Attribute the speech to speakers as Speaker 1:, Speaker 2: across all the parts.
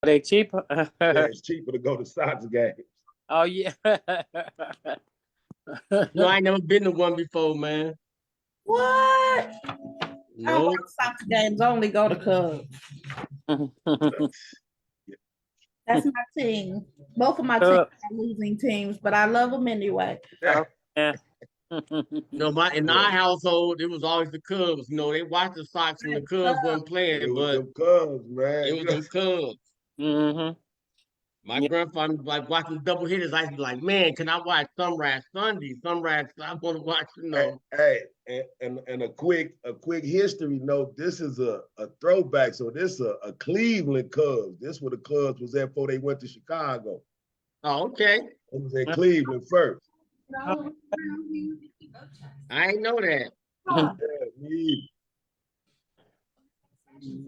Speaker 1: They cheaper?
Speaker 2: Yeah, it's cheaper to go to Sox games.
Speaker 1: Oh yeah.
Speaker 3: No, I ain't never been to one before, man.
Speaker 4: What? I don't
Speaker 3: Nope.
Speaker 4: watch soccer games. I only go to Cubs. That's my team. Both of my teams
Speaker 1: Cubs.
Speaker 4: are losing teams, but I love them anyway.
Speaker 1: Oh, yeah.
Speaker 3: No, in our household, it was always the Cubs. You know, they watched the Sox when the Cubs wasn't
Speaker 2: It
Speaker 3: playing,
Speaker 2: was
Speaker 3: but
Speaker 2: them Cubs, man.
Speaker 3: it was them Cubs.
Speaker 1: hmm
Speaker 3: My
Speaker 1: Yeah.
Speaker 3: grandfather was like watching double hitters. I'd be like, man, can I watch Sunrise Sunday? Sunrise, I want to watch, you know.
Speaker 2: Hey, and a quick history note. This is a throwback. So this a Cleveland Cubs. This where the Cubs was at before they went to Chicago.
Speaker 3: Oh, okay.
Speaker 2: It was at Cleveland first.
Speaker 3: I ain't know that.
Speaker 2: Yeah, me.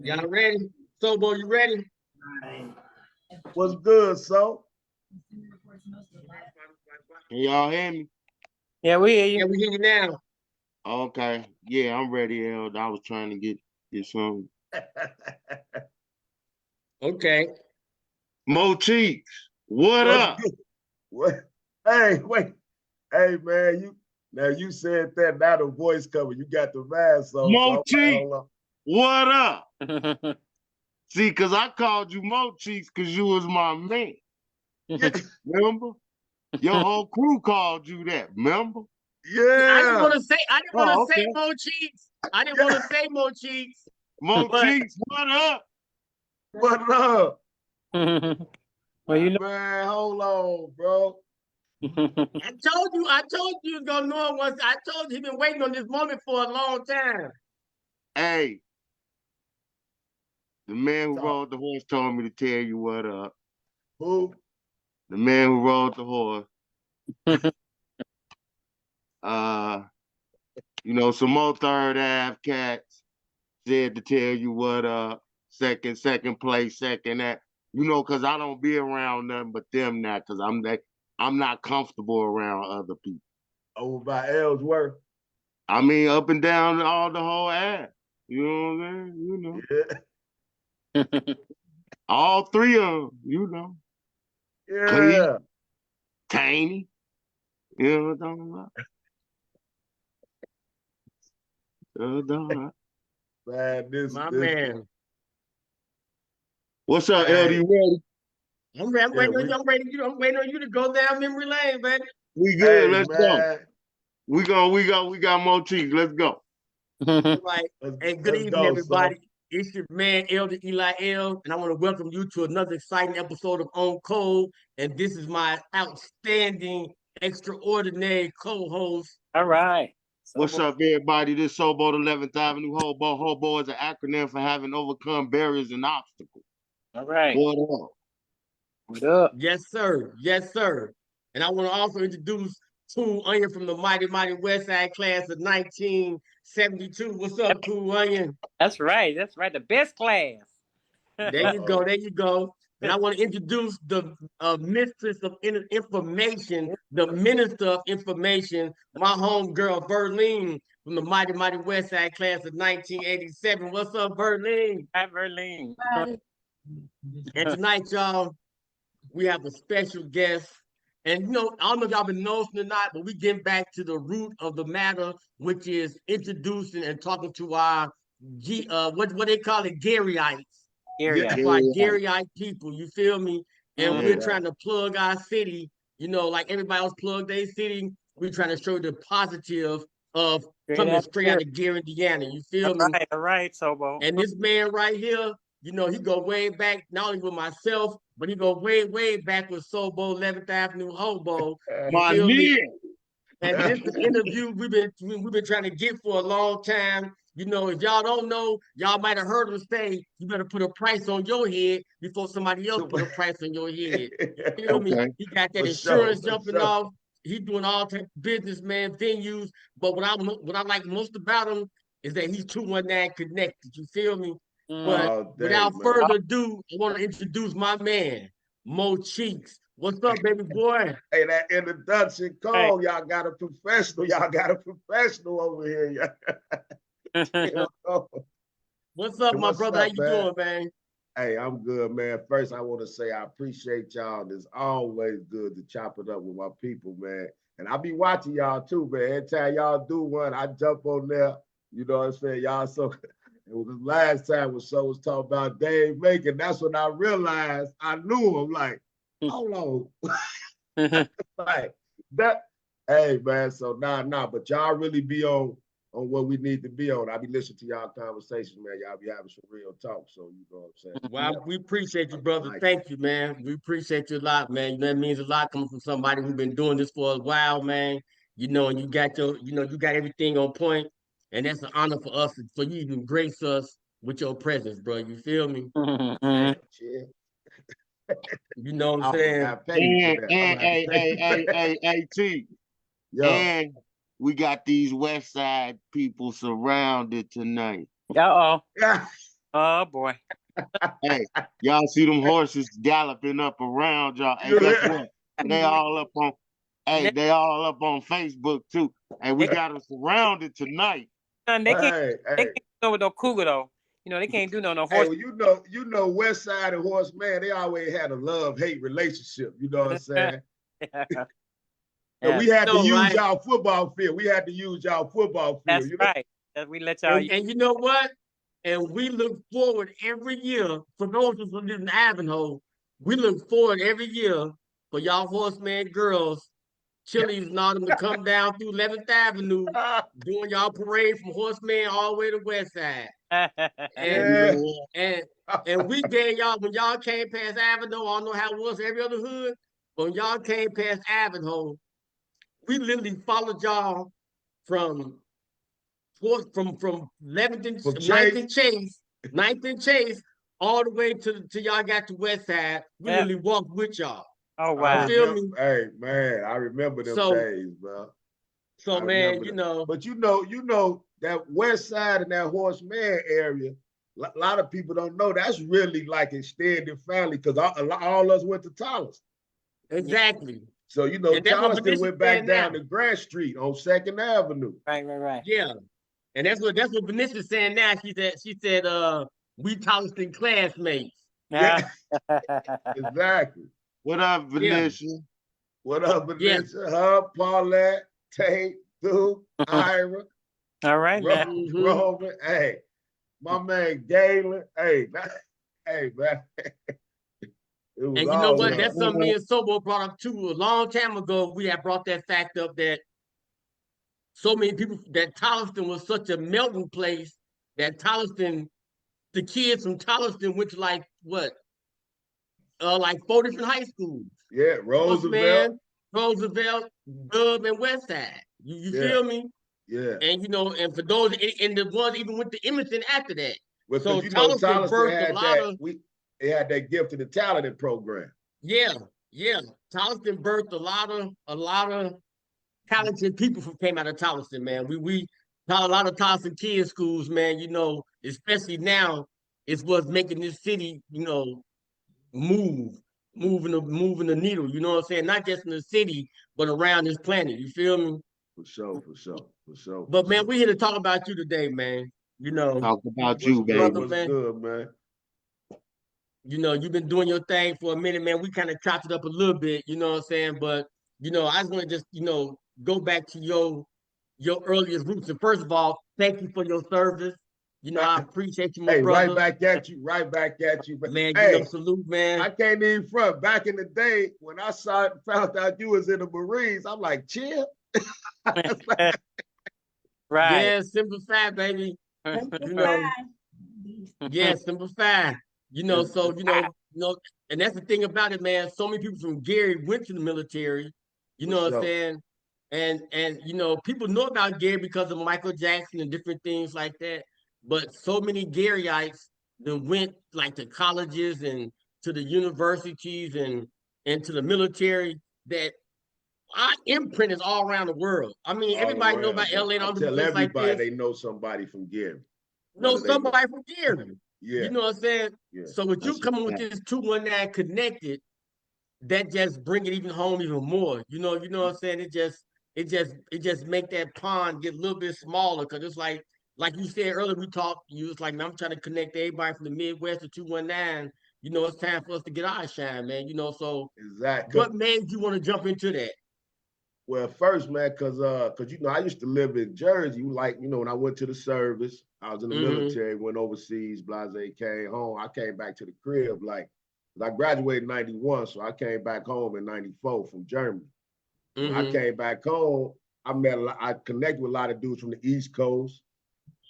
Speaker 3: Y'all ready? Sobo, you ready?
Speaker 2: What's good, so?
Speaker 5: Can y'all hear me?
Speaker 1: Yeah, we hear
Speaker 3: Yeah,
Speaker 1: you.
Speaker 3: we hear you now.
Speaker 5: Okay. Yeah, I'm ready, Eld. I was trying to get some
Speaker 3: Okay.
Speaker 5: Mo Cheeks. What
Speaker 2: What's
Speaker 5: up?
Speaker 2: good? What? Hey, wait. Hey, man, you said that. Now the voice coming. You got the mask on.
Speaker 5: Mo
Speaker 2: So I'm like,
Speaker 5: Cheeks.
Speaker 2: hold on.
Speaker 5: What up? See, cause I called you Mo Cheeks because you was my man. Remember? Your whole crew called you that, remember?
Speaker 2: Yeah.
Speaker 3: I didn't want to say
Speaker 5: okay.
Speaker 3: Mo Cheeks. I didn't want to say Mo Cheeks.
Speaker 5: Mo
Speaker 3: But-
Speaker 5: Cheeks, what up?
Speaker 2: What up?
Speaker 1: Well, you know.
Speaker 2: Man, hold on, bro.
Speaker 3: I told you you was gonna know it once. I told you he been waiting on this moment for a long time.
Speaker 5: Hey. The man who
Speaker 2: Talk.
Speaker 5: rode the horse told me to tell you what up.
Speaker 2: Who?
Speaker 5: The man who rode the horse. You know, some more third Ave cats said to tell you what up. Second place, second that. You know, cause I don't be around nothing but them now, cause I'm not comfortable around other people.
Speaker 2: Over by Ellsworth.
Speaker 5: I mean, up and down all the whole Ave. You know what I'm saying? You know,
Speaker 2: Yeah.
Speaker 5: all three of them. You know,
Speaker 2: Yeah.
Speaker 5: Cleve, Taney. You know what I'm talking about?
Speaker 2: Man,
Speaker 3: My man.
Speaker 5: What's up,
Speaker 2: Hey.
Speaker 5: LD? Ready?
Speaker 3: I'm waiting
Speaker 2: Yeah,
Speaker 3: on you. I'm waiting on you to go down memory lane, baby.
Speaker 5: We good.
Speaker 2: Hey,
Speaker 5: Let's
Speaker 2: man.
Speaker 5: go. We got more cheeks. Let's go.
Speaker 3: Like, hey, good
Speaker 2: Let's
Speaker 3: evening,
Speaker 2: go,
Speaker 3: everybody.
Speaker 2: son.
Speaker 3: It's your man, Elder Eli L, and I want to welcome you to another exciting episode of On Code. And this is my outstanding, extraordinary co-host.
Speaker 1: All right.
Speaker 5: What's up, everybody? This Sobo 11th Avenue Hobo. Hobo is an acronym for having overcome barriers and obstacles.
Speaker 1: All right.
Speaker 5: What up?
Speaker 1: What up?
Speaker 3: Yes, sir. Yes, sir. And I want to also introduce Cool Onion from the Mighty West Side class of 1972. What's up, Cool Onion?
Speaker 1: That's right. That's right. The best class.
Speaker 3: There you go. There you go. And I want to introduce the mistress of information, the minister of information, my homegirl, Verlene, from the Mighty West Side class of 1987. What's up, Verlene?
Speaker 1: Hi, Verlene.
Speaker 3: And tonight, y'all, we have a special guest. And you know, I don't know if y'all been noticing or not, but we get back to the root of the matter, which is introducing and talking to our what they call it, Garyites.
Speaker 1: Area.
Speaker 3: For our Garyite people, you feel me? And we're trying to plug our city, you know, like everybody else plug their city. We're trying to show the positive of coming straight out of Gary, Indiana. You feel me?
Speaker 1: All right, Sobo.
Speaker 3: And this man right here, you know, he go way back, not only with myself, but he go way, way back with Sobo, 11th Avenue Hobo. You
Speaker 5: My
Speaker 3: feel me?
Speaker 5: nigga.
Speaker 3: And this is the interview we've been trying to get for a long time. You know, if y'all don't know, y'all might have heard him say, you better put a price on your head before somebody else put a price on your head. You feel me? He got that insurance jumping off. He's doing all type of businessman venues. But what I like most about him is that he's 219 connected. You feel me? But without further ado, I want to introduce my man, Mo Cheeks. What's up, baby boy?
Speaker 2: Hey, that introduction call, hey. Y'all got a professional. Y'all got a professional over here.
Speaker 3: What's up, my brother? How you doing, man?
Speaker 2: Hey, I'm good, man. First, I want to say I appreciate y'all. It's always good to chop it up with my people, man. And I be watching y'all too, man. Every time y'all do one, I jump on there. You know what I'm saying? Y'all so it was the last time when so was talking about Dave Macon. That's when I realized I knew him. Like, hold on. Like that. Hey, man. So nah. But y'all really be on what we need to be on. I be listening to y'all conversations, man. Y'all be having some real talk. So you know what I'm saying?
Speaker 3: Well, we appreciate you, brother.
Speaker 2: Like
Speaker 3: Thank you, man. We appreciate you a lot, man. That means a lot coming from somebody who's been doing this for a while, man. And you got you got everything on point, and that's an honor for us, for you to grace us with your presence, bro. You feel me?
Speaker 2: damn, chill.
Speaker 3: You know what I'm
Speaker 2: I'm gonna
Speaker 3: saying?
Speaker 2: have to pay you for that. I'm
Speaker 5: And
Speaker 2: gonna have to pay you for that.
Speaker 5: hey, T.
Speaker 2: Yo,
Speaker 5: And we got these West Side people surrounded tonight.
Speaker 1: Uh-oh.
Speaker 2: yeah.
Speaker 1: Oh, boy.
Speaker 5: Hey, y'all see them horses galloping up around y'all. Hey,
Speaker 2: You
Speaker 5: guess
Speaker 2: there?
Speaker 5: what? They all up on they all up on Facebook too. And we got them surrounded tonight.
Speaker 1: They can't,
Speaker 2: Hey,
Speaker 1: they
Speaker 2: hey.
Speaker 1: can't do no cougar, though. They can't do no
Speaker 2: Hey,
Speaker 1: horse.
Speaker 2: well, West Side and Horse, man, they always had a love-hate relationship. You know what I'm saying? And we had to
Speaker 3: No,
Speaker 2: use
Speaker 3: right?
Speaker 2: y'all football field. We had to use y'all football field.
Speaker 1: That's
Speaker 2: You know?
Speaker 1: right. We let y'all.
Speaker 3: And you know what? And we look forward every year, for those who live in Ivanhoe, we look forward every year for y'all horseman girls, Chili's and all them to come down through 11th Avenue, doing y'all parade from Horseman all the way to West Side. And
Speaker 5: You
Speaker 2: Yeah.
Speaker 5: know what?
Speaker 3: and we gave y'all, when y'all came past Avanhoe, I don't know how it was every other hood, but when y'all came past Avanhoe, we literally followed y'all from 11th and
Speaker 2: From
Speaker 3: 9th and
Speaker 2: Chase.
Speaker 3: 9th and Chase, all the way to y'all got to West Side. We
Speaker 1: Yeah.
Speaker 3: literally walked with y'all.
Speaker 1: Oh,
Speaker 2: I
Speaker 1: wow.
Speaker 3: feel
Speaker 2: remember,
Speaker 3: me?
Speaker 2: hey, man, I remember them
Speaker 3: So-
Speaker 2: days, bro.
Speaker 3: So
Speaker 2: I
Speaker 3: man,
Speaker 2: remember
Speaker 3: you
Speaker 2: that.
Speaker 3: know,
Speaker 2: But you know that West Side and that Horseman area, a lot of people don't know that's really like extended family because all us went to Tolles.
Speaker 3: exactly.
Speaker 2: So
Speaker 3: And that's what
Speaker 2: Tolles
Speaker 3: Vanessa
Speaker 2: went back
Speaker 3: said
Speaker 2: down
Speaker 3: now.
Speaker 2: to Grant Street on 2nd Avenue.
Speaker 1: Right.
Speaker 3: Yeah. And that's what Vanessa's saying now. She said, we Tolleson classmates.
Speaker 2: Yeah, exactly.
Speaker 5: What up, Vanessa?
Speaker 2: What up,
Speaker 3: Yeah.
Speaker 2: Vanessa? Her, Paulette, Tate, Duke, Ira,
Speaker 1: All right, now.
Speaker 3: Mhm.
Speaker 2: Roman. Hey, my man Galen. Hey, hey, man. It was
Speaker 3: And you know
Speaker 2: all
Speaker 3: what?
Speaker 2: love.
Speaker 3: That's something me and Sobo brought up too. A long time ago, we had brought that fact up that so many people, that Tolleson was such a melting place that Tolleson, the kids from Tolleson went to like 4 different high schools.
Speaker 2: Yeah, Roosevelt.
Speaker 3: Horseman, Roosevelt, Dub, and West Side. You
Speaker 2: Yeah.
Speaker 3: feel me?
Speaker 2: Yeah.
Speaker 3: And and for those, and the ones even went to Emerson after that.
Speaker 2: Because
Speaker 3: So
Speaker 2: Tolleson
Speaker 3: birthed a
Speaker 2: had
Speaker 3: lot
Speaker 2: that.
Speaker 3: of,
Speaker 2: They had that gifted and talented program.
Speaker 3: yeah. Tolleson birthed a lot of talented people who came out of Tolleson, man. We taught a lot of Tolleson kids schools, man. Especially now, it's what's making this city, moving the needle. You know what I'm saying? Not just in the city, but around this planet. You feel me?
Speaker 2: For sure.
Speaker 3: But man, we're here to talk about you today, man.
Speaker 5: Talk about
Speaker 2: What's
Speaker 5: you,
Speaker 2: good,
Speaker 5: baby.
Speaker 3: brother,
Speaker 2: what's
Speaker 3: man.
Speaker 2: good, man?
Speaker 3: You've been doing your thing for a minute, man. We kind of chopped it up a little bit, you know what I'm saying? But, I just want to just, go back to your earliest roots. And first of all, thank you for your service. I appreciate you, my
Speaker 2: Hey,
Speaker 3: brother.
Speaker 2: right back at you. But
Speaker 3: Man,
Speaker 2: hey,
Speaker 3: salute, man.
Speaker 2: I can't even front. Back in the day, when I found out you was in the Marines, I'm like, chill.
Speaker 1: Right.
Speaker 3: Yeah, Simple Fat, baby. Yeah, Simple Fat. And that's the thing about it, man. So many people from Gary went to the military. You know what I'm saying? And people know about Gary because of Michael Jackson and different things like that. But so many Garyites that went like to colleges and to the universities and to the military that our imprint is all around the world. I mean, everybody know about LA and all the
Speaker 2: tell
Speaker 3: places like
Speaker 2: everybody
Speaker 3: this.
Speaker 2: they know somebody from Gary.
Speaker 3: Know somebody from Gary.
Speaker 2: Yeah.
Speaker 3: You know what I'm saying?
Speaker 2: Yeah.
Speaker 3: So with you
Speaker 5: That's
Speaker 3: coming
Speaker 5: a
Speaker 3: with
Speaker 5: fact.
Speaker 3: this 219 connected, that just bring it even home even more. You know what I'm saying? It just make that pond get a little bit smaller because it's like like you said earlier, we talked, you was like, man, I'm trying to connect everybody from the Midwest to 219. You know, it's time for us to get our shine, man. You know, so
Speaker 2: Exactly.
Speaker 3: what made you want to jump into that?
Speaker 2: Well, first, man, cause you know, I used to live in Jersey. Like, you know, when I went to the service, I was in the military, went overseas, blase, came home. I came back to the crib, like, 'cause I graduated in 91, so I came back home in 94 from Germany. When I came back home, I connected with a lot of dudes from the East Coast,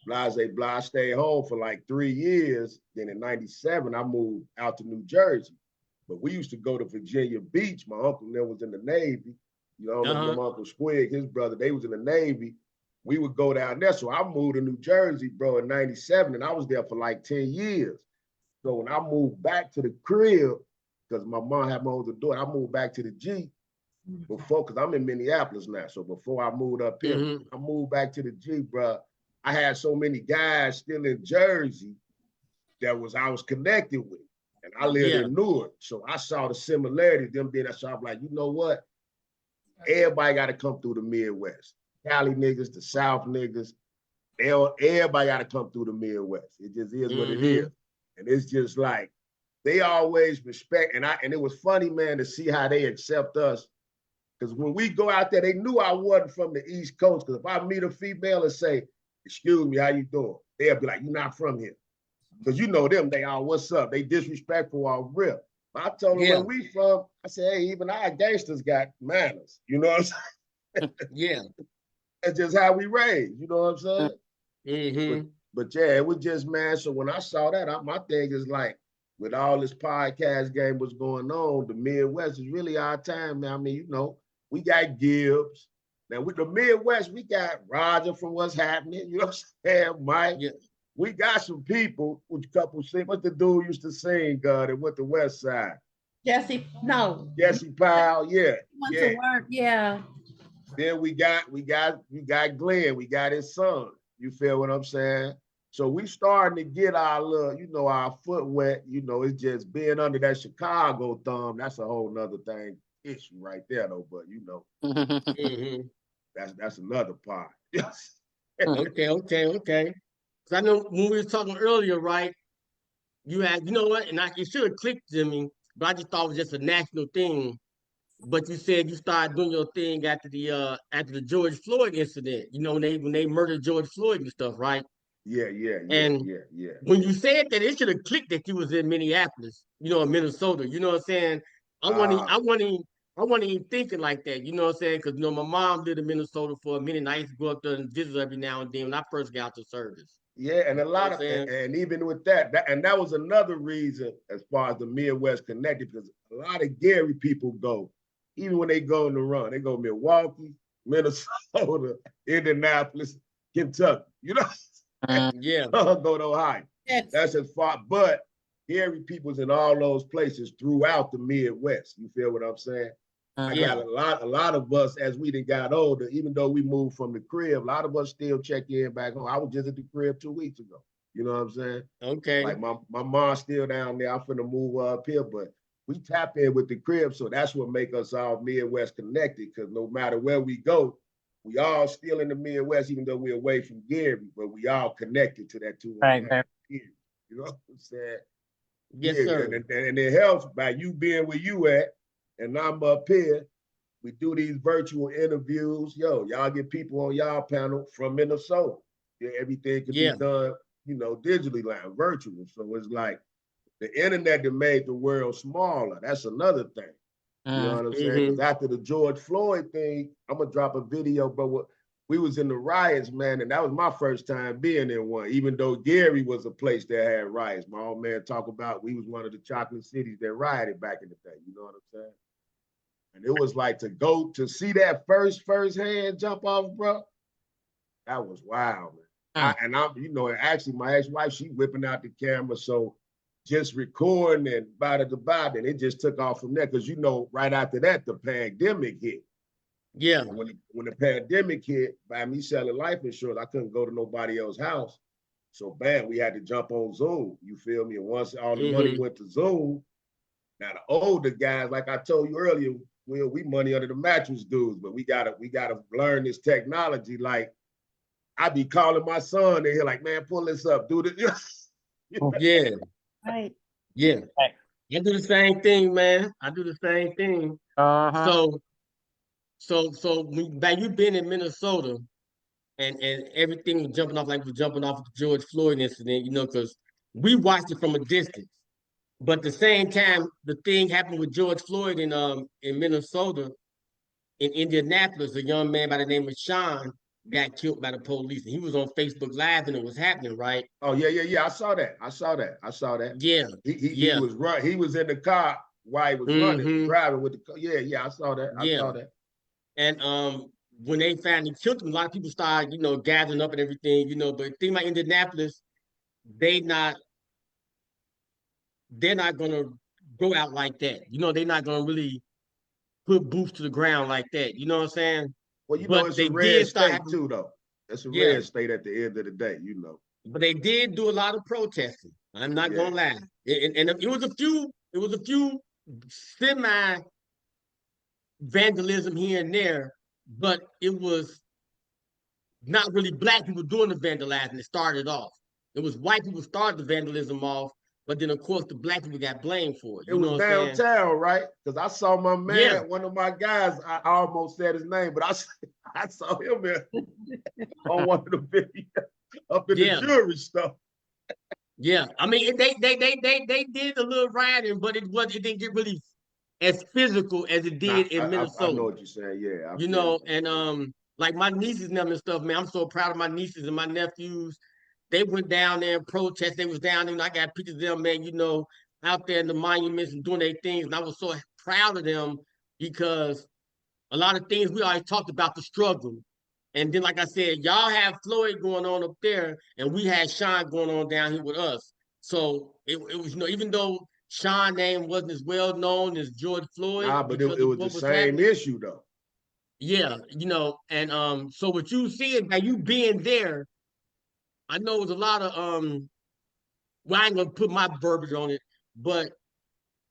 Speaker 2: blase, blah. I stayed home for like 3 years. Then in 97, I moved out to New Jersey. But we used to go to Virginia Beach. My uncle there was in the Navy. You know, my Uncle Squig, his brother, they was in the Navy. We would go down there. So I moved to New Jersey, bro, in 97, and I was there for like 10 years. So when I moved back to the crib, because my mom had my older daughter, I moved back to the G before, because I'm in Minneapolis now. So before I moved up here, I moved back to the G, bro. I had so many guys still in Jersey that I was connected with. And I lived in Newark. So I saw the similarities, them being that. So I'm like, you know what? Everybody got to come through the Midwest. Cali niggas, the South niggas, everybody got to come through the Midwest. It just is what it is. And it's just like, they always respect, and it was funny, man, to see how they accept us. Because when we go out there, they knew I wasn't from the East Coast. Because if I meet a female and say, excuse me, how you doing? They'll be like, you're not from here. Because you know them, they all, what's up? They disrespectful off rip. I told them where we from, I said, hey, even our gangsters got manners. You know what I'm saying? That's just how we raised, you know what I'm saying? But yeah, it was just, man, so when I saw that, my thing is like, with all this podcast game was going on, the Midwest is really our time, man. I mean, you know, we got Gibbs. Now with the Midwest, we got Roger from What's Happening, you know what I'm saying, Mike? We got some people, which couple sing, what the dude used to sing, that went to West Side.
Speaker 4: Jesse
Speaker 2: Powell,
Speaker 4: went to work,
Speaker 2: Then we got Glenn, we got his son. You feel what I'm saying? So we starting to get our little, you know, our foot wet. You know, it's just being under that Chicago thumb. That's a whole nother thing issue right there, though. But you know, that's another part.
Speaker 3: Okay. Because I know when we were talking earlier, right? You know what? And it should have clicked to me, but I just thought it was just a national thing. But you said you started doing your thing after the George Floyd incident. You know, when they murdered George Floyd and stuff, right?
Speaker 2: Yeah.
Speaker 3: When you said that, it should have clicked that you was in Minneapolis, you know, in Minnesota. You know what I'm saying? I wasn't even thinking like that. You know what I'm saying? Because you know, my mom lived in Minnesota for a minute, and I used to go up there and visit every now and then when I first got out to service.
Speaker 2: Yeah, and a lot of, and even with that was another reason as far as the Midwest connected, because a lot of Gary people go, even when they go on the run, they go Milwaukee, Minnesota, Indianapolis, Kentucky, you know? Go to Ohio. That's as far, but Gary people's in all those places throughout the Midwest. You feel what I'm saying? I got a lot of us, as we done got older, even though we moved from the crib, a lot of us still check in back home. I was just at the crib 2 weeks ago. You know what I'm saying?
Speaker 3: Okay.
Speaker 2: Like my mom's still down there. I'm finna move up here, but we tap in with the crib, so that's what make us all Midwest connected, because no matter where we go, we all still in the Midwest, even though we're away from Gary, but we all connected to that 2
Speaker 1: Right.
Speaker 2: You know what I'm saying?
Speaker 3: Yes, sir.
Speaker 2: And it helps by you being where you at, and I'm up here. We do these virtual interviews. Yo, y'all get people on y'all panel from Minnesota. Yeah, everything can be done, you know, digitally, like virtual. So it's like the internet that made the world smaller. That's another thing. You know what I'm saying? Because after the George Floyd thing, I'm gonna drop a video, but we was in the riots, man, and that was my first time being in one, even though Gary was a place that had riots. My old man talk about we was one of the chocolate cities that rioted back in the day. You know what I'm saying? And it was like to see that first-hand jump off, bro. That was wild, man. I'm, you know, actually my ex-wife, she whipping out the camera, so just recording and and it just took off from there. Because you know, right after that, the pandemic hit.
Speaker 3: Yeah.
Speaker 2: And when the pandemic hit, by me selling life insurance, I couldn't go to nobody else's house. So bam, we had to jump on Zoom. You feel me? And once all the money went to Zoom, now the older guys, like I told you earlier, we money under the mattress dudes, but we gotta learn this technology. Like I be calling my son in here like, man, pull this up, do this.
Speaker 3: Yeah,
Speaker 4: Right.
Speaker 3: yeah.
Speaker 1: Right.
Speaker 3: I do the same thing, man. I do the same thing.
Speaker 1: Uh-huh.
Speaker 3: So now you've been in Minnesota and everything was jumping off like was jumping off the George Floyd incident, you know, because we watched it from a distance. But at the same time, the thing happened with George Floyd in Minnesota, in Indianapolis, a young man by the name of Sean got killed by the police. And he was on Facebook Live and it was happening, right?
Speaker 2: Oh, yeah. I saw that. I saw that.
Speaker 3: Yeah,
Speaker 2: He
Speaker 3: yeah,
Speaker 2: was run. He was in the car while he was running, driving with the car. Yeah, I saw that. I
Speaker 3: yeah.
Speaker 2: saw that.
Speaker 3: And when they finally killed him, a lot of people started, you know, gathering up and everything, you know. But the thing about Indianapolis, they not they're not gonna go out like that. You know, they're not gonna really put boots to the ground like that. You know what I'm saying?
Speaker 2: Well, you know,
Speaker 3: But
Speaker 2: it's
Speaker 3: they
Speaker 2: a red
Speaker 3: did start
Speaker 2: state
Speaker 3: having,
Speaker 2: too, though. It's a
Speaker 3: yeah,
Speaker 2: red state at the end of the day, you know.
Speaker 3: but they did do a lot of protesting. I'm not
Speaker 2: Yeah.
Speaker 3: gonna lie. And it was a few semi vandalism here and there, but it was not really black people doing the vandalizing. It started off. It was white people started the vandalism off, but then of course the black people got blamed for it.
Speaker 2: It
Speaker 3: You know
Speaker 2: was
Speaker 3: what I'm saying?
Speaker 2: downtown, right? Because I saw my man,
Speaker 3: Yeah.
Speaker 2: one of my guys, I almost said his name, but I saw him on one of the videos up in
Speaker 3: Yeah.
Speaker 2: the jewelry store.
Speaker 3: Yeah, I mean they did a little rioting, but it didn't get really as physical as it
Speaker 2: Nah,
Speaker 3: did in
Speaker 2: I know
Speaker 3: Minnesota.
Speaker 2: what you're saying. Yeah, I
Speaker 3: You
Speaker 2: feel
Speaker 3: know,
Speaker 2: you.
Speaker 3: and like my nieces and them and stuff, man, I'm so proud of my nieces and my nephews. They went down there and protest. They was down there, and I got pictures of them, man, you know, out there in the monuments and doing their things. And I was so proud of them because a lot of things we always talked about the struggle. And then, like I said, y'all have Floyd going on up there, and we had Sean going on down here with us. So it was, you know, even though Sean's name wasn't as well known as George Floyd
Speaker 2: Nah, but
Speaker 3: because
Speaker 2: it
Speaker 3: of
Speaker 2: was the
Speaker 3: what was
Speaker 2: same
Speaker 3: happening.
Speaker 2: issue, though.
Speaker 3: Yeah, you know, and so what you seeing by you being there, I know it was a lot of well, I ain't gonna put my verbiage on it, but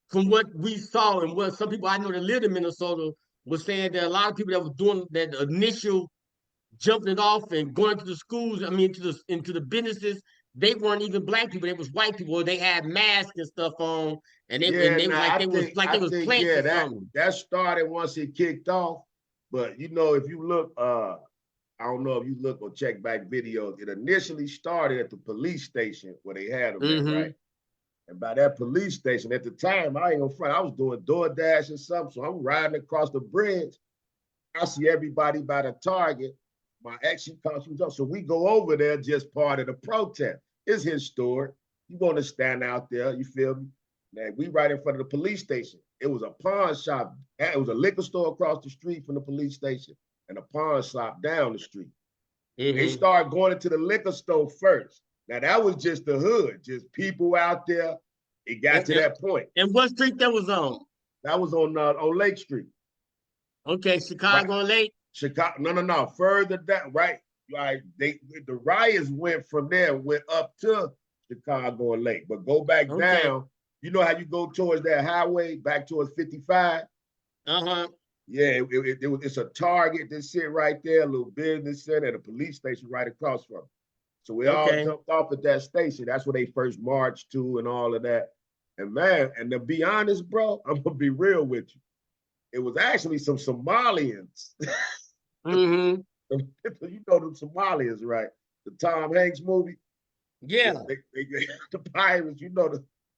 Speaker 3: from what we saw and what some people I know that lived in Minnesota was saying that a lot of people that were doing that initial jumping it off and going to the schools, I mean into the businesses, they weren't even black people, they was white people, or they had masks and stuff on, and
Speaker 2: Yeah,
Speaker 3: they was
Speaker 2: nah,
Speaker 3: like
Speaker 2: I
Speaker 3: they was
Speaker 2: think,
Speaker 3: plants
Speaker 2: yeah,
Speaker 3: or
Speaker 2: that
Speaker 3: something.
Speaker 2: that started once it kicked off. But you know, if you look, I don't know if you look or check back videos, it initially started at the police station where they had them at, right? And by that police station, at the time, I ain't gonna front, I was doing DoorDash or something. So I'm riding across the bridge. I see everybody by the Target. My ex, she comes, so we go over there just part of the protest. It's historic. You want to stand out there, you feel me? Man, we right in front of the police station. It was a pawn shop. It was a liquor store across the street from the police station and a pawn shop down the street. They started going into the liquor store first. Now that was just the hood, just people out there. It got to that point.
Speaker 3: And what street that was on?
Speaker 2: That was on Lake Street.
Speaker 3: Okay, Chicago Lake.
Speaker 2: Chicago, no, further down, right? Like the riots went from there, went up to Chicago and Lake, but go back down. You know how you go towards that highway back towards 55? Yeah, it's a Target that sit right there, a little business center, and a police station right across from it. So we all jumped off at that station. That's where they first marched to and all of that. And man, and to be honest, bro, I'm gonna be real with you. It was actually some Somalians. You know them Somalians, right? The Tom Hanks movie.
Speaker 3: Yeah.
Speaker 2: The pirates, you know,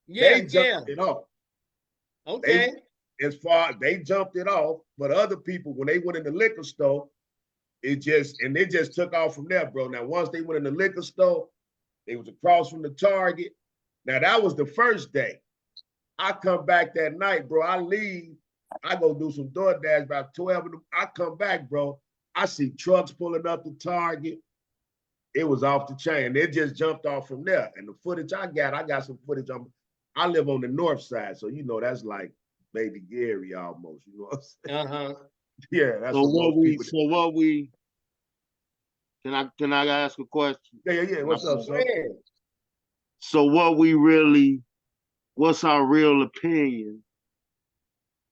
Speaker 2: they jumped it off.
Speaker 3: Okay.
Speaker 2: They jumped it off, but other people, when they went in the liquor store, they just took off from there, bro. Now, once they went in the liquor store, they was across from the Target. Now, that was the first day. I come back that night, bro. I leave. I go do some DoorDash about 12. I come back, bro. I see trucks pulling up the Target. It was off the chain. They just jumped off from there. And the footage I got some footage. I live on the north side, so you know that's like Baby Gary almost. You know what I'm saying? Yeah. That's
Speaker 5: Can I ask a question?
Speaker 2: Yeah. What's up, son?
Speaker 5: So what's our real opinion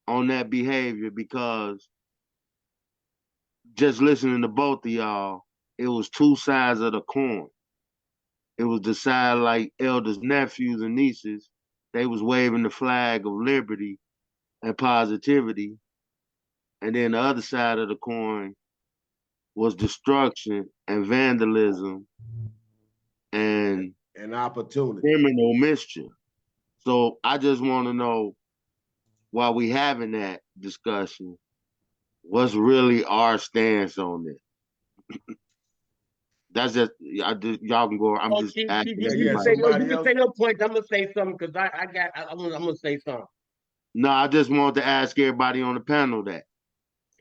Speaker 5: on that behavior? Because just listening to both of y'all, it was two sides of the coin. It was the side like elders, nephews, and nieces. They was waving the flag of liberty and positivity. And then the other side of the coin was destruction and vandalism and
Speaker 2: opportunity.
Speaker 5: criminal mischief. So I just want to know, while we having that discussion, what's really our stance on this? That's just, y'all can go. I'm just asking.
Speaker 3: You
Speaker 2: Yeah,
Speaker 3: can say
Speaker 2: somebody
Speaker 3: you can
Speaker 2: else?
Speaker 3: say your point. I'm gonna say something because I'm gonna say something.
Speaker 5: No, I just want to ask everybody on the panel that.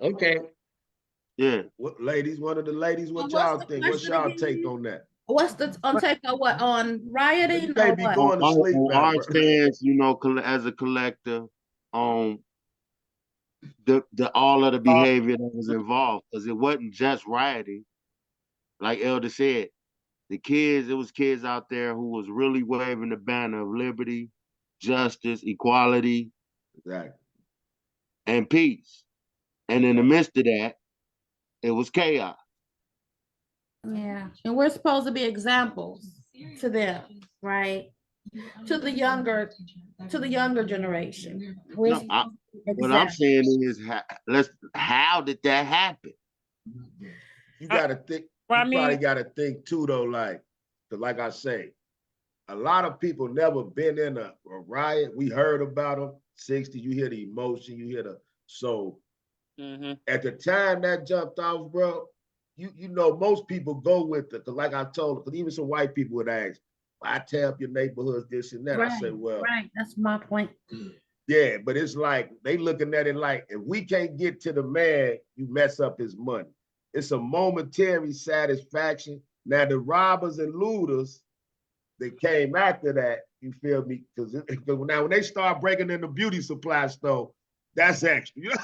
Speaker 3: Okay.
Speaker 5: Yeah.
Speaker 2: What ladies? One of the ladies. What
Speaker 4: What's
Speaker 2: y'all
Speaker 4: the
Speaker 2: think? What's
Speaker 4: question
Speaker 2: y'all
Speaker 4: again?
Speaker 2: take on that?
Speaker 4: What's the take on what? On rioting
Speaker 2: You
Speaker 4: or
Speaker 2: can't be
Speaker 4: what?
Speaker 2: going to sleep
Speaker 5: On
Speaker 2: now,
Speaker 5: our
Speaker 2: bro.
Speaker 5: stance, you know, as a collective, the all of the behavior that was involved, because it wasn't just rioting. Like Elder said, it was kids out there who was really waving the banner of liberty, justice, equality,
Speaker 2: Exactly.
Speaker 5: and peace. And in the midst of that, it was chaos.
Speaker 4: Yeah, and we're supposed to be examples to them, right? To the younger generation. We're
Speaker 5: No,
Speaker 4: supposed to be
Speaker 5: what I'm
Speaker 4: examples.
Speaker 5: saying is, how did that happen?
Speaker 2: You gotta think.
Speaker 1: Well, I
Speaker 2: You probably
Speaker 1: mean,
Speaker 2: gotta think too, though. Like I say, a lot of people never been in a riot. We heard about them. 60. You hear the emotion. You hear the so. At the time that jumped off, bro, you know most people go with it. Cause like I told, cause even some white people would ask, "I tear up your neighborhoods, this and that." I say, well,
Speaker 4: right. That's my point.
Speaker 2: yeah, but it's like they looking at it like if we can't get to the man, you mess up his money. It's a momentary satisfaction. Now the robbers and looters that came after that, you feel me? Because now when they start breaking in the beauty supply store, that's extra. You know?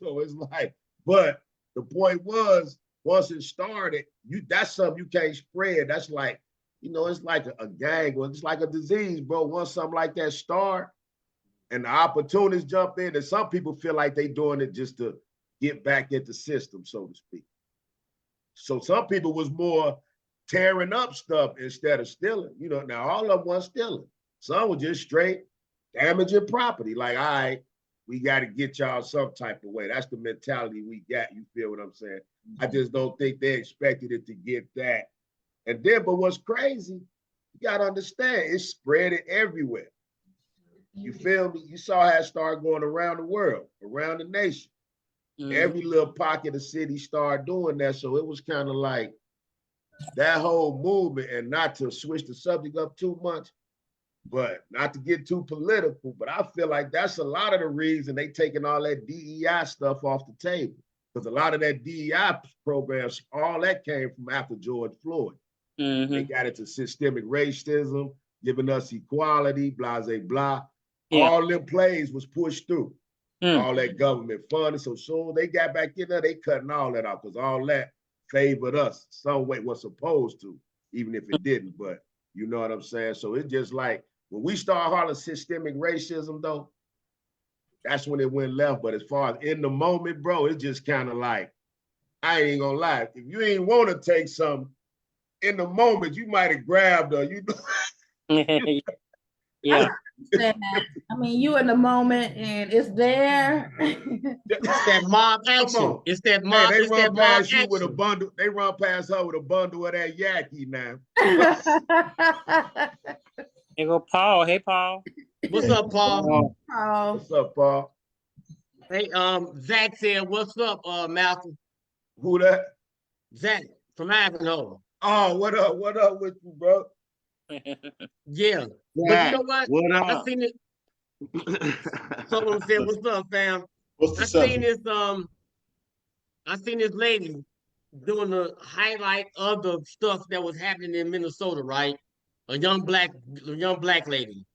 Speaker 2: So it's like, but the point was, once it started, that's something you can't spread. That's like, it's like a gang, or it's like a disease, bro. Once something like that start, and the opportunities jump in, and some people feel like they doing it just to get back at the system, so to speak. So some people was more tearing up stuff instead of stealing. Now all of them weren't stealing. Some were just straight damaging property. Like, all right, we got to get y'all some type of way. That's the mentality we got. You feel what I'm saying? I just don't think they expected it to get that. And then, but what's crazy, you got to understand, it's spread it everywhere. You feel me? You saw how it started going around the world, around the nation. Every little pocket of city started doing that. So it was kind of like that whole movement, and not to switch the subject up too much, but not to get too political, but I feel like that's a lot of the reason they taking all that DEI stuff off the table. Because a lot of that DEI programs, all that came from after George Floyd. They got into systemic racism, giving us equality, blah, blah, blah. Yeah. All them plays was pushed through. All that government funding. So soon they got back in there, they cutting all that out because all that favored us some way, was supposed to, even if it didn't. But you know what I'm saying? So it's just like, when we start hollering systemic racism, though, that's when it went left. But as far as in the moment, bro, it's just kind of like, I ain't gonna lie. If you ain't want to take some in the moment, you might have grabbed her.
Speaker 1: Yeah.
Speaker 4: I mean, you in the moment and it's there.
Speaker 3: It's that mob action. It's that mob.
Speaker 2: Hey, they
Speaker 3: it's
Speaker 2: run
Speaker 3: that mob
Speaker 2: past you
Speaker 3: action.
Speaker 2: with a bundle. They run past her with a bundle of that Yaki now.
Speaker 1: Here go Paul. Hey, Paul.
Speaker 3: What's up, Paul?
Speaker 2: What's up, Paul?
Speaker 3: Hey, Zach said, "What's up, Malcolm?"
Speaker 2: Who that?
Speaker 3: Zach from Ivanhoe.
Speaker 2: Oh, what up? What up with you, bro?
Speaker 3: Yeah. But you know what?
Speaker 5: What up?
Speaker 3: I seen it. Someone said, "What's up, fam?"
Speaker 6: What's the
Speaker 3: I
Speaker 6: subject?
Speaker 3: seen this. I seen this lady doing the highlight of the stuff that was happening in Minnesota. Right, a young black lady,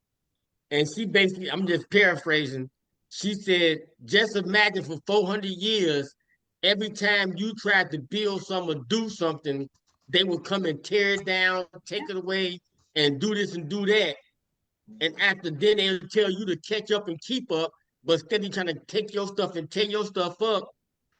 Speaker 3: and she basically, I'm just paraphrasing. She said, "Just imagine for 400 years, every time you tried to build something or do something, they would come and tear it down, take it away, and do this and do that. And after then, they'll tell you to catch up and keep up, but instead of trying to take your stuff and tear your stuff up,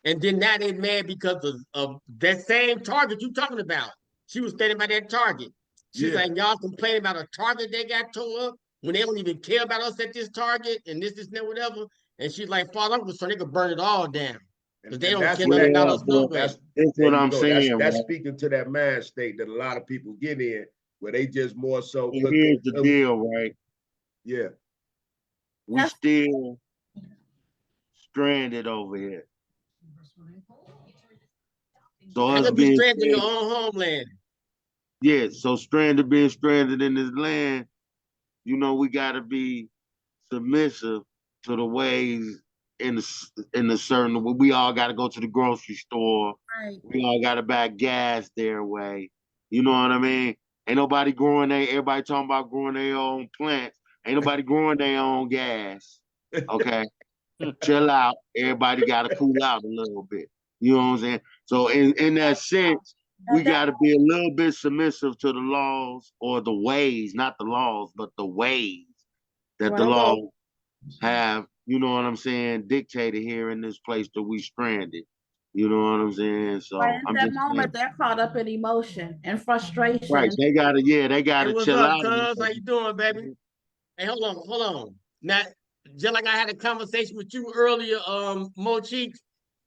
Speaker 3: And then now they mad because of that same Target you talking about. She was standing by that Target. She's
Speaker 2: Yeah.
Speaker 3: like, y'all complaining about a Target they got tore up when they don't even care about us at this Target and this, and that, whatever. And she's like, Father, I'm concerned they could burn it all down. Because they don't
Speaker 2: that's
Speaker 3: care
Speaker 2: what
Speaker 3: nothing
Speaker 2: that
Speaker 3: about
Speaker 5: Yeah,
Speaker 3: us no
Speaker 5: but
Speaker 3: way.
Speaker 2: that's
Speaker 5: that's
Speaker 2: there
Speaker 5: what
Speaker 2: you
Speaker 5: I'm
Speaker 2: go.
Speaker 5: saying,
Speaker 2: That's
Speaker 5: right?
Speaker 2: speaking to that mind state that a lot of people get in where they just more so
Speaker 5: And here's the deal, right?
Speaker 2: yeah.
Speaker 5: We
Speaker 4: That's-
Speaker 5: still stranded over here. So
Speaker 3: How
Speaker 5: us
Speaker 3: could be
Speaker 5: being
Speaker 3: stranded in your
Speaker 5: stranded,
Speaker 3: own homeland?
Speaker 5: yeah, so being stranded in this land, you know, we gotta be submissive to the ways in a certain way. We all gotta go to the grocery store.
Speaker 4: Right.
Speaker 5: We all gotta buy gas their way. You know what I mean? Ain't nobody everybody talking about growing their own plants. Ain't nobody growing their own gas. Okay. Chill out. Everybody gotta cool out a little bit. You know what I'm saying? So in that sense, we got to be a little bit submissive to the laws or the ways, not the laws, but the ways that the
Speaker 4: Right.
Speaker 5: law have, you know what I'm saying, dictated here in this place that we stranded. You know what I'm saying? So
Speaker 4: Right at
Speaker 5: I'm
Speaker 4: that
Speaker 5: just
Speaker 4: moment,
Speaker 5: saying,
Speaker 4: they're caught up in emotion and frustration.
Speaker 5: right? They gotta, yeah, they
Speaker 3: Hey,
Speaker 5: gotta
Speaker 3: what's
Speaker 5: chill
Speaker 3: up,
Speaker 5: out a little
Speaker 3: cuz? How you doing, baby?
Speaker 5: bit.
Speaker 3: Hey, hold on. Now, just like I had a conversation with you earlier, Mo Cheeks,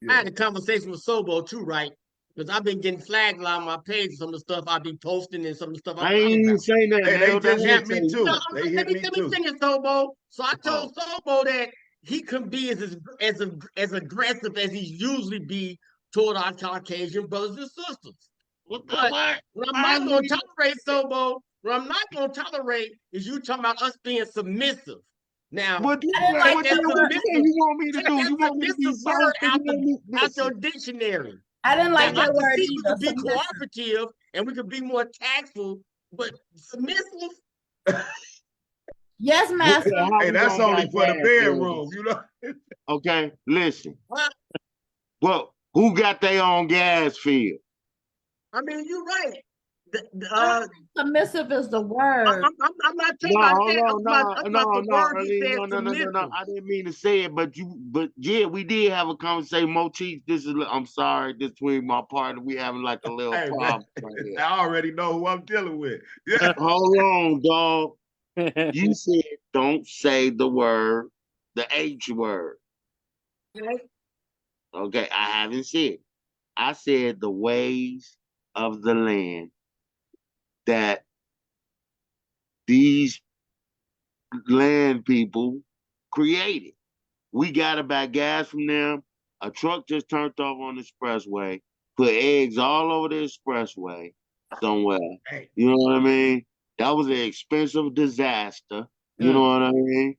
Speaker 3: I
Speaker 2: Yeah.
Speaker 3: had a conversation with Sobo too, right? Because I've been getting flagged on my page, some of the stuff I be posting and some of the stuff I
Speaker 5: I ain't
Speaker 3: talk
Speaker 5: even
Speaker 3: about.
Speaker 5: say nothing.
Speaker 2: Hey, they
Speaker 5: Hell, that's
Speaker 2: just
Speaker 3: Now,
Speaker 2: hit
Speaker 5: what
Speaker 2: me
Speaker 5: you
Speaker 3: no,
Speaker 2: too. They hit me
Speaker 3: let me
Speaker 2: too.
Speaker 3: finish, Sobo. So I
Speaker 2: Oh,
Speaker 3: told Sobo that he can be as aggressive as he usually be toward our Caucasian brothers and sisters.
Speaker 5: what the
Speaker 3: But
Speaker 5: what?
Speaker 3: what I'm
Speaker 5: Why
Speaker 3: not
Speaker 5: is
Speaker 3: gonna
Speaker 5: we-
Speaker 3: tolerate, Sobo, what I'm not gonna tolerate is you talking about us being submissive. Now,
Speaker 5: What you
Speaker 4: I didn't
Speaker 3: take
Speaker 4: like
Speaker 5: what
Speaker 3: that
Speaker 4: that
Speaker 5: you
Speaker 4: word.
Speaker 5: what
Speaker 3: submissive,
Speaker 5: you want me to
Speaker 3: take
Speaker 5: do?
Speaker 3: that
Speaker 5: You want me to be
Speaker 3: submissive word
Speaker 5: soft? You want me
Speaker 3: out your
Speaker 5: listen?
Speaker 3: dictionary.
Speaker 4: I didn't
Speaker 3: Now
Speaker 4: like
Speaker 3: I
Speaker 4: that
Speaker 3: can
Speaker 4: word
Speaker 3: see we
Speaker 4: either.
Speaker 3: could be
Speaker 4: Submissive.
Speaker 3: cooperative and we could be more tactful, but submissive.
Speaker 4: Yes,
Speaker 5: Okay,
Speaker 4: master.
Speaker 5: how
Speaker 2: hey,
Speaker 5: we
Speaker 2: that's
Speaker 5: gonna
Speaker 2: only for the
Speaker 5: bypass
Speaker 2: bedroom,
Speaker 5: this?
Speaker 2: you know.
Speaker 5: Okay, listen.
Speaker 3: Well,
Speaker 5: Well, who got their own gas field?
Speaker 3: I mean, you're right.
Speaker 4: I don't think submissive is the word.
Speaker 3: I'm not talking
Speaker 5: No,
Speaker 3: about
Speaker 5: hold
Speaker 3: that.
Speaker 5: on,
Speaker 3: I'm about the
Speaker 5: no,
Speaker 3: word you
Speaker 5: Arlene,
Speaker 3: said,
Speaker 5: no.
Speaker 3: submissive.
Speaker 5: I didn't mean to say it, but yeah, we did have a conversation. Motif, I'm sorry, this between my partner, we having like a little
Speaker 2: Hey man,
Speaker 5: problem right
Speaker 2: I
Speaker 5: here.
Speaker 2: already know who I'm dealing with. Yeah.
Speaker 5: Hold on, dog. You said don't say the word, the H word.
Speaker 3: Right?
Speaker 5: Okay, I haven't said. I said the ways of the land that these land people created. We got to buy gas from them. A truck just turned off on the expressway, put eggs all over the expressway somewhere.
Speaker 2: Hey,
Speaker 5: You know what I mean? That was an expensive disaster. You know what I mean?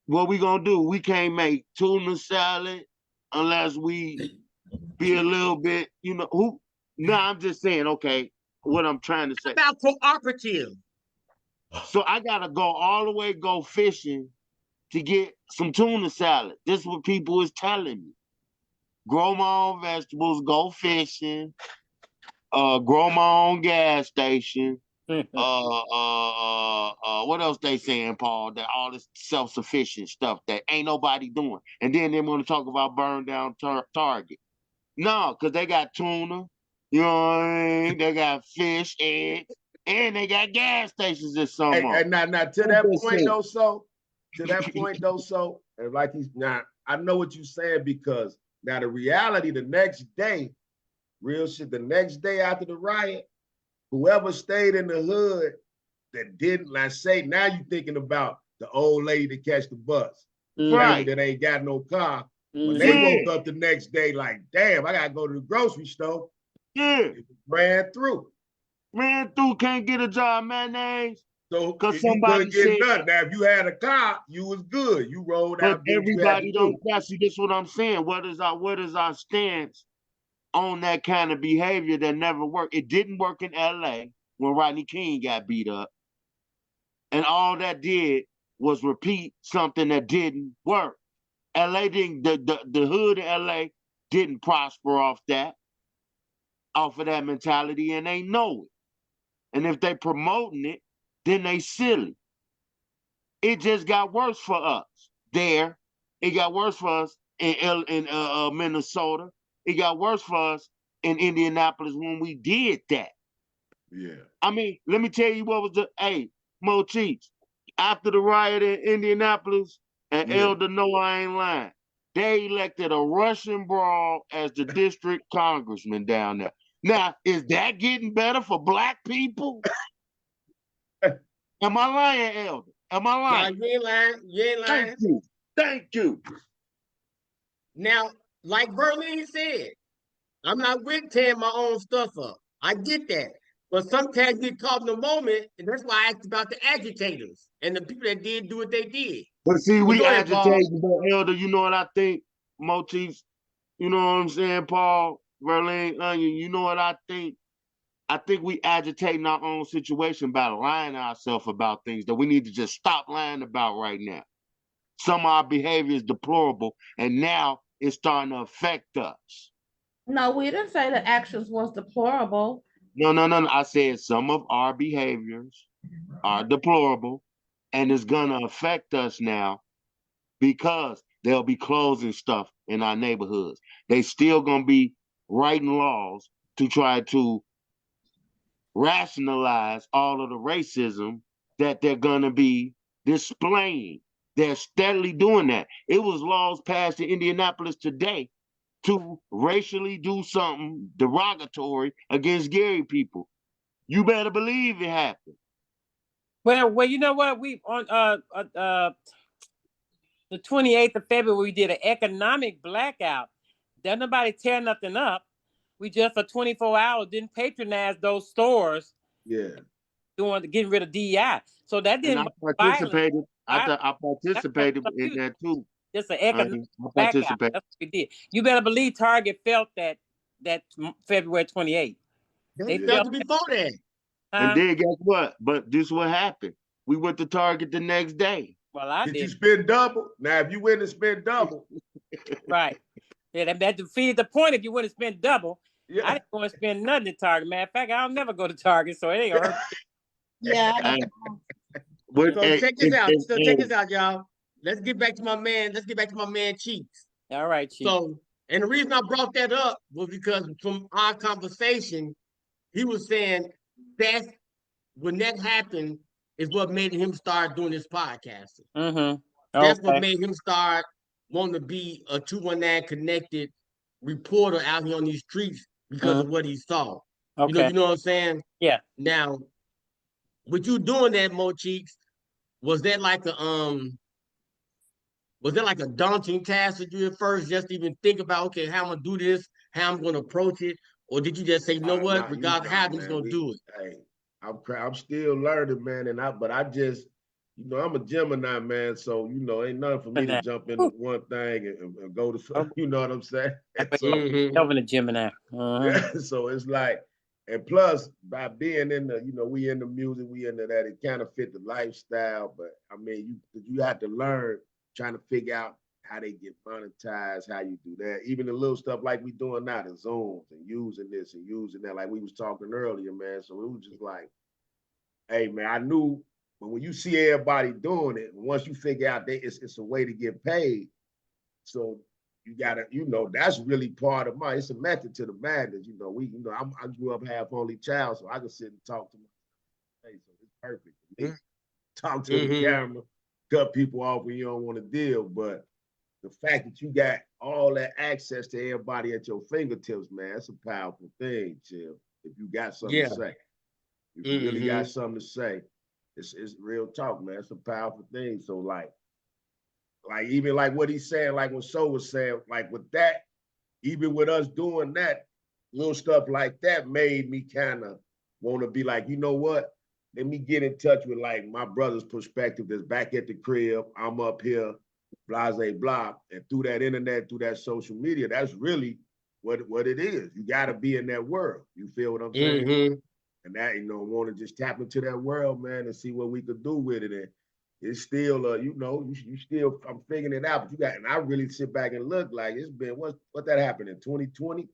Speaker 5: What we gonna do? We can't make tuna salad unless we be a little bit, you know, who no, I'm just saying, okay, what I'm trying to say.
Speaker 3: About cooperative.
Speaker 5: So I gotta go all the way go fishing to get some tuna salad. This is what people is telling me. Grow my own vegetables, go fishing, grow my own gas station. What else they saying, Paul? That all this self-sufficient stuff that ain't nobody doing. And then they want to talk about burn down Target. No, because they got tuna, you know what I mean? They got fish, eggs, and they got gas stations this
Speaker 2: hey,
Speaker 5: summer.
Speaker 2: and now to
Speaker 5: I'm
Speaker 2: that
Speaker 5: just
Speaker 2: point
Speaker 5: saying.
Speaker 2: though, so to that point though, so and like he's now, I know what you're saying because now the reality, the next day, real shit, the next day after the riot, whoever stayed in the hood that didn't, like say, now you thinking about the old lady that catch the bus, the family
Speaker 5: Right.
Speaker 2: that ain't got no car. When
Speaker 1: Mhm.
Speaker 2: they
Speaker 5: Yeah.
Speaker 2: woke up the next day, like, damn, I gotta go to the grocery store.
Speaker 5: Yeah.
Speaker 2: It ran through.
Speaker 5: Ran through, can't get a job, mayonnaise.
Speaker 2: So
Speaker 5: 'Cause
Speaker 2: if you
Speaker 5: somebody
Speaker 2: couldn't get
Speaker 5: said-
Speaker 2: nothing. Now, if you had a car, you was good. You rolled
Speaker 5: But
Speaker 2: out, did what you had
Speaker 5: everybody
Speaker 2: to
Speaker 5: don't.
Speaker 2: do.
Speaker 5: That's this what I'm saying. What is our stance on that kind of behavior that never worked? It didn't work in LA when Rodney King got beat up. And all that did was repeat something that didn't work. LA didn't the hood in LA didn't prosper off of that mentality, and they know it. And if they promoting it, then they silly. It just got worse for us there. It got worse for us in Minnesota. It got worse for us in Indianapolis when we did that.
Speaker 2: Yeah.
Speaker 5: I mean, let me tell you what was Mo Cheeks, after the riot in Indianapolis, and
Speaker 2: Yeah.
Speaker 5: Elder know I ain't lying, they elected a Russian brawl as the district congressman down there. Now, is that getting better for black people? Am I lying, Elder? Am I
Speaker 3: Nah,
Speaker 5: lying?
Speaker 3: you ain't lying. You ain't lying.
Speaker 5: Thank you. Thank you.
Speaker 3: Now, like Berlin said, I'm not with tearing my own stuff up. I get that. But sometimes you get caught in the moment, and that's why I asked about the agitators and the people that did do what they did.
Speaker 5: But see,
Speaker 3: But
Speaker 5: we
Speaker 3: go ahead, Paul.
Speaker 5: agitated, but Elder, you know what I think, Motifs? You know what I'm saying, Paul, Verlaine, Onion, you know what I think? I think we agitating our own situation by lying to ourselves about things that we need to just stop lying about right now. Some of our behavior is deplorable, and now it's starting to affect us.
Speaker 4: No, we didn't say the actions was deplorable.
Speaker 5: No. I said some of our behaviors are deplorable, and it's gonna affect us now because they'll be closing stuff in our neighborhoods. They still gonna be writing laws to try to rationalize all of the racism that they're gonna be displaying. They're steadily doing that. It was laws passed in Indianapolis today to racially do something derogatory against Gary people. You better believe it happened.
Speaker 1: Well, you know what? We on the 28th of February, we did an economic blackout. There's nobody tearing nothing up. We just for 24 hours didn't patronize those stores
Speaker 2: Yeah.
Speaker 1: getting rid of DEI. So that
Speaker 5: And
Speaker 1: didn't
Speaker 5: I
Speaker 1: violence.
Speaker 5: participated. I
Speaker 1: That's
Speaker 5: participated
Speaker 1: what
Speaker 5: in that too.
Speaker 1: just an
Speaker 5: I
Speaker 1: economic blackout.
Speaker 5: participated.
Speaker 1: That's what we did. You better believe Target felt that February 28th.
Speaker 3: They
Speaker 1: They
Speaker 3: felt
Speaker 1: felt
Speaker 3: it before that.
Speaker 5: And then guess what? But this what happened. We went to Target the next day.
Speaker 1: well, I
Speaker 2: Did you
Speaker 1: did.
Speaker 2: spend double? Now, if you went and spent double,
Speaker 1: Right. Yeah, that defeated the point if you wouldn't spend double. I
Speaker 2: yeah.
Speaker 1: didn't go and spend nothing at Target. Matter of fact, I'll never go to Target, so it ain't gonna hurt.
Speaker 4: Yeah.
Speaker 5: And, but,
Speaker 3: So check this out. Y'all. Let's get back to my man. Let's get back to my man Cheeks.
Speaker 1: All right, Chief.
Speaker 3: So, and the reason I brought that up was because from our conversation, he was saying that when that happened is what made him start doing this podcasting.
Speaker 1: Mm-hmm.
Speaker 3: That's what
Speaker 1: Okay.
Speaker 3: made him start wanting to be a 219 connected reporter out here on these streets because of what he saw.
Speaker 1: Okay.
Speaker 3: You know what I'm saying?
Speaker 1: Yeah.
Speaker 3: Now, with you doing that, Mo Cheeks, was that like a daunting task for you at first, just to even think about, okay, how I'm gonna do this, how I'm gonna approach it, or did you just say, you know what,
Speaker 2: Nah,
Speaker 3: regardless how I'm just
Speaker 2: man,
Speaker 3: gonna do it?
Speaker 2: Hey, I'm still learning, man, but I just, I'm a Gemini, man, so ain't nothing for me to jump into one thing and go to, you know what I'm saying? So,
Speaker 1: Over the Gemini.
Speaker 2: yeah, so it's like, and plus by being in the, we in the music, we into that, it kind of fit the lifestyle. But I mean, you have to learn trying to figure out how they get monetized, how you do that. Even the little stuff like we doing now, the Zooms and using this and using that, like we was talking earlier, man. So it was just like, hey, man, I knew, but when you see everybody doing it, once you figure out that it's a way to get paid, so you gotta, that's really part of it's a method to the madness. I grew up half only child, so I can sit and talk to my face. So it's perfect for me. Talk to the camera, cut people off when you don't want to deal. But the fact that you got all that access to everybody at your fingertips, man, that's a powerful thing, Chill. If you got something to say. If you really got something to say, it's real talk, man. It's a powerful thing. So like even like what he's saying, like what So was saying, like with that, even with us doing that, little stuff like that made me kind of want to be like, you know what? Let me get in touch with like my brother's perspective that's back at the crib. I'm up here, blase blah. And through that internet, through that social media, that's really what it is. You got to be in that world. You feel what I'm saying? And that, want to just tap into that world, man, and see what we could do with it. And it's still, you still, I'm figuring it out, but and I really sit back and look like it's been, what that happened in 2020?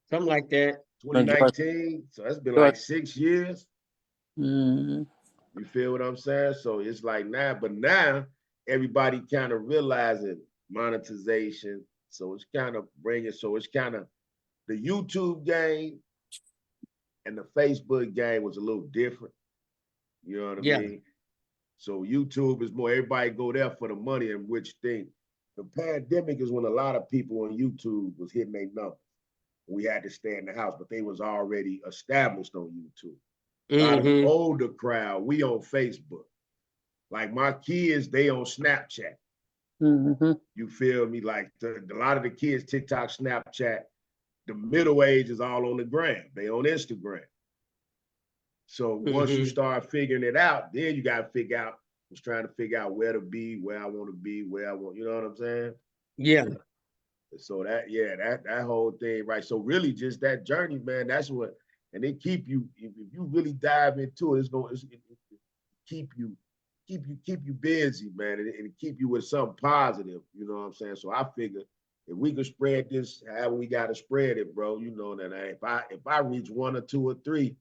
Speaker 3: Something like that.
Speaker 2: 2019. So that's been like 6 years.
Speaker 1: Mm-hmm.
Speaker 2: You feel what I'm saying? So it's like now, but now everybody kind of realizing monetization. So it's kind of bringing. So it's kind of the YouTube game and the Facebook game was a little different. You know what I
Speaker 3: Yeah.
Speaker 2: mean? So YouTube is more, everybody go there for the money, and which thing. The pandemic is when a lot of people on YouTube was hitting their numbers. We had to stay in the house, but they was already established on YouTube. A lot of the older crowd, we on Facebook. Like my kids, they on Snapchat.
Speaker 1: Mm-hmm.
Speaker 2: You feel me? Like a lot of the kids, TikTok, Snapchat, the middle age is all on the gram. They on Instagram. So once you start figuring it out, then you got to figure out, I was trying to figure out where to be, where I want to be, where I want, you know what I'm saying?
Speaker 3: Yeah.
Speaker 2: So that whole thing, right? So really just that journey, man, that's what, and they keep you, if you really dive into it, it's keep you busy, man, and keep you with something positive, you know what I'm saying? So I figure if we could spread this, however we got to spread it, bro, you know, that if I reach 1 or 2 or 3,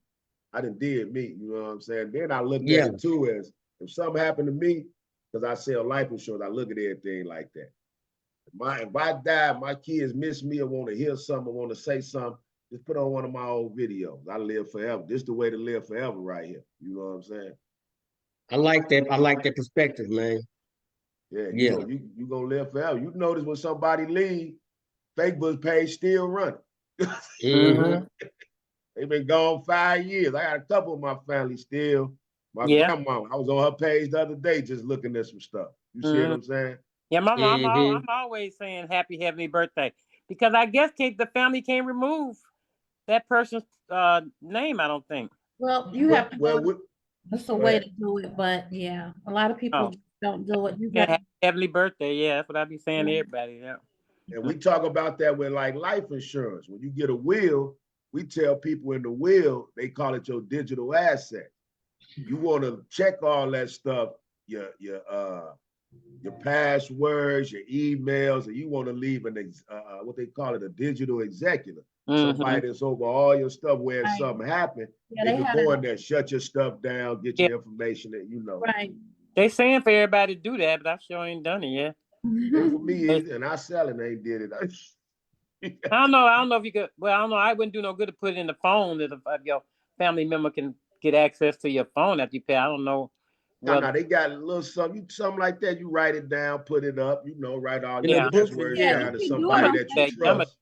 Speaker 2: I done did me, you know what I'm saying? Then I look at it too as if something happened to me, because I sell life insurance, I look at everything like that. If I die, my kids miss me or want to hear something or want to say something, just put on one of my old videos. I live forever. This is the way to live forever right here. You know what I'm saying?
Speaker 3: I like that. I like that perspective, man.
Speaker 2: Yeah,
Speaker 3: Yeah.
Speaker 2: you gonna live forever. You notice when somebody leave, Facebook page still running.
Speaker 3: Mm-hmm.
Speaker 2: They've been gone 5 years. I got a couple of my family still. My grandma, I was on her page the other day just looking at some stuff. You see what I'm saying?
Speaker 1: Yeah, my mom, I'm always saying happy heavenly birthday because I guess the family can't remove that person's name. I don't think.
Speaker 4: Well, you have to go. That's a
Speaker 2: go
Speaker 4: way
Speaker 2: ahead.
Speaker 4: to do it, but yeah, a lot of people don't do it. You
Speaker 1: Yeah,
Speaker 4: got
Speaker 1: happy heavenly birthday. Yeah, that's what I be saying to everybody. Yeah.
Speaker 2: And we talk about that with like life insurance. When you get a will, we tell people in the will, they call it your digital asset. You want to check all that stuff, your passwords, your emails, and you want to leave what they call it, a digital executor. Somebody that's over all your stuff where if something happened, they can go in there, shut your stuff down, get your information that you know.
Speaker 4: Right.
Speaker 1: They saying for everybody to do that, but I sure ain't done it yet.
Speaker 2: And for me, and I sell it, ain't did it.
Speaker 1: I don't know if you could. Well, I don't know. I wouldn't do no good to put it in the phone if your family member can get access to your phone after you pay. I don't know.
Speaker 2: No, they got a little something like that. You write it down, put it up, write all your passwords down to somebody that you trust.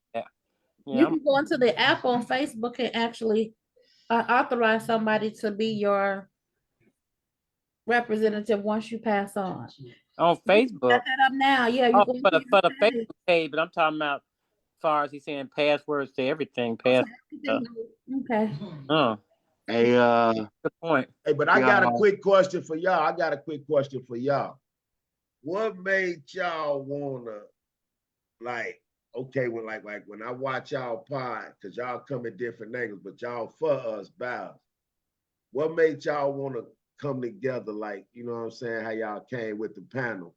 Speaker 4: You can go into the app on Facebook and actually authorize somebody to be your representative once you pass on.
Speaker 1: On Facebook.
Speaker 4: Set that up now. Yeah,
Speaker 1: you for the Facebook page, but I'm talking about as far as he's saying passwords to everything.
Speaker 4: Okay.
Speaker 1: Oh.
Speaker 5: Hey,
Speaker 1: good point.
Speaker 2: Hey, but I got a quick question for y'all. What made y'all wanna okay, when when I watch y'all pod, because y'all come in different angles, but y'all for us bows. What made y'all wanna come together, you know what I'm saying, how y'all came with the panel?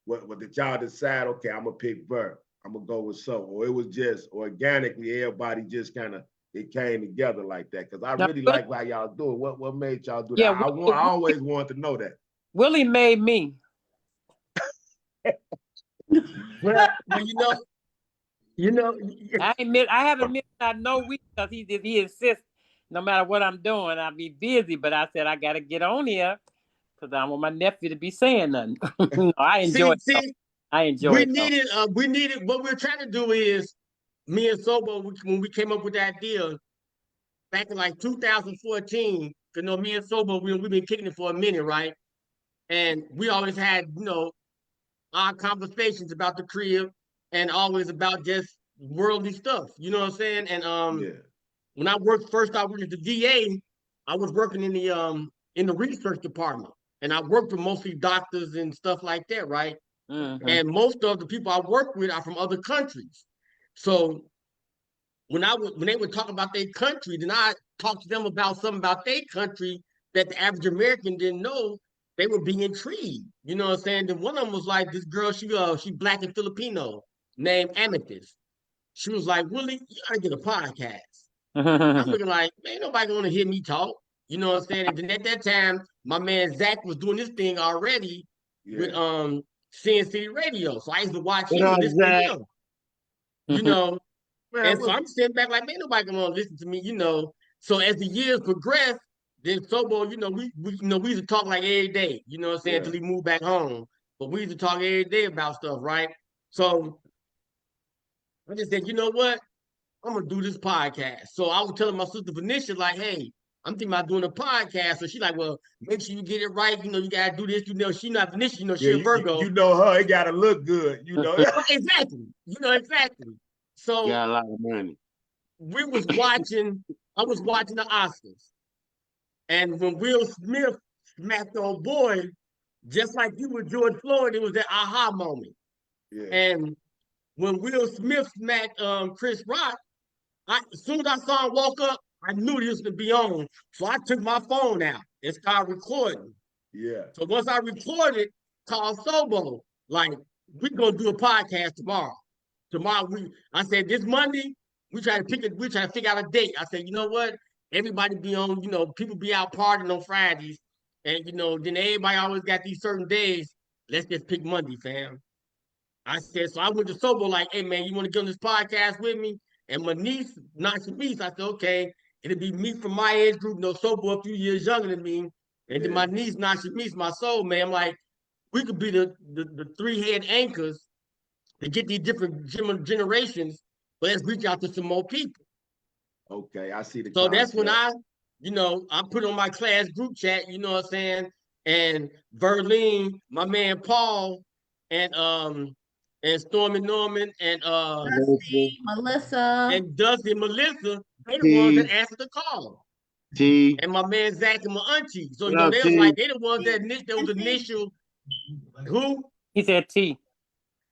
Speaker 2: What did y'all decide, okay, I'm gonna pick Bert, I'm gonna go with so, or it was just organically, everybody just kind of, it came together like that? Because I really like how y'all do it. What made y'all do that? I always wanted to know that.
Speaker 1: Willie made me.
Speaker 3: Well,
Speaker 1: I haven't missed out no week because he insists no matter what I'm doing, I'll be busy. But I said I gotta get on here because I want my nephew to be saying nothing. I enjoy it. I enjoy it.
Speaker 3: We needed what we're trying to do is me and Sobo, when we came up with that deal back in like 2014, because me and Sobo, we've been kicking it for a minute, right? And we always had, our conversations about the crib and always about just worldly stuff. You know what I'm saying? And when I worked at the VA, I was working in the research department. And I worked with mostly doctors and stuff like that, right?
Speaker 1: Mm-hmm.
Speaker 3: And most of the people I work with are from other countries. So when they would talk about their country, then I talked to them about something about their country that the average American didn't know. They would be intrigued. You know what I'm saying? Then one of them was like, this girl, she Black and Filipino, named Amethyst. She was like, Willie, you gotta get a podcast. I'm looking like, man, nobody gonna hear me talk. You know what I'm saying? And then at that time, my man Zach was doing this thing already with Sin City Radio. So I used to watch
Speaker 5: What
Speaker 3: him
Speaker 5: up,
Speaker 3: and listen to
Speaker 5: Zach?
Speaker 3: him. You know,
Speaker 2: Man,
Speaker 3: and so
Speaker 2: what-
Speaker 3: I'm sitting back like, man, nobody gonna listen to me, you know. So as the years progressed, then Sobo, you know, we used to talk like every day, you know what I'm saying,
Speaker 2: Yeah.
Speaker 3: until he moved back home. But we used to talk every day about stuff, right? So I just said, you know what? I'm gonna do this podcast. So I was telling my sister Venetia, like, hey, I'm thinking about doing a podcast. So she's like, well, make sure you get it right. You know, you gotta do this. You know, she not Venetia, you know, she
Speaker 2: yeah,
Speaker 3: a Virgo.
Speaker 2: you know her. It gotta look good. You know.
Speaker 3: Exactly. You know, exactly. So
Speaker 5: Got a lot of money.
Speaker 3: we was watching, I was watching the Oscars. And when Will Smith smacked old boy, just like you with George Floyd, it was that aha moment.
Speaker 2: Yeah.
Speaker 3: And when Will Smith smacked Chris Rock, as soon as I saw him walk up, I knew this was gonna be on. So I took my phone out and started recording.
Speaker 2: Yeah.
Speaker 3: So once I recorded, called Sobo, like, we're gonna do a podcast tomorrow. I said this Monday, we try to figure out a date. I said, you know what? Everybody be on, you know, people be out partying on Fridays. And you know, then everybody always got these certain days. Let's just pick Monday, fam. I said, so I went to Sobo like, hey man, you want to get on this podcast with me? And my niece, not Shanice, I said, okay, it'll be me from my age group, no Sobo a few years younger than me. And then my niece, not Shanice, my soul, man. I'm like, we could be the three-head anchors to get these different generations, but let's reach out to some more people.
Speaker 2: Okay, I see the
Speaker 3: So
Speaker 2: concept.
Speaker 3: that's when I put on my class group chat, you know what I'm saying? And Verlene, my man Paul, and Stormy Norman and
Speaker 4: Melissa.
Speaker 3: and Dusty and Melissa, they the ones that answered the call.
Speaker 5: T.
Speaker 3: And my man Zach and my auntie. So you
Speaker 5: What
Speaker 3: know,
Speaker 5: up,
Speaker 3: they was
Speaker 5: T?
Speaker 3: like, they the ones that was initial who?
Speaker 1: He said T.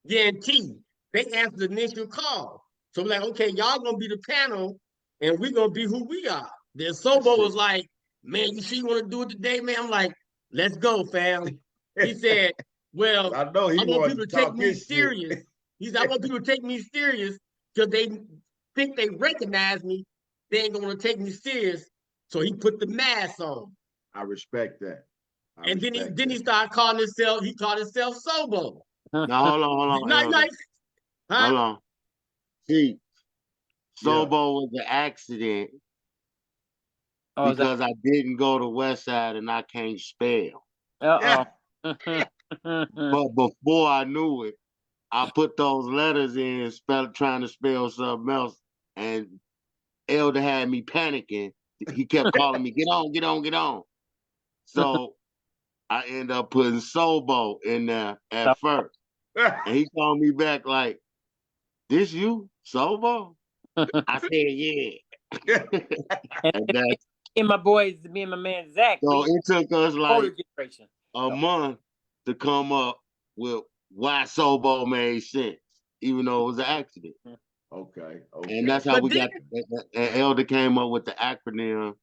Speaker 3: Yeah, and T. They answered the initial call. So we're like, okay, y'all gonna be the panel and we're gonna be who we are. Then Sobo was like, man, you sure you wanna do it today, man? I'm like, let's go, fam. He said, well,
Speaker 2: I know he
Speaker 3: I want
Speaker 2: wanted
Speaker 3: people
Speaker 2: to
Speaker 3: to take
Speaker 2: talk
Speaker 3: me
Speaker 2: his shit.
Speaker 3: serious. He said, I want people to take me serious because they think they recognize me. They ain't gonna take me serious. So he put the mask on.
Speaker 2: I respect that.
Speaker 3: And then he started calling himself, he called himself Sobo.
Speaker 5: Now hold on, Elder.
Speaker 3: Huh?
Speaker 5: Hold on. See, Sobo was an accident because I didn't go to West Side and I can't spell.
Speaker 1: Uh-oh.
Speaker 5: But before I knew it, I put those letters in, trying to spell something else, and Elder had me panicking. He kept calling me, get on, get on, get on. So I ended up putting Sobo in there at first. And he called me back like, this you, Sobo? I said, yeah. And that's,
Speaker 1: and my boys, me and my man Zach.
Speaker 5: so it took us like
Speaker 1: generation.
Speaker 5: a month to come up with why Sobo made sense, even though it was an accident.
Speaker 2: Okay.
Speaker 5: And that's how we got, and Elder came up with the acronym,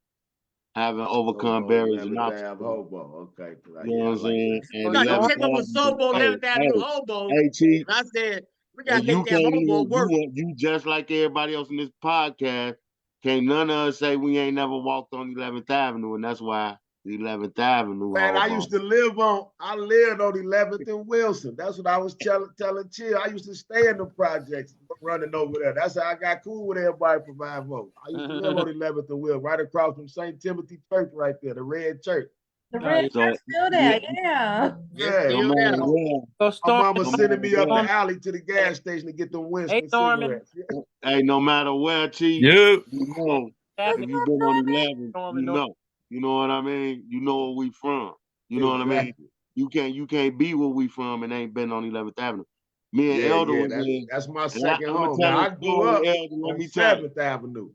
Speaker 5: having overcome barriers and obstacles.
Speaker 2: Hobo. Okay.
Speaker 5: You know what I'm saying? And
Speaker 3: No, you came up with Sobo, 11th Avenue Hobo.
Speaker 5: Hey, Chief.
Speaker 3: And I said, we gotta
Speaker 5: you
Speaker 3: make that hobo work.
Speaker 5: You just like everybody else in this podcast, can't none of us say we ain't never walked on 11th Avenue, and that's why the 11th Avenue.
Speaker 2: Man, I lived on 11th and Wilson. That's what I was telling Chill. I used to stay in the projects running over there. That's how I got cool with everybody from Ivo. I used to live on 11th and Wilson, right across from St. Timothy Church right there, the red church.
Speaker 4: The red church still there, yeah.
Speaker 2: My mama sending me up the alley to the gas station to get them Winston cigarettes.
Speaker 5: Hey, no matter where, Chief, you know, if you been on 11, you know. You know what I mean? You know where we from. You know what I mean? You can't be where we from and ain't been on 11th Avenue. Me and Elder was in.
Speaker 2: That's my second home. Now, I grew up on 7th Avenue.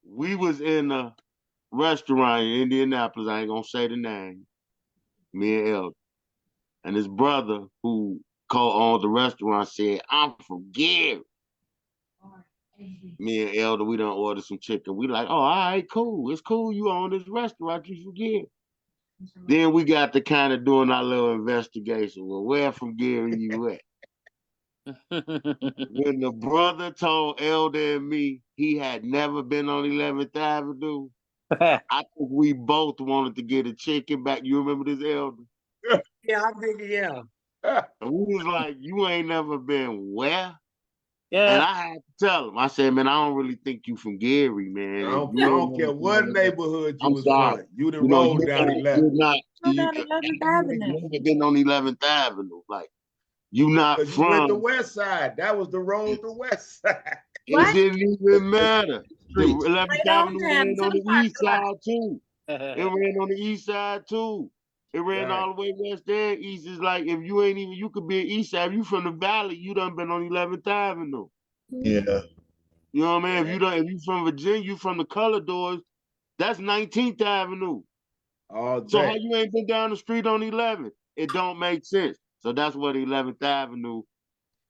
Speaker 5: We was in a restaurant in Indianapolis. I ain't gonna say the name. Me and Elder. And his brother who co-owned the restaurant said, I'm from Gary. Me and Elder, we done order some chicken. We like, oh, all right, cool. It's cool. You own this restaurant. You forget. Then we got to kind of doing our little investigation. Well, where from Gary you at? When the brother told Elder and me he had never been on 11th Avenue, I think we both wanted to get a chicken back. You remember this, Elder?
Speaker 3: Yeah, I think, yeah.
Speaker 5: And we was like, you ain't never been where? And
Speaker 1: Yeah.
Speaker 5: I had to tell him. I said, man, I don't really think you from Gary, man.
Speaker 2: I
Speaker 5: If
Speaker 2: don't,
Speaker 5: you
Speaker 2: I
Speaker 5: ain't
Speaker 2: don't care
Speaker 5: never
Speaker 2: what
Speaker 5: been there,
Speaker 2: neighborhood you
Speaker 5: I'm
Speaker 2: was
Speaker 5: sorry.
Speaker 2: from. You done
Speaker 5: You know,
Speaker 2: rolled down 11.
Speaker 5: you're not.
Speaker 4: Go
Speaker 5: You,
Speaker 4: down 11th Avenue.
Speaker 5: never been on 11th Avenue. Like, you not
Speaker 2: Because you went the
Speaker 5: from.
Speaker 2: west side. That was the road to west side.
Speaker 5: It
Speaker 4: Right,
Speaker 5: didn't even matter. The
Speaker 3: Streets.
Speaker 5: 11th
Speaker 4: right on
Speaker 5: Avenue
Speaker 4: down
Speaker 5: ran
Speaker 4: to
Speaker 5: on
Speaker 4: the
Speaker 5: the east
Speaker 4: parking lot.
Speaker 5: side too. It ran on the east side too. It ran
Speaker 2: Right.
Speaker 5: all the way west there. East is like if you ain't even you could be an east side. If you from the valley, you done been on 11th Avenue.
Speaker 3: Yeah.
Speaker 5: You know what I mean?
Speaker 2: Yeah.
Speaker 5: If you from Virginia, you from the color doors, that's 19th Avenue.
Speaker 2: All
Speaker 5: So how
Speaker 2: day.
Speaker 5: you ain't been down the street on 11th? It don't make sense. So that's what 11th Avenue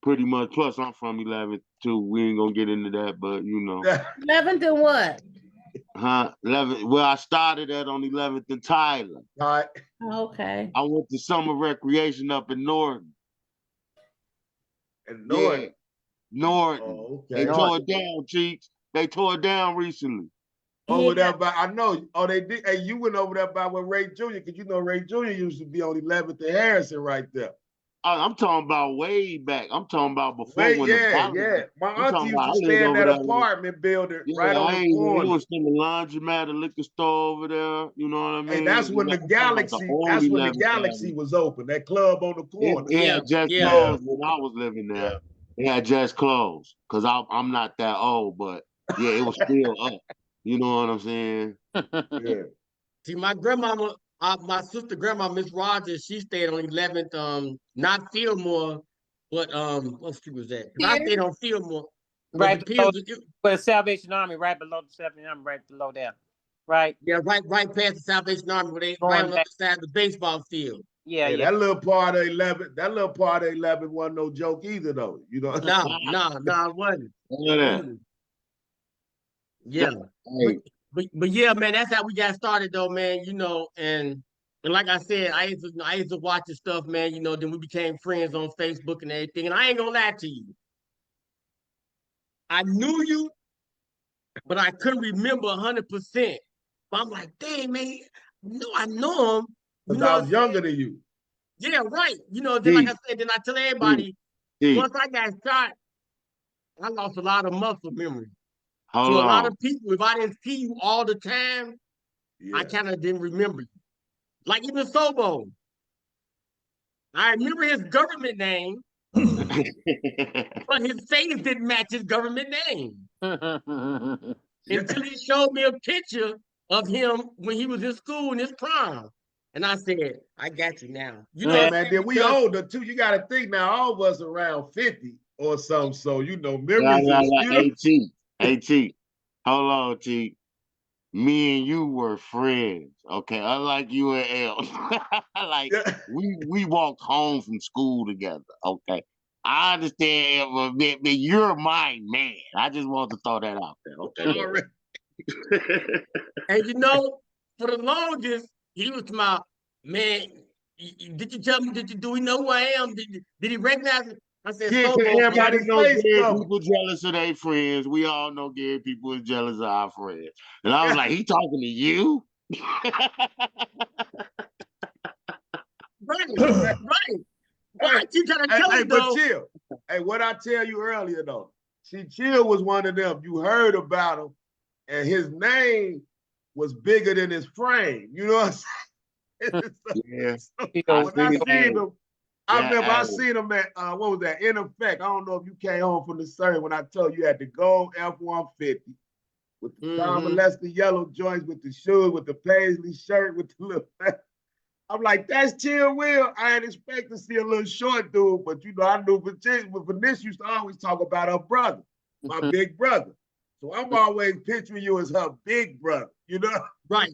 Speaker 5: pretty much. Plus I'm from 11th too. We ain't gonna get into that, but you know.
Speaker 4: 11th and what?
Speaker 5: Huh? 11th. Well, I started at on 11th and Tyler.
Speaker 2: Right.
Speaker 4: Okay.
Speaker 5: I went to summer recreation up in Norton.
Speaker 2: And
Speaker 5: Yeah,
Speaker 2: Norton.
Speaker 5: Norton.
Speaker 2: Oh,
Speaker 5: They
Speaker 2: okay.
Speaker 5: tore it down, Cheeks. They tore it down recently.
Speaker 2: Over
Speaker 4: Yeah.
Speaker 2: there by, I know. Oh, they did. Hey, you went over there by where Ray Jr., because you know Ray Jr. used to be on 11th and Harrison right there.
Speaker 5: I'm talking about way back. I'm talking about before
Speaker 2: Wait,
Speaker 5: when the
Speaker 2: yeah,
Speaker 5: valley.
Speaker 2: yeah. My
Speaker 5: I'm
Speaker 2: auntie
Speaker 5: talking
Speaker 2: used
Speaker 5: about
Speaker 2: to
Speaker 5: I lived
Speaker 2: stay in
Speaker 5: over
Speaker 2: that
Speaker 5: there.
Speaker 2: apartment building right
Speaker 5: Yeah,
Speaker 2: on
Speaker 5: I
Speaker 2: the
Speaker 5: ain't. It
Speaker 2: corner.
Speaker 5: was in the laundromat, a liquor store over there. You know what I mean?
Speaker 2: Hey, that's when the
Speaker 5: I'm talking about the
Speaker 2: Galaxy,
Speaker 5: old
Speaker 2: that's when the
Speaker 5: 11th
Speaker 2: Galaxy
Speaker 5: Avenue.
Speaker 2: was open, that club on the corner.
Speaker 5: It
Speaker 3: Yeah.
Speaker 5: had just
Speaker 3: Yeah.
Speaker 5: closed when I was living there.
Speaker 3: Yeah.
Speaker 5: It had just closed because I'm not that old, but yeah, it was still up. You know what I'm saying?
Speaker 2: Yeah.
Speaker 3: See, my grandmama, my sister grandma, Miss Rogers, she stayed on 11th, not Fillmore, but what street was that? 'Cause I
Speaker 4: Here.
Speaker 3: stayed on Fillmore, but
Speaker 1: Right
Speaker 3: the
Speaker 1: below,
Speaker 3: Piers,
Speaker 1: but Salvation Army, right below the Salvation Army, right below there. Right?
Speaker 3: yeah, right past the Salvation Army, where they right
Speaker 1: Going
Speaker 3: on the
Speaker 1: back.
Speaker 3: other side of the baseball field.
Speaker 1: Yeah,
Speaker 2: Hey,
Speaker 1: yeah.
Speaker 2: that little part of 11, that little part of 11 wasn't no joke either, though. You know,
Speaker 3: No, it wasn't.
Speaker 5: Look at that.
Speaker 3: Yeah.
Speaker 5: Hey,
Speaker 3: But yeah, man, that's how we got started though, man. You know, and like I said, I used to watch the stuff, man. You know, then we became friends on Facebook and everything. And I ain't gonna lie to you, I knew you, but I couldn't remember 100%. But I'm like, dang, man, no, I know him. You
Speaker 2: because
Speaker 3: know
Speaker 2: I
Speaker 3: what I'm
Speaker 2: was
Speaker 3: saying?
Speaker 2: younger than you.
Speaker 3: Yeah, right. You know, then like I
Speaker 5: T,
Speaker 3: said, then I tell
Speaker 5: T,
Speaker 3: everybody,
Speaker 5: T.
Speaker 3: once I got shot, I lost a lot of muscle memory. So
Speaker 5: Hold
Speaker 3: a lot
Speaker 5: on.
Speaker 3: of people, if I didn't see you all the time, I
Speaker 2: Yeah.
Speaker 3: kind of didn't remember you. Like even Sobo. I remember his government name, but his face didn't match his government name
Speaker 2: Yeah.
Speaker 3: until he showed me a picture of him when he was in school in his prime. And I said, I got you now. You know
Speaker 2: Yeah,
Speaker 3: what I'm
Speaker 2: man.
Speaker 3: saying?
Speaker 2: Then we
Speaker 3: Because
Speaker 2: older too. You got to think now, all of us around 50 or something. So, you know,
Speaker 5: La,
Speaker 2: memories
Speaker 5: la,
Speaker 2: is,
Speaker 5: la.
Speaker 2: you know,
Speaker 5: AT. Hold on, T. Me and you were friends, okay? Unlike you and L. Like
Speaker 2: yeah.
Speaker 5: we walked home from school together, okay? I understand, but you're my man. I just want to throw that out there, okay?
Speaker 2: Already.
Speaker 3: and you know, for the longest, he was my man. Did you tell me? Do we know who I am? Did he recognize me? I said,
Speaker 2: Yeah, cause
Speaker 3: Sobo, man.
Speaker 2: everybody
Speaker 5: Everybody know
Speaker 2: face
Speaker 5: gay
Speaker 2: covered.
Speaker 5: people jealous of their friends. We all know gay people is jealous of our friends. And I was
Speaker 2: Yeah.
Speaker 5: like, he talking to you?
Speaker 3: Right,
Speaker 2: Hey,
Speaker 3: right. Well,
Speaker 2: hey,
Speaker 3: I keep trying to
Speaker 2: hey,
Speaker 3: tell
Speaker 2: hey,
Speaker 3: him
Speaker 2: but
Speaker 3: though.
Speaker 2: Chill. Hey, what I tell you earlier though, see, Chill was one of them. You heard about him, and his name was bigger than his frame. You know what I'm saying?
Speaker 5: Yeah.
Speaker 2: So,
Speaker 5: I
Speaker 2: when I
Speaker 5: see
Speaker 2: seen him, I
Speaker 5: that
Speaker 2: remember I
Speaker 5: ass.
Speaker 2: seen him at what was that? In Effect. I don't know if you came home from the service when I told you had the gold F-150 with the Tom
Speaker 3: Mm-hmm.
Speaker 2: Molester yellow joints, with the shoes, with the paisley shirt, with the little. I'm like, that's Chill Will. I didn't expect to see a little short dude, but you know, I knew Vanessa used to always talk about her brother, my big brother. So I'm always picturing you as her big brother, you know?
Speaker 3: Right.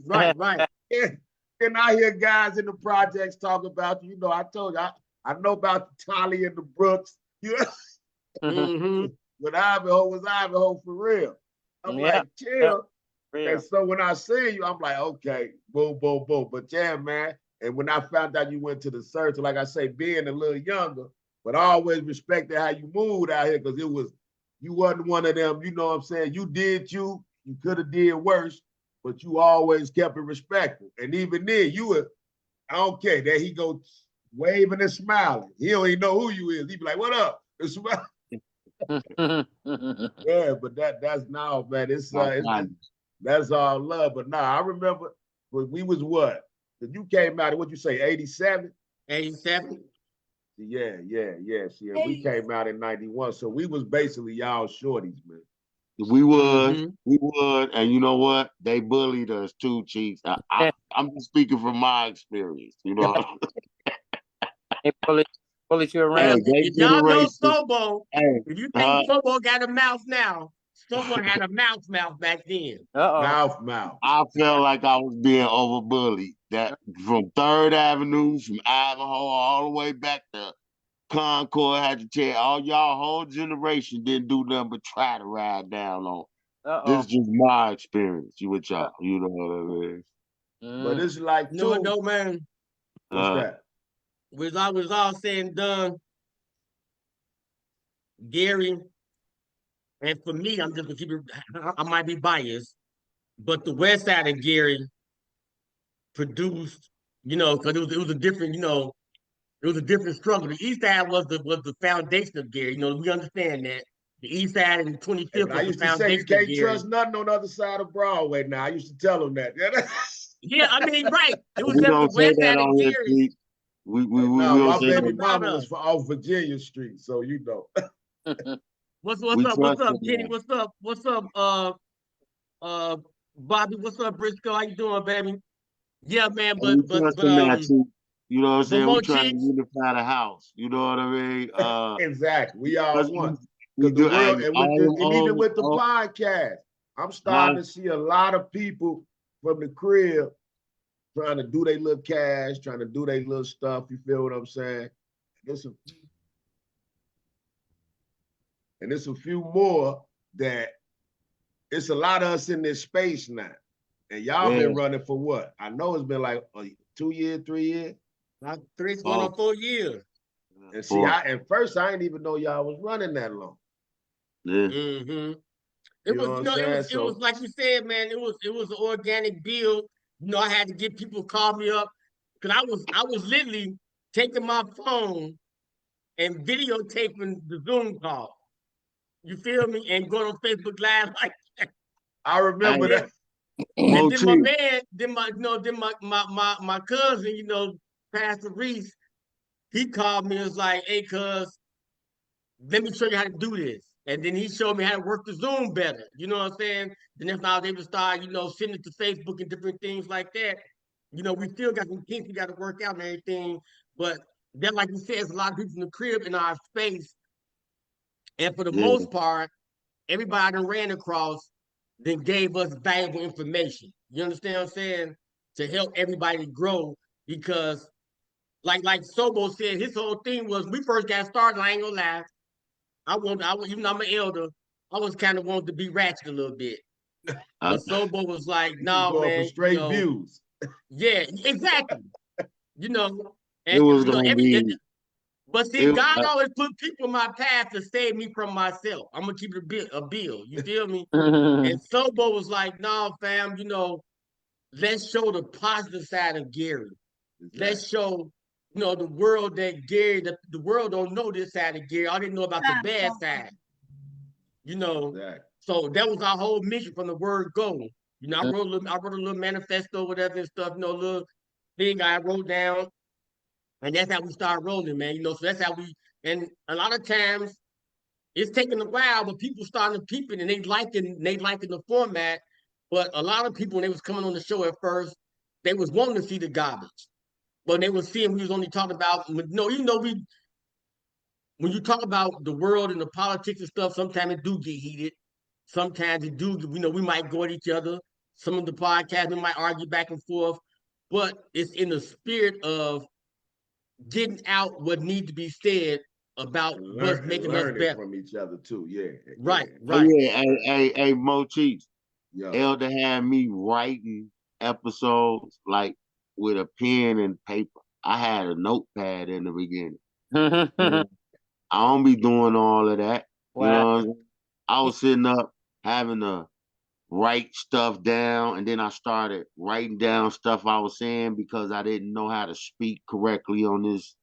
Speaker 2: And I hear guys in the projects talk about you. You know, I told you, I know about the Tolly and the Brooks. You know,
Speaker 3: Mm-hmm.
Speaker 2: when Ivanhoe was Ivanhoe for real. I'm
Speaker 1: Yeah,
Speaker 2: like,
Speaker 1: yeah,
Speaker 2: Chill.
Speaker 1: real.
Speaker 2: And so when I see you, I'm like, okay, boom, boom, boom. But yeah, man. And when I found out you went to the search, like I say, being a little younger, but I always respected how you moved out here because you wasn't one of them, you know what I'm saying? You did you could have did worse, but you always kept it respectful. And even then, I don't care. There he go waving and smiling. He don't even know who you is. He be like, "What up?" And smile. Yeah, but that's now, man. That's all love. But nah, I remember when we was what? You came out. What you say? 87.
Speaker 3: 87.
Speaker 2: Yeah. See, and we came out in 91, so we was basically y'all shorties, man.
Speaker 5: We would, and you know what? They bullied us too, Chiefs. I'm just speaking from my experience, you know.
Speaker 1: They bullet you
Speaker 3: Well,
Speaker 1: around.
Speaker 5: They
Speaker 3: if y'all know
Speaker 5: generation,
Speaker 3: Sobo,
Speaker 5: hey,
Speaker 3: if you think Sobo got a mouth now, Sobo had a mouth back then.
Speaker 2: Mouth.
Speaker 5: I felt like I was being overbullied. That from Third Avenue, from Ivanhoe, all the way back to Concord, had to tell all y'all whole generation didn't do nothing but try to ride down on. This is just my experience with y'all. You know what I mean?
Speaker 2: But it's like,
Speaker 3: You know what though, man?
Speaker 2: What's that?
Speaker 3: Was all said and done, Gary, and for me, I'm just gonna keep it. I might be biased, but the West Side of Gary produced, because it was a different, it was a different struggle. The East Side was the foundation of Gary. We understand that. The East Side and the 25th
Speaker 2: Hey,
Speaker 3: was
Speaker 2: I
Speaker 3: the
Speaker 2: used to say you
Speaker 3: foundation of
Speaker 2: can't
Speaker 3: Gary.
Speaker 2: trust nothing on the other side of Broadway. Now I used to tell them that.
Speaker 3: Yeah, I mean, right. It was
Speaker 5: We
Speaker 3: just the
Speaker 5: don't say
Speaker 3: West
Speaker 5: that
Speaker 3: Side of
Speaker 5: on here,
Speaker 3: Gary.
Speaker 5: Pete. We
Speaker 2: No,
Speaker 5: don't
Speaker 2: my
Speaker 5: say
Speaker 2: baby
Speaker 5: that.
Speaker 2: mama was off Virginia Street, so you know.
Speaker 3: What's
Speaker 5: We
Speaker 3: up?
Speaker 5: trust
Speaker 3: What's up,
Speaker 5: them
Speaker 3: Kenny?
Speaker 5: now.
Speaker 3: What's up? Bobby. What's up, Briscoe? How you doing, baby? Yeah, man.
Speaker 5: And we trust them now too. You know what I'm
Speaker 3: but
Speaker 5: saying?
Speaker 3: Mo
Speaker 5: We're trying to
Speaker 3: Cheeks,
Speaker 5: unify the house. You know what I mean?
Speaker 2: Exactly. We all
Speaker 5: Because
Speaker 2: one.
Speaker 5: we
Speaker 2: Because the
Speaker 5: do,
Speaker 2: world, and with the, and even with the
Speaker 5: all,
Speaker 2: podcast, I'm starting to see a lot of people from the crib trying to do their little cash, trying to do their little stuff. You feel what I'm saying? And there's a few more that it's a lot of us in this space now. And y'all been running for what? I know it's been like 2 years, 3 years.
Speaker 3: Not 3, going on 4 years.
Speaker 2: And see, at first I didn't even know y'all was running that long.
Speaker 5: Yeah.
Speaker 3: Mm-hmm.
Speaker 2: It was
Speaker 3: like you said, man. It was an organic build. I had to get people to call me up because I was literally taking my phone and videotaping the Zoom call. You feel me? And going on Facebook Live like that.
Speaker 2: I remember that.
Speaker 3: And then my man, then my cousin, Pastor Reese, he called me and was like, "Hey, cuz, let me show you how to do this." And then he showed me how to work the Zoom better. You know what I'm saying? Then if I was able to start, sending it to Facebook and different things like that, we still got some kinks we got to work out and everything. But then, like you said, there's a lot of people in the crib in our space. And for the most part, everybody that ran across then gave us valuable information. You understand what I'm saying? To help everybody grow because like Sobo said, his whole thing was we first got started, I ain't gonna lie. Even though I'm an elder, I was kind of wanted to be ratchet a little bit. But Sobo was like, no,
Speaker 2: going
Speaker 3: man,
Speaker 2: for straight views.
Speaker 3: Yeah, exactly. And
Speaker 5: it was gonna be.
Speaker 3: But see, God always put people in my path to save me from myself. I'm gonna keep it a bill. You feel me? And Sobo was like, "No, fam. Let's show the positive side of Gary. Exactly. Let's show, the world that Gary. The world don't know this side of Gary. I didn't know about the bad side. Exactly. So that was our whole mission from the word go. I wrote a little manifesto, whatever and stuff. A little thing I wrote down. And that's how we start rolling, man. So that's how we, and a lot of times it's taking a while, but people starting to peep it and they liking the format. But a lot of people, when they was coming on the show at first, they was wanting to see the garbage. But they was seeing we was only talking about, when you talk about the world and the politics and stuff, sometimes it do get heated. Sometimes it do, we might go at each other. Some of the podcasts, we might argue back and forth. But it's in the spirit of getting out what needs to be said about what's making us better
Speaker 2: from each other too. Yeah.
Speaker 3: Right.
Speaker 5: Oh, yeah. Hey, Mo Cheeks. Elder had me writing episodes like with a pen and paper. I had a notepad in the beginning. I don't be doing all of that. Wow. You know what I mean? I was sitting up having to write stuff down, and then I started writing down stuff I was saying because I didn't know how to speak correctly on this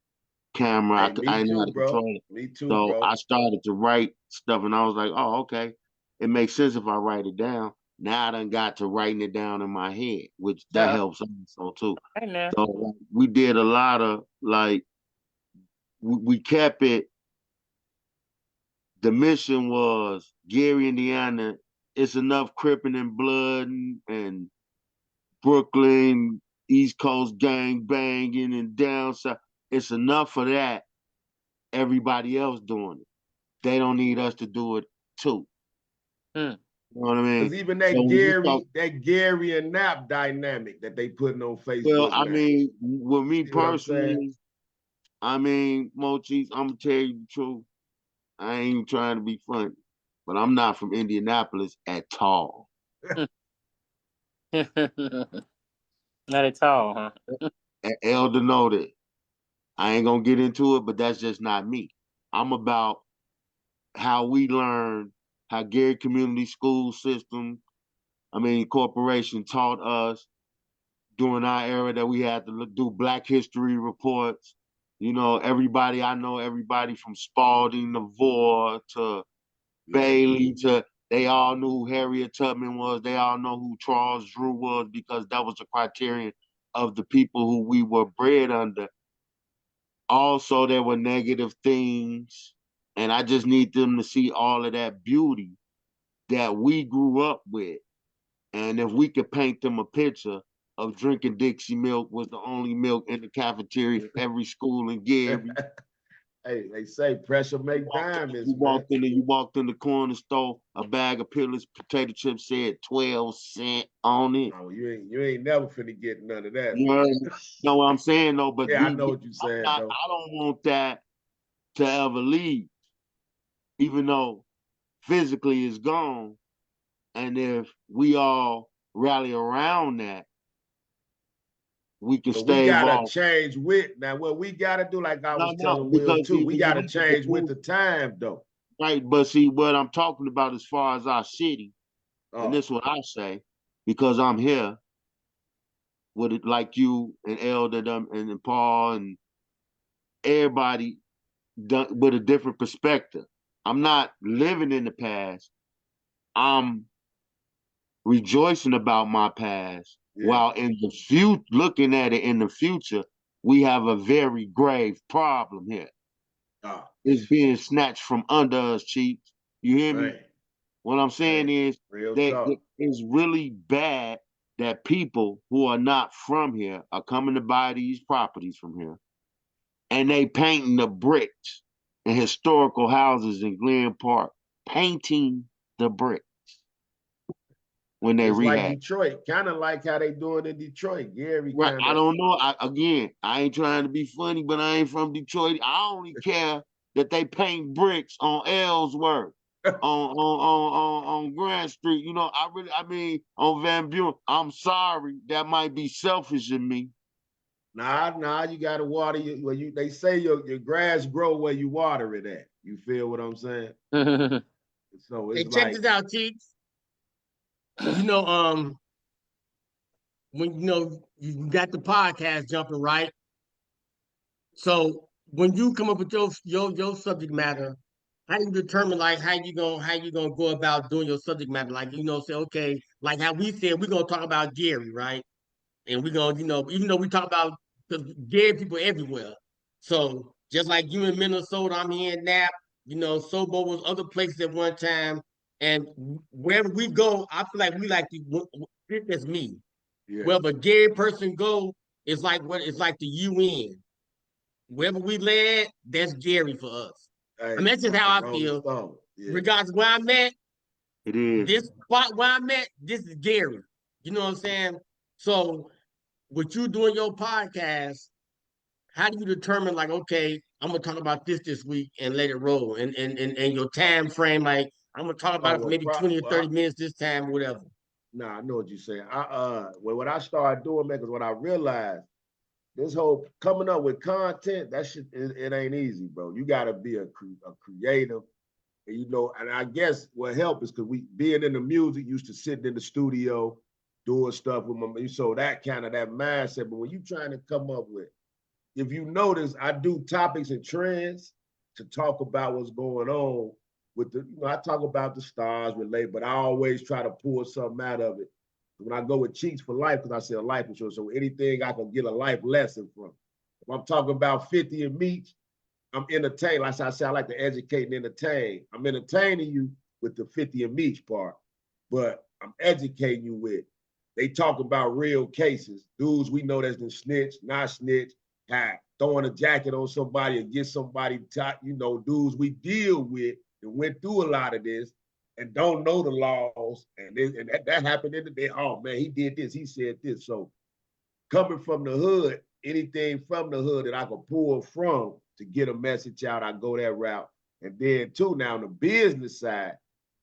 Speaker 5: camera.
Speaker 2: Hey,
Speaker 5: I
Speaker 2: me
Speaker 5: didn't know how
Speaker 2: too,
Speaker 5: to
Speaker 2: bro.
Speaker 5: control it.
Speaker 2: Me too,
Speaker 5: So
Speaker 2: bro.
Speaker 5: I started to write stuff, and I was like, oh, okay. It makes sense if I write it down. Now I done got to writing it down in my head, which that
Speaker 1: Yeah.
Speaker 5: helps also too.
Speaker 1: Hey now.
Speaker 5: So we did a lot of like we kept it. The mission was Gary, Indiana. It's enough cripping and blood and Brooklyn, East Coast gang banging and down south. It's enough of that. Everybody else doing it. They don't need us to do it too.
Speaker 1: Hmm.
Speaker 5: You know what I mean?
Speaker 2: Because even
Speaker 5: So when you talk,
Speaker 2: that Gary and Nap dynamic that they putting on
Speaker 5: well,
Speaker 2: Facebook
Speaker 5: I
Speaker 2: now.
Speaker 5: mean, with me
Speaker 2: See what I'm saying?
Speaker 5: personally, I mean, Mochis, I'm gonna tell you the truth. I ain't trying to be funny, but I'm not from Indianapolis at all.
Speaker 1: Not at all, huh?
Speaker 5: Elder know that. I ain't gonna get into it, but that's just not me. I'm about how we learn, how Gary Community School System, corporation taught us during our era that we had to do Black History reports. You know, I know everybody from Spalding to Vore to Bailey to, they all knew who Harriet Tubman was. They all know who Charles Drew was because that was the criterion of the people who we were bred under. Also, there were negative things, and I just need them to see all of that beauty that we grew up with. And if we could paint them a picture of drinking Dixie milk was the only milk in the cafeteria of every school in Gary.
Speaker 2: Hey, they say pressure make diamonds, man.
Speaker 5: You walked in the corner store, a bag of Peerless potato chips said 12 cents on it.
Speaker 2: No, you ain't never finna get none of that,
Speaker 5: You
Speaker 2: man.
Speaker 5: know what I'm saying though, but
Speaker 2: Yeah, I know what you're saying,
Speaker 5: I
Speaker 2: though.
Speaker 5: don't want that to ever leave, even though physically it's gone. And if we all rally around that, we can
Speaker 2: But we
Speaker 5: stave
Speaker 2: gotta
Speaker 5: off.
Speaker 2: change with now. What we gotta do, like I was
Speaker 5: No,
Speaker 2: telling Will
Speaker 5: because
Speaker 2: too, we
Speaker 5: when you
Speaker 2: gotta
Speaker 5: look at the
Speaker 2: change with the time, though.
Speaker 5: right, but see what I'm talking about as far as our city, and
Speaker 2: Oh,
Speaker 5: this is what I say, because I'm here with it like you and Elder and Paul and everybody done, with a different perspective. I'm not living in the past. I'm rejoicing about my past.
Speaker 2: yeah.
Speaker 5: While in the future, looking at it in the future, we have a very grave problem here.
Speaker 2: Oh,
Speaker 5: It's being snatched from under us, Chief. You hear me?
Speaker 2: man.
Speaker 5: What I'm saying is
Speaker 2: Real
Speaker 5: that
Speaker 2: talk.
Speaker 5: it's really bad that people who are not from here are coming to buy these properties from here, and they painting the bricks in historical houses in Glen Park, painting the brick when they
Speaker 2: Just like
Speaker 5: rehab.
Speaker 2: Detroit, kind of like how they doing in Detroit. Gary
Speaker 5: Right.
Speaker 2: kind
Speaker 5: I
Speaker 2: of.
Speaker 5: don't know. I ain't trying to be funny, but I ain't from Detroit. I only care that they paint bricks on Ellsworth, on Grand Street. You know, on Van Buren. I'm sorry, that might be selfish in me.
Speaker 2: Nah, you gotta water they say your grass grow where you water it at. You feel what I'm saying? So
Speaker 3: Hey,
Speaker 2: it's
Speaker 3: check
Speaker 2: like,
Speaker 3: this out, Chief. You know, when you got the podcast jumping, right? So when you come up with your subject matter, how you determine like how you gonna go about doing your subject matter? Like, say, okay, like how we said we're gonna talk about Gary, right? And we're gonna, even though we talk about, because Gary people everywhere. So just like you in Minnesota, I'm here in Nap, Sobo was other places at one time. And wherever we go, I feel like we like this is me.
Speaker 2: yeah.
Speaker 3: Wherever Gary person go, it's like the UN. Wherever we land, that's Gary for us. I
Speaker 2: Hey,
Speaker 3: mean, that's just
Speaker 2: like the
Speaker 3: how I
Speaker 2: Rolling
Speaker 3: feel.
Speaker 2: Stone. Yeah.
Speaker 3: Regardless of where I'm at,
Speaker 5: It is.
Speaker 3: this spot where I'm at, this is Gary. You know what I'm saying? So with you doing your podcast, how do you determine like, okay, I'm gonna talk about this week and let it roll, and your time frame, like I'm gonna talk
Speaker 2: Oh
Speaker 3: about it for maybe 20 or 30 minutes this time, whatever.
Speaker 2: nah, I know what you're saying. What I started doing, man, because what I realized, this whole coming up with content, that shit, it ain't easy, bro. You gotta be a creative. And and I guess what helped is because we being in the music, used to sitting in the studio, doing stuff with so that kind of that mindset. But when you trying to come up with if you notice, I do topics and trends to talk about what's going on with the, I talk about the stars relate, but I always try to pull something out of it. When I go with Cheeks for Life, because I sell life insurance, so anything I can get a life lesson from. If I'm talking about 50 and Meech, I'm entertaining. Like I said, I like to educate and entertain. I'm entertaining you with the 50 and Meech part, but I'm educating you with. They talk about real cases, dudes we know that's been snitched, not snitched, throwing a jacket on somebody or get somebody, dudes we deal with and went through a lot of this and don't know the laws. And that happened in the day. Oh man, he did this, he said this. So coming from the hood, anything from the hood that I could pull from to get a message out, I go that route. And then too, now on the business side,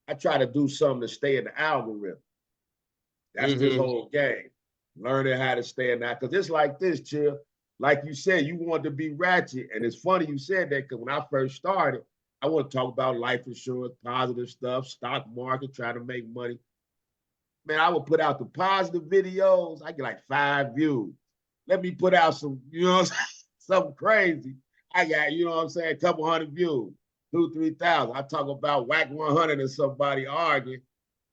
Speaker 2: I try to do something to stay in the algorithm. That's this whole game. Learning how to stay in that. Because it's like this, Chill. Like you said, you want to be ratchet. And it's funny you said that because when I first started, I want to talk about life insurance, positive stuff, stock market, trying to make money. Man, I would put out the positive videos. I get like 5 views. Let me put out some, something crazy. I got, a couple hundred views, 2,000, 3,000. I talk about whack 100 and somebody arguing,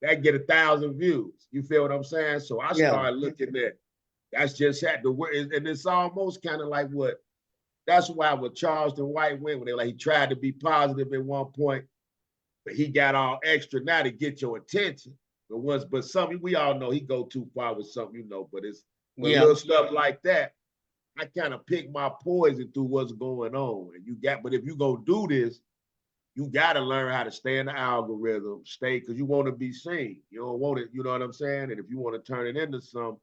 Speaker 2: that get 1,000 views. You feel what I'm saying? So I started looking at, that's just had the way, and it's almost kind of like that's why what Charleston White went, when he tried to be positive at one point, but he got all extra now to get your attention. But something we all know he go too far with something, but it's little stuff like that. I kind of pick my poison through what's going on. But if you gonna do this, you gotta learn how to stay in the algorithm, because you want to be seen. You don't want it, you know what I'm saying? And if you want to turn it into some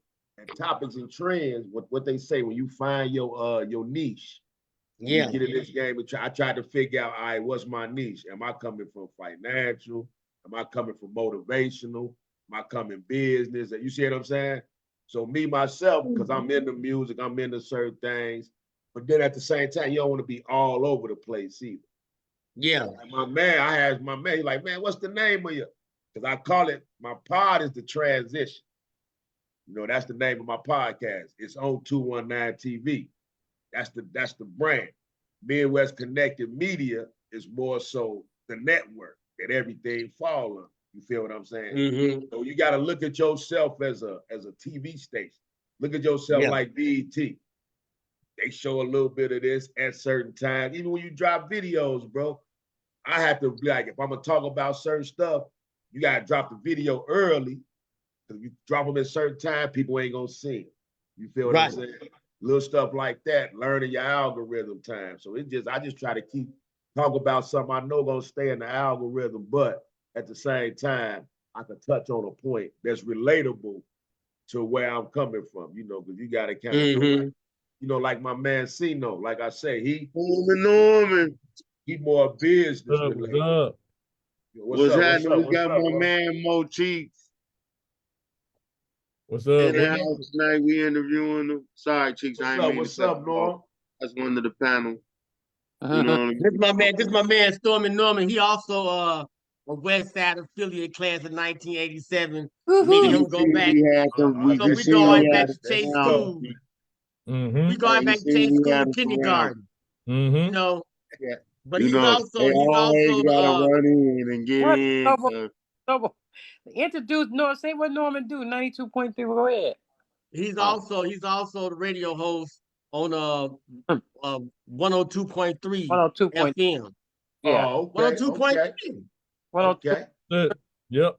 Speaker 2: topics and trends, what they say, when you find your niche, you get in this game. I tried to figure out, all right, what's my niche? Am I coming from financial? Am I coming from motivational? Am I coming business? And you see what I'm saying? So me, myself, because I'm into music, I'm into certain things, but then at the same time, you don't want to be all over the place either.
Speaker 3: Yeah.
Speaker 2: And my man, he's like, man, what's the name of you? Because I call it, my pod is The Transition. That's the name of my podcast. It's on 219 TV. That's the brand. Midwest Connected Media is more so the network that everything falls on. You feel what I'm saying? So you got to look at yourself as a TV station. Look at yourself like BET. They show a little bit of this at certain times. Even when you drop videos, bro, I have to be like, if I'm gonna talk about certain stuff, you gotta drop the video early. Because if you drop them at a certain time, people ain't gonna see it. You feel what I'm saying? Little stuff like that, learning your algorithm time. So I just try to talk about something I know gonna stay in the algorithm, but at the same time, I can touch on a point that's relatable to where I'm coming from, because you gotta kind of like my man Cino, like I say, he more business related.
Speaker 5: What's happening? We got my man Mo Cheeks.
Speaker 6: What's up?
Speaker 5: In the house tonight, we interviewing him. Sorry, Cheeks, I ain't mean to
Speaker 2: What's up, Norm?
Speaker 5: That's one of the panel.
Speaker 3: This my man Stormy Norman. He also a West Side affiliate class of 1987. Me and him go back. We going back to Chase School. We going back to Chase School kindergarten. But he's also
Speaker 5: gotta run in and get in.
Speaker 1: Introduce Norm. Say what Norman do. 92.3. Go ahead.
Speaker 3: He's also the radio host on 102.3 FM.
Speaker 1: Yeah.
Speaker 3: 102.3.
Speaker 1: 102.
Speaker 6: Yep.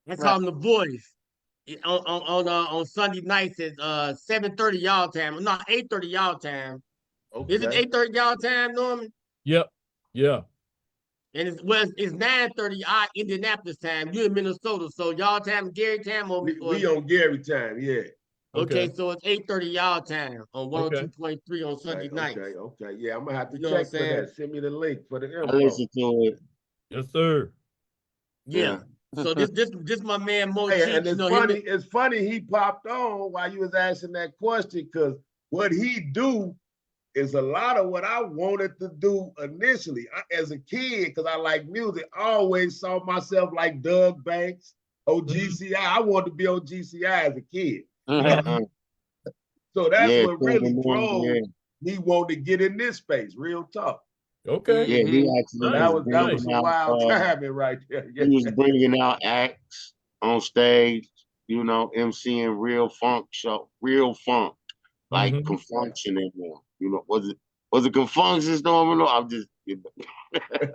Speaker 3: I call him The Voice. On Sunday nights at 7:30 y'all time. No, 8:30 y'all time. Is it 8:30 y'all time, Norman?
Speaker 6: Yep. Yeah.
Speaker 3: And it's 9:30 our Indianapolis time. You in Minnesota, so y'all time, Gary time over.
Speaker 2: We on Gary time, yeah.
Speaker 3: Okay, so it's 8:30 y'all time on 102.3 on Sunday night.
Speaker 2: Okay. Yeah, I'm gonna have to check for that. Send me the link for the info.
Speaker 5: I listen to it.
Speaker 6: Yes, sir.
Speaker 3: Yeah. So this my man Mo
Speaker 2: Hey,
Speaker 3: Cheeks,
Speaker 2: and it's funny he popped on while you was asking that question, because what he do is a lot of what I wanted to do initially. As a kid, because I like music, I always saw myself like Doug Banks, OGCI. I wanted to be OGCI as a kid. So that's what really drove me wanting to get in this space. Real talk.
Speaker 6: Okay.
Speaker 5: Yeah, he
Speaker 3: Mhm.
Speaker 5: actually
Speaker 6: Nice,
Speaker 5: was
Speaker 2: That was
Speaker 5: bringing
Speaker 2: some wild
Speaker 5: out,
Speaker 2: timing right there.
Speaker 5: he was bringing out acts on stage, you know, MCing real funk show, real funk, like
Speaker 6: Mhm.
Speaker 5: Confunction in there. You know, was it Confunction Storm? I'm just, you know.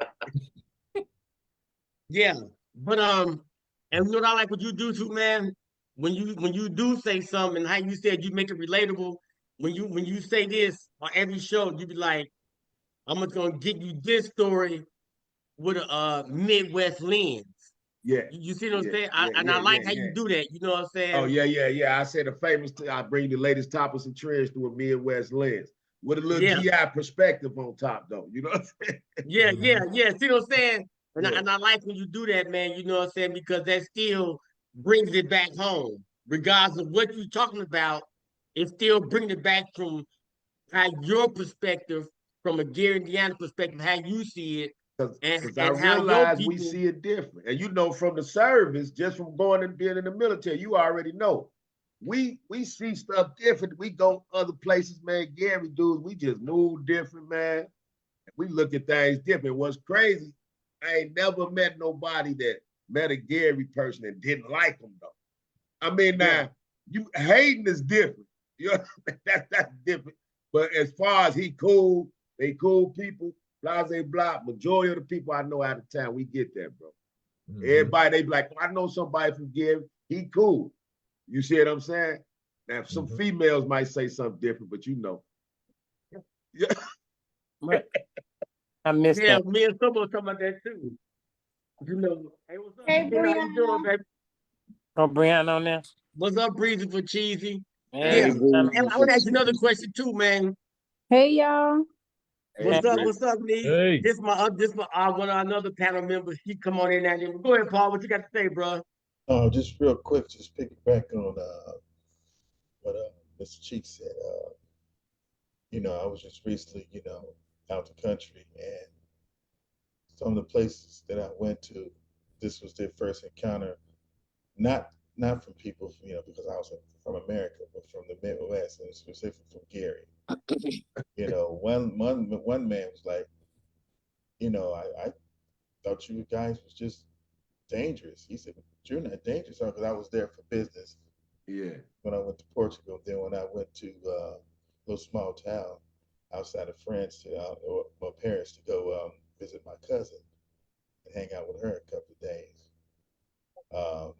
Speaker 3: Yeah, but and you know what I like what you do too, man. When you do say something, how you said you make it relatable. When you say this on every show, you be like, I'm just gonna give you this story with a Midwest lens.
Speaker 2: Yeah,
Speaker 3: You see what I'm
Speaker 2: yeah,
Speaker 3: saying?
Speaker 2: yeah,
Speaker 3: And I
Speaker 2: yeah, yeah,
Speaker 3: like how
Speaker 2: yeah.
Speaker 3: you do that. You know what I'm
Speaker 2: Oh
Speaker 3: saying?
Speaker 2: yeah, yeah, yeah. I said the famous. I bring the latest topics and trends through a Midwest lens with a little
Speaker 3: Yeah,
Speaker 2: GI perspective on top, though. You know what I'm saying?
Speaker 3: yeah,
Speaker 6: Mhm.
Speaker 3: yeah. See what I'm saying?
Speaker 2: Yeah,
Speaker 3: And I like when you do that, man. You know what I'm saying? Because that still brings it back home, regardless of what you're talking about. It still brings it back from how your perspective, from a Gary Indiana perspective, how you see it,
Speaker 2: because I
Speaker 3: and how your
Speaker 2: realize we
Speaker 3: people,
Speaker 2: see it different, and you know from the service, just from going and being in the military, you already know. We see stuff different. We go other places, man. Gary dudes, we just move different, man. We look at things different. What's crazy, I ain't never met nobody that met a Gary person and didn't like him though. I mean,
Speaker 3: yeah,
Speaker 2: now you hating is different. You know, that's different. But as far as he cool, they cool people, blase blah. Majority of the people I know out of town, we get that, bro.
Speaker 6: Mhm.
Speaker 2: Everybody they be like, oh, I know somebody from Gary. He cool. You see what I'm saying? Now some
Speaker 6: Mhm.
Speaker 2: females might say something different, but you know. Yeah.
Speaker 1: What? I missed
Speaker 3: yeah.
Speaker 1: that.
Speaker 3: Me and someone talking about that too. You know, hey, what's up,
Speaker 4: Hey,
Speaker 3: man? How you doing,
Speaker 4: Brianna.
Speaker 3: baby?
Speaker 1: Oh, Brianna on there.
Speaker 3: What's up, Breezy for Cheesy?
Speaker 1: Hey,
Speaker 3: Yeah,
Speaker 5: Hey,
Speaker 1: Brianna.
Speaker 3: and
Speaker 5: Breezy,
Speaker 3: I
Speaker 5: for
Speaker 3: would ask you another
Speaker 5: cheese.
Speaker 3: question too, man.
Speaker 7: Hey y'all.
Speaker 2: Hey,
Speaker 1: Hey,
Speaker 2: Bree.
Speaker 3: What's up, Nee?
Speaker 6: Hey.
Speaker 3: This my one of our another panel members. He come on in now. Go ahead, Paul. What you got to say, bro?
Speaker 8: Just real quick, just piggyback on what Mr. Cheek said. I was just recently, out the country, and some of the places that I went to, this was their first encounter, not from people, because I was from America, but from the Midwest, and specifically from Gary. One man was like, I thought you guys was just dangerous. He said, but you're not dangerous, because I was there for business
Speaker 2: Yeah.
Speaker 8: when I went to Portugal. Then when I went to a little small town outside of France, or Paris, to go visit my cousin and hang out with her a couple of days. Um,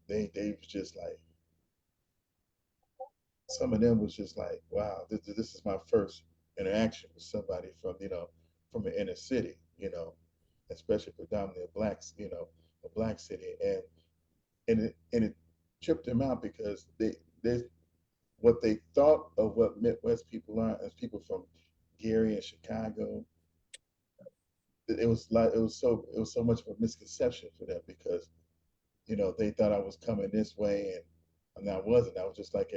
Speaker 8: they was just like, some of them was just like, wow, this is my first interaction with somebody from an inner city, especially predominantly a black city, and it tripped them out because they what they thought of what Midwest people are as people from Gary and Chicago. It was so much of a misconception for them because they thought I was coming this way, and I wasn't. I was just like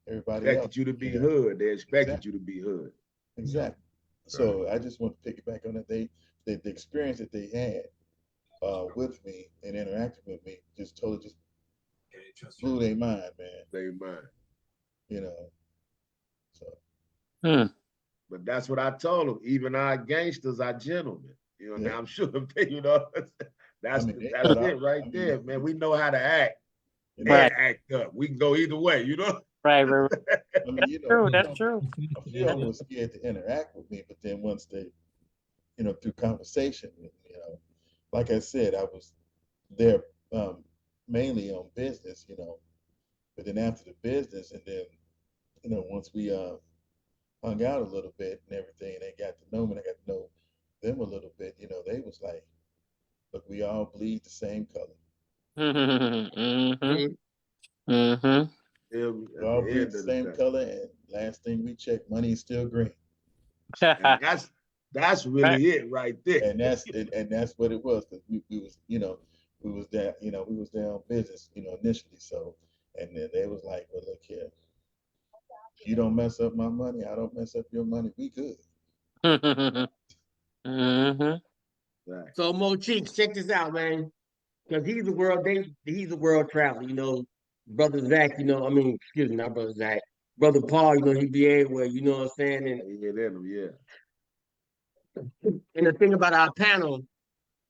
Speaker 8: everybody else.
Speaker 2: Expected you to be hood. They expected
Speaker 8: Exactly,
Speaker 2: you to be hood.
Speaker 8: exactly.
Speaker 2: Right.
Speaker 8: So I just want to piggyback on that. The experience that they had with me and interacting with me just totally just blew their mind, man.
Speaker 2: They mind.
Speaker 8: You know, so
Speaker 1: Hmm.
Speaker 2: But that's what I told them. Even our gangsters are gentlemen.
Speaker 8: yeah.
Speaker 2: Now I'm sure
Speaker 8: I
Speaker 2: that's
Speaker 8: mean, they
Speaker 2: that's
Speaker 8: thought
Speaker 2: it right
Speaker 8: I mean,
Speaker 2: there, man. We know how to act
Speaker 1: Right,
Speaker 2: and act up. We can go either way, you know.
Speaker 1: right.
Speaker 8: I mean,
Speaker 1: That's true. That's true.
Speaker 8: a few of them were scared to interact with me, but then once they, through conversation, like I said, I was there mainly on business, but then after the business, and then, once we hung out a little bit and everything, and they got to know me, and I got to know them a little bit, they was like, look, we all bleed the same color.
Speaker 1: Mm-hmm.
Speaker 3: Mhm.
Speaker 1: Mm-hmm.
Speaker 8: We
Speaker 2: At
Speaker 8: all
Speaker 2: the
Speaker 8: breathe
Speaker 2: end
Speaker 8: the
Speaker 2: of the
Speaker 8: same
Speaker 2: day.
Speaker 8: color, and last thing we check, money is still green,
Speaker 2: And that's
Speaker 1: Right.
Speaker 2: really it right there.
Speaker 8: and that's what it was because we was there on business, initially. So, and then they was like, well, look here, you don't mess up my money, I don't mess up your money, we good.
Speaker 1: Mm-hmm.
Speaker 2: Right.
Speaker 3: So Mo Cheeks, check this out, man. Because he's a world traveler. Brother Zach. I mean, excuse me, not brother Zach. Brother Paul, you know, he be everywhere, you know what I'm saying?
Speaker 2: Yeah, them, yeah.
Speaker 3: And the thing about our panel,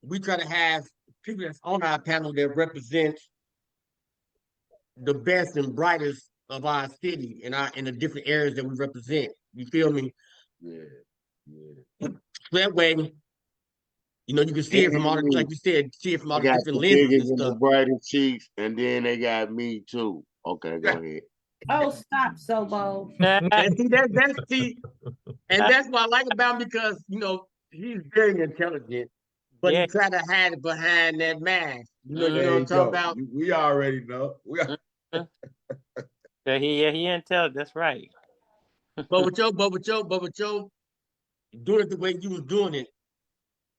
Speaker 3: we try to have people that's on our panel that represent the best and brightest of our city and in the different areas that we represent. You feel me?
Speaker 2: Yeah, yeah.
Speaker 3: So that way, you know, you can see it from all the, like you said, see it from
Speaker 5: I
Speaker 3: all the
Speaker 5: got
Speaker 3: different
Speaker 5: the
Speaker 3: lenses and
Speaker 5: biggest and the
Speaker 3: stuff.
Speaker 5: brightest cheeks, and then they got me too. Okay, go ahead.
Speaker 4: Oh, stop, Sobo.
Speaker 3: And see and that's what I like about him because you know he's very intelligent, but
Speaker 1: Yeah.
Speaker 3: he try to hide it behind that mask. You know
Speaker 2: There
Speaker 3: what
Speaker 2: you
Speaker 3: I'm talking
Speaker 2: go.
Speaker 3: about?
Speaker 2: We already know.
Speaker 1: So he intelligent. That's right.
Speaker 3: But with your doing it the way you was doing it,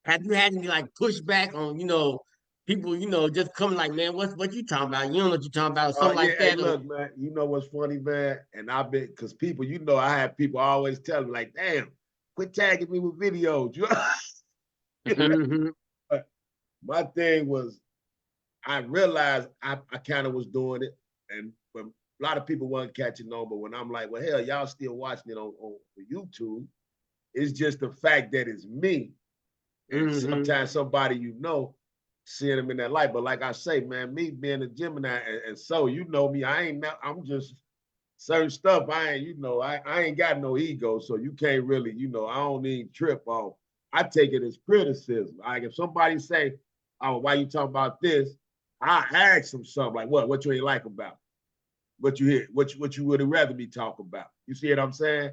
Speaker 3: have you had any like pushback on, you know, people, you know, just come like, man, what you talking about? You don't know what you talking about, or something
Speaker 2: Yeah,
Speaker 3: like
Speaker 2: hey,
Speaker 3: that.
Speaker 2: look, man, you know what's funny, man? And I've been, because people, you know, I have people always tell me, like, damn, quit tagging me with videos.
Speaker 3: Mhm.
Speaker 2: But my thing was, I realized I kind of was doing it, and but a lot of people weren't catching on. But when I'm like, well, hell, y'all still watching it on YouTube, it's just the fact that it's me. And
Speaker 3: Mhm.
Speaker 2: sometimes somebody you know, seeing them in that light. But like I say, man, me being a Gemini, and so you know me, I'm just certain stuff. I ain't got no ego, so you can't really, I don't need trip on. I take it as criticism. Like if somebody say, "Oh, why you talking about this?" I ask them something like, "What you ain't like about? What you hear? What you would have rather me talk about?" You see what I'm saying?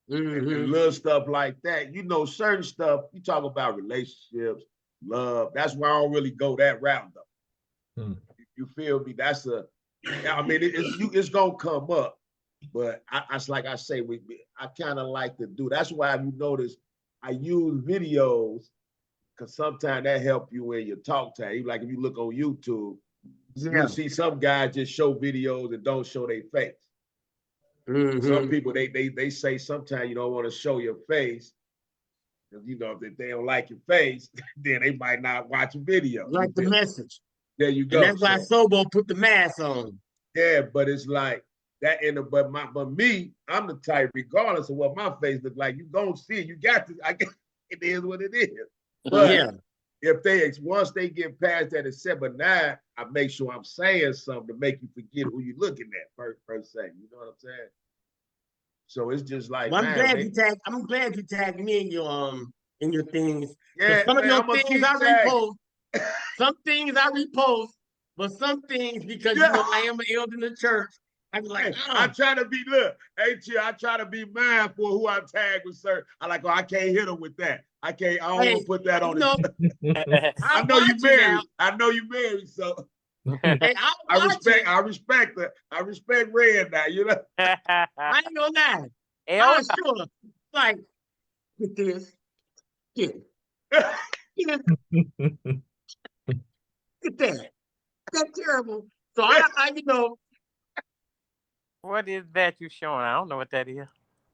Speaker 2: And
Speaker 3: Mhm.
Speaker 2: little stuff like that. Certain stuff, you talk about relationships, love. That's why I don't really go that route though. You feel me? It's gonna come up, but like I say, I kind of like to do. That's why you notice I use videos because sometimes that help you in your talk time. Like if you look on YouTube,
Speaker 3: Yeah.
Speaker 2: you'll see some guys just show videos and don't show their face. Some
Speaker 3: Mhm.
Speaker 2: people they say sometimes you don't want to show your face. If if they don't like your face, then they might not watch a video.
Speaker 3: Like the message.
Speaker 2: There you
Speaker 3: And
Speaker 2: go.
Speaker 3: that's why
Speaker 2: So
Speaker 3: Sobo put the mask on.
Speaker 2: yeah, but it's like that in the but me, I'm the type, regardless of what my face look like, you gonna see it. You got to, I guess it is what it is. But
Speaker 3: Yeah.
Speaker 2: if once they get past that at 7-9, I make sure I'm saying something to make you forget who you looking at per se. You know what I'm saying? So it's just like,
Speaker 3: Well,
Speaker 2: man,
Speaker 3: I'm glad you tagged me in your things. Because
Speaker 2: yeah,
Speaker 3: some of
Speaker 2: man,
Speaker 3: your
Speaker 2: I'm gonna
Speaker 3: things
Speaker 2: keep
Speaker 3: I
Speaker 2: tagging.
Speaker 3: repost, some things I repost, but some things because you know I am an elder in the church, I be like,
Speaker 2: I try to be I try to be mindful of who I tag with, sir. I can't hit them with that. I don't want to put that on it. I know you married. I know you married, so
Speaker 3: Hey,
Speaker 2: I respect that. I respect Red now, you know.
Speaker 3: I ain't gonna lie.
Speaker 1: Hell
Speaker 3: Sure. Like, get this. Get it. Get that. That's terrible. So I
Speaker 1: what is that you showing? I don't know what that is.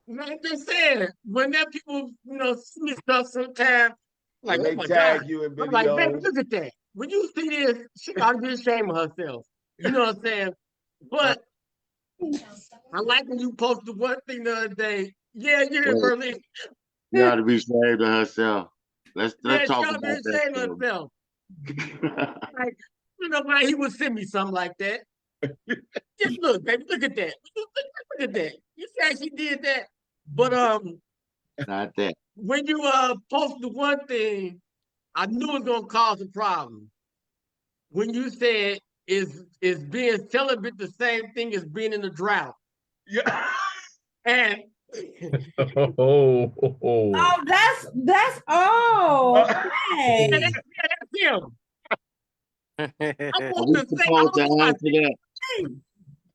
Speaker 3: like they said, when that people, see me stuff sometimes, like,
Speaker 2: When
Speaker 3: oh
Speaker 2: they
Speaker 3: my God.
Speaker 2: tag you in
Speaker 3: I'm like, baby,
Speaker 2: videos,
Speaker 3: look at that. When you see this, she ought to be ashamed of herself. You know what I'm saying? But I like when you posted one thing the other day. Yeah, you hear
Speaker 5: Wait,
Speaker 3: Berlin.
Speaker 5: you ought to be ashamed of herself. Let's
Speaker 3: Yeah, she
Speaker 5: talk
Speaker 3: ought to be
Speaker 5: about that.
Speaker 3: ashamed of herself. Like, why he would send me something like that. Just look, baby, look at that. Look at that. You see how she did that? But
Speaker 5: Not that.
Speaker 3: when you posted one thing, I knew it was gonna cause a problem. When you said is being celibate the same thing as being in a drought?
Speaker 2: yeah.
Speaker 3: And
Speaker 6: Oh,
Speaker 4: Oh, that's oh,
Speaker 3: yeah,
Speaker 4: okay.
Speaker 3: that's him. I
Speaker 5: Are
Speaker 3: want
Speaker 5: we
Speaker 3: to say, I
Speaker 5: supposed
Speaker 3: don't
Speaker 5: to
Speaker 3: know my
Speaker 5: answer that?
Speaker 3: name,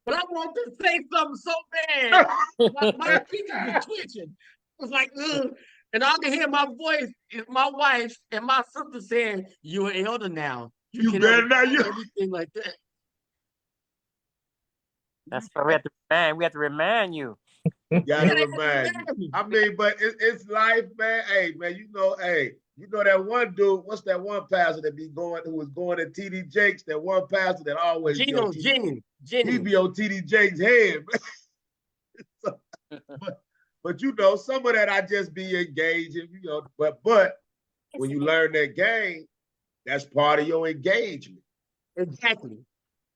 Speaker 3: but I want to say something so bad. My features were twitching. It was like, ugh. And I can hear my voice, is my wife and my sister saying, "You're an elder now.
Speaker 2: You
Speaker 3: can
Speaker 2: better not.
Speaker 3: everything like that."
Speaker 1: That's what we have to remind you.
Speaker 2: Gotta remind you. I mean, but it's life, man. Hey, man, that one dude, what's that one pastor who was going to TD Jakes, that one pastor that always
Speaker 3: Jenny.
Speaker 2: he be on TD Jakes' head, man. But you know, some of that I just be engaging, you know, but when you learn that game, that's part of your engagement.
Speaker 3: Exactly.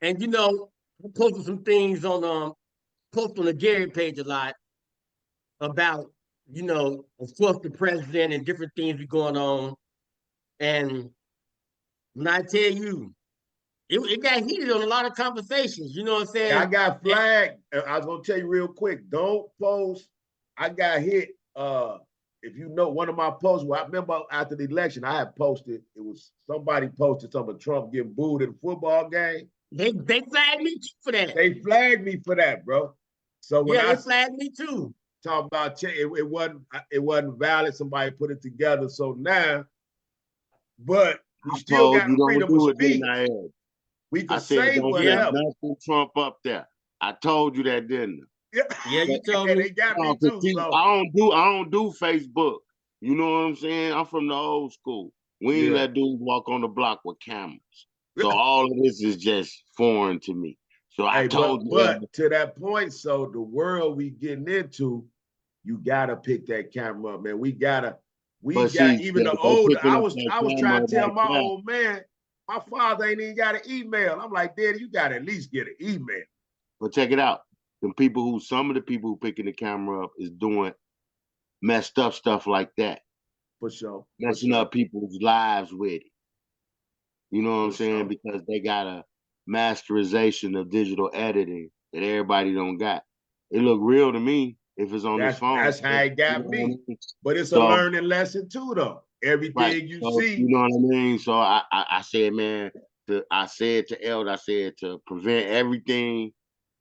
Speaker 3: And you know, I posted some things on post on the Gary page a lot about, you know, of course the president and different things be going on. And when I tell you, it got heated on a lot of conversations. You know what I'm
Speaker 2: Hey, I
Speaker 3: saying?
Speaker 2: got flagged. I was gonna tell you real quick. Don't post. I got hit. If you know one of my posts, well, I remember after the election, I had posted. It was somebody posted something of Trump getting booed at a football game.
Speaker 3: They flagged me too for that.
Speaker 2: They flagged me for that, bro. So when
Speaker 3: Yeah,
Speaker 2: I
Speaker 3: they flagged me too.
Speaker 2: talk about it wasn't valid. Somebody put it together. So now, but we
Speaker 5: I
Speaker 2: still
Speaker 5: told
Speaker 2: got
Speaker 5: you don't
Speaker 2: freedom
Speaker 5: do
Speaker 2: of
Speaker 5: it, didn't
Speaker 2: speech.
Speaker 5: I, Ed?
Speaker 2: We
Speaker 5: I
Speaker 2: can
Speaker 5: said
Speaker 2: say
Speaker 5: don't put
Speaker 3: Yeah.
Speaker 2: whatever.
Speaker 5: nothing Trump up there. I told you that, didn't I?
Speaker 3: Yeah, you told
Speaker 2: And
Speaker 3: me.
Speaker 2: they got
Speaker 5: No,
Speaker 2: me
Speaker 5: 'cause
Speaker 2: too.
Speaker 5: see,
Speaker 2: So
Speaker 5: I don't do Facebook. You know what I'm saying? I'm from the old school. We ain't
Speaker 2: yeah.
Speaker 5: let dudes walk on the block with cameras. So all of this is just foreign to me. So I
Speaker 2: Hey,
Speaker 5: told you,
Speaker 2: but to that point, so the world we getting into, you gotta pick that camera up, man. We got
Speaker 5: but see,
Speaker 2: even the
Speaker 5: they
Speaker 2: older.
Speaker 5: picking
Speaker 2: I
Speaker 5: up
Speaker 2: was
Speaker 5: that
Speaker 2: I was
Speaker 5: camera
Speaker 2: trying to tell
Speaker 5: like
Speaker 2: my
Speaker 5: that.
Speaker 2: old man, my father ain't even got an email. I'm like, Daddy, you gotta at least get an email.
Speaker 5: But check it out. Some of the people who picking the camera up is doing messed up stuff like that,
Speaker 2: For sure.
Speaker 5: messing up people's lives with it. You know what I'm
Speaker 2: For
Speaker 5: saying?
Speaker 2: sure.
Speaker 5: Because they got a masterization of digital editing that everybody don't got. It look real to me if it's on his phone.
Speaker 2: That's how it
Speaker 5: You
Speaker 2: got
Speaker 5: know what I
Speaker 2: me.
Speaker 5: mean?
Speaker 2: But it's a
Speaker 5: So
Speaker 2: learning lesson too, though.
Speaker 5: right.
Speaker 2: Everything you
Speaker 5: So
Speaker 2: see,
Speaker 5: you know what I mean? So I said, man, I said to Eld, I said to prevent everything,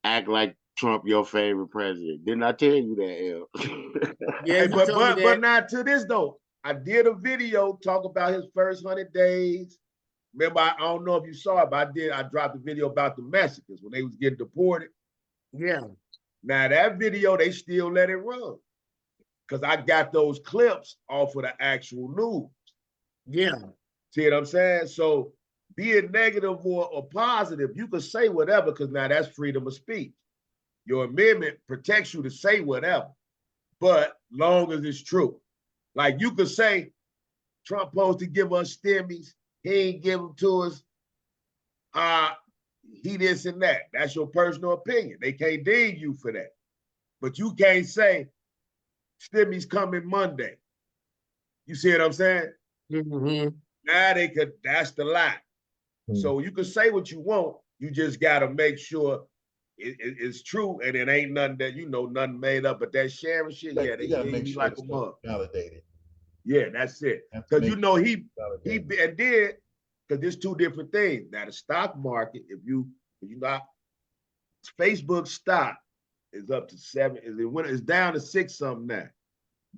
Speaker 5: act like Trump your favorite president. Didn't I tell you that, Eld?
Speaker 3: Yeah,
Speaker 2: hey,
Speaker 3: you told me
Speaker 2: but
Speaker 3: that.
Speaker 2: not to this though. I did a video talk about his first 100 days. Remember, I don't know if you saw it, but I dropped a video about the Mexicans when they was getting deported.
Speaker 3: Yeah.
Speaker 2: Now that video, they still let it run. Because I got those clips off of the actual news.
Speaker 3: Yeah.
Speaker 2: See what I'm saying? So be it negative or positive, you can say whatever, because now that's freedom of speech. Your amendment protects you to say whatever, but long as it's true. Like you could say, Trump supposed to give us stimmies, he ain't give them to us. He this and that. That's your personal opinion. They can't ding you for that. But you can't say stimmies coming Monday. You see what I'm saying?
Speaker 3: Mm-hmm.
Speaker 2: Now they could, that's the lie. So you can say what you want. You just gotta make sure it's true and it ain't nothing that nothing made up. But that sharing shit, yeah, they
Speaker 8: you gotta
Speaker 2: ding
Speaker 8: make
Speaker 2: you
Speaker 8: sure
Speaker 2: like
Speaker 8: it's
Speaker 2: a mug.
Speaker 8: validated.
Speaker 2: Yeah, that's it.
Speaker 8: Have to
Speaker 2: Because
Speaker 8: make
Speaker 2: he
Speaker 8: validated.
Speaker 2: and did, because there's two different things. Now the stock market, if you not Facebook stock is up to 7. It's down to 6 something now.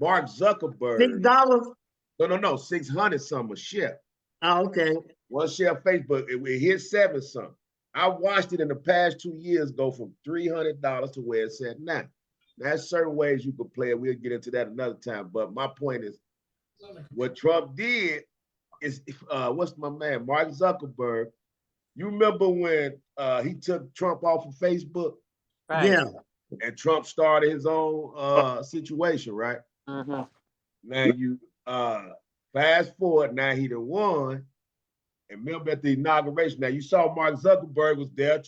Speaker 2: Mark Zuckerberg,
Speaker 3: $6?
Speaker 2: no, 600 something a share.
Speaker 3: Oh, okay.
Speaker 2: One share of Facebook, it hit 7 something. I watched it in the past 2 years go from $300 to where it's at now. There's certain ways you could play it. We'll get into that another time. But my point is, what Trump did is, what's my man, Mark Zuckerberg. You remember when he took Trump off of Facebook?
Speaker 1: Right.
Speaker 3: Yeah.
Speaker 2: And Trump started his own situation, right?
Speaker 1: Mm-hmm.
Speaker 2: Now you fast forward, now he done won. And remember at the inauguration, now you saw Mark Zuckerberg was there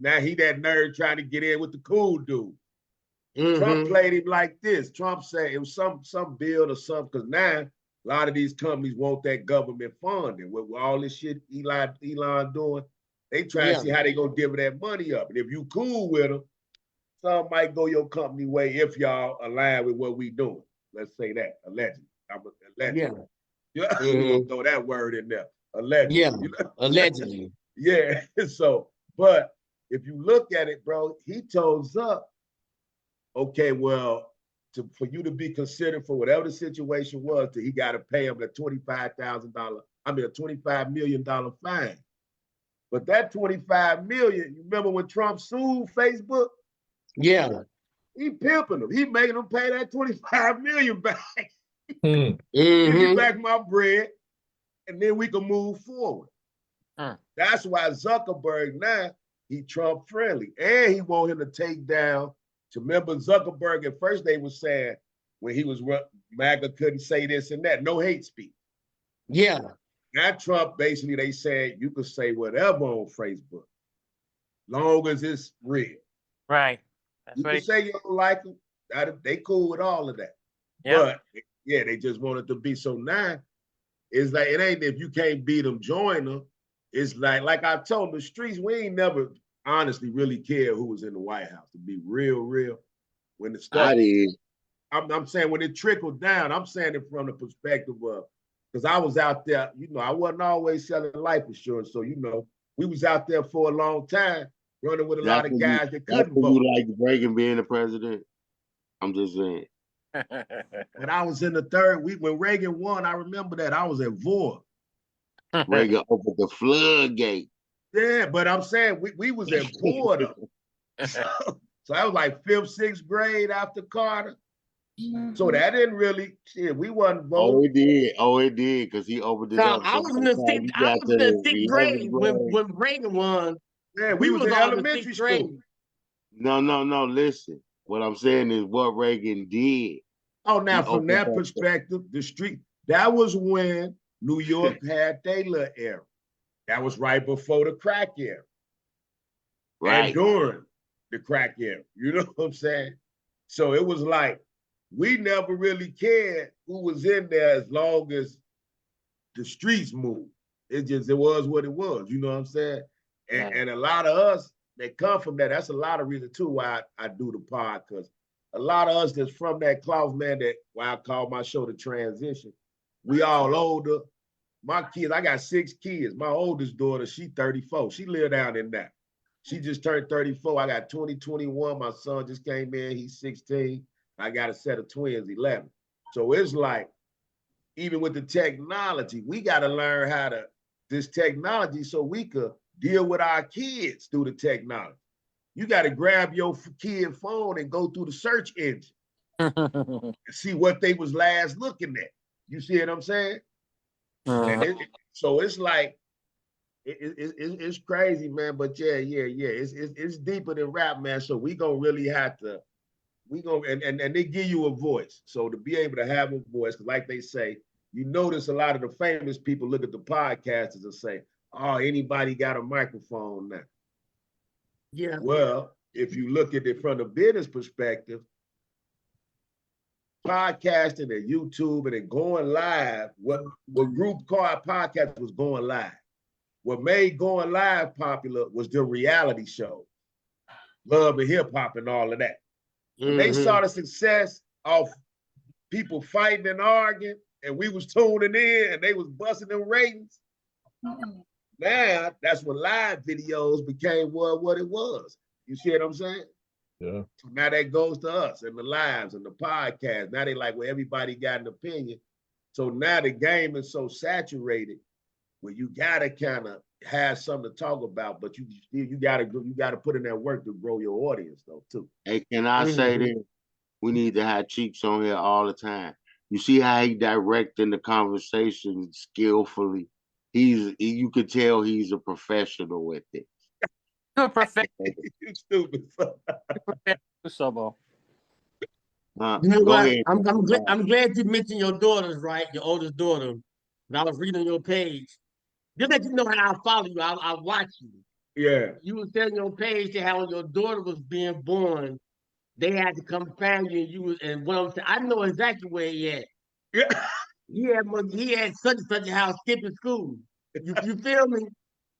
Speaker 2: now he that nerd trying to get in with the cool dude.
Speaker 3: Mm-hmm.
Speaker 2: Trump played him like this. Trump said it was some bill or something, because now a lot of these companies want that government funding. With all this shit Elon doing, they try to see how they gonna give that money up. And if you cool with them, some might go your company way if y'all align with what we doing. Let's say that, allegedly. Allegedly. Yeah.
Speaker 3: Mm-hmm.
Speaker 2: We're gonna throw that word in there. Allegedly.
Speaker 3: Yeah. Allegedly.
Speaker 2: Yeah. So, but if you look at it, bro, he told Zuck, okay, well, for you to be considered for whatever the situation was, he got to pay him a $25 million fine. But that 25 million, you remember when Trump sued Facebook?
Speaker 3: Yeah.
Speaker 2: He pimping them. He making them pay that 25 million back.
Speaker 3: Mm-hmm.
Speaker 2: Give me back my bread, and then we can move forward. That's why Zuckerberg now, he Trump friendly. And he want him to take down To remember Zuckerberg at first they were saying when he was MAGA couldn't say this and that, no hate speech.
Speaker 3: Yeah.
Speaker 2: Now Trump basically they said you could say whatever on Facebook, long as it's real.
Speaker 1: Right. That's
Speaker 2: You
Speaker 1: what
Speaker 2: can say you don't like them. They cool with all of that.
Speaker 1: yeah.
Speaker 2: But yeah, they just want it to be. So now it's like it ain't if you can't beat them, join them. It's like I told the streets, we ain't never honestly really cared who was in the White House, to be real. When the stuff
Speaker 5: I did.
Speaker 2: I'm saying when it trickled down, I'm saying it from the perspective of because I was out there, I wasn't always selling life insurance. So, we was out there for a long time running with a lot of guys that couldn't vote.
Speaker 5: You like Reagan being the president? I'm just saying.
Speaker 2: When I was in the third week, when Reagan won, I remember that I was at Vore.
Speaker 5: Reagan opened the floodgate.
Speaker 2: Yeah, but I'm saying we was at Vore though. So I was like 5th, 6th grade after Carter. So that didn't really we wasn't voting.
Speaker 5: Oh, it did, because he opened it
Speaker 3: So
Speaker 5: up.
Speaker 3: I was in the sixth grade when Reagan won.
Speaker 2: Yeah, we was in
Speaker 3: all
Speaker 2: elementary school.
Speaker 5: No, listen. What I'm saying is what Reagan did.
Speaker 2: Oh, now from that perspective, the street, that was when New York had their little era. That was right before the crack era.
Speaker 5: Right.
Speaker 2: And during the crack era. You know what I'm saying? So it was like, we never really cared who was in there as long as the streets moved. It was what it was. You know what I'm saying? And a lot of us that come from that, that's a lot of reason too why I do the pod, because a lot of us that's from that cloth, man, that why I call my show The Transition. We all older. My kids, I got 6 kids. My oldest daughter, she 34. She live down in that. She just turned 34. I got 21. My son just came in. He's 16. I got a set of twins, 11. So it's like, even with the technology, we got to learn how to, this technology so we could deal with our kids through the technology. You got to grab your kid phone and go through the search engine and see what they was last looking at. You see what I'm saying? So it's like, it's crazy, man. But yeah. It's deeper than rap, man. So we gonna really have to, and they give you a voice. So to be able to have a voice, because like they say, you notice a lot of the famous people look at the podcasters and say, oh, anybody got a microphone now?
Speaker 3: Yeah.
Speaker 2: Well, if you look at it from the business perspective, podcasting and YouTube and then going live, what group called podcast was going live. What made going live popular was the reality show, Love and Hip Hop and all of that. When they saw the success of people fighting and arguing, and we was tuning in and they was busting them ratings. Now that's when live videos became what it was. You see what I'm saying?
Speaker 6: Yeah.
Speaker 2: So now that goes to us and the lives and the podcast. Now they like, well, everybody got an opinion. So now the game is so saturated where you gotta kind of have something to talk about, but you gotta put in that work to grow your audience though too.
Speaker 5: Hey, can I say this? We need to have Cheeks on here all the time. You see how he directing the conversation skillfully. You could tell he's a professional with it.
Speaker 1: Good perfect.
Speaker 2: You stupid.
Speaker 1: Sobo.
Speaker 3: You know
Speaker 5: Go
Speaker 3: what?
Speaker 5: ahead.
Speaker 3: I'm glad you mentioned your daughters, right? Your oldest daughter. When I was reading your page. Just let you know how I follow you. I watch you.
Speaker 2: Yeah.
Speaker 3: You were telling your page that how when your daughter was being born, they had to come find you, and you was, and what I'm saying, I know exactly where he at.
Speaker 2: Yeah.
Speaker 3: He had such and such a house skipping school. You feel me?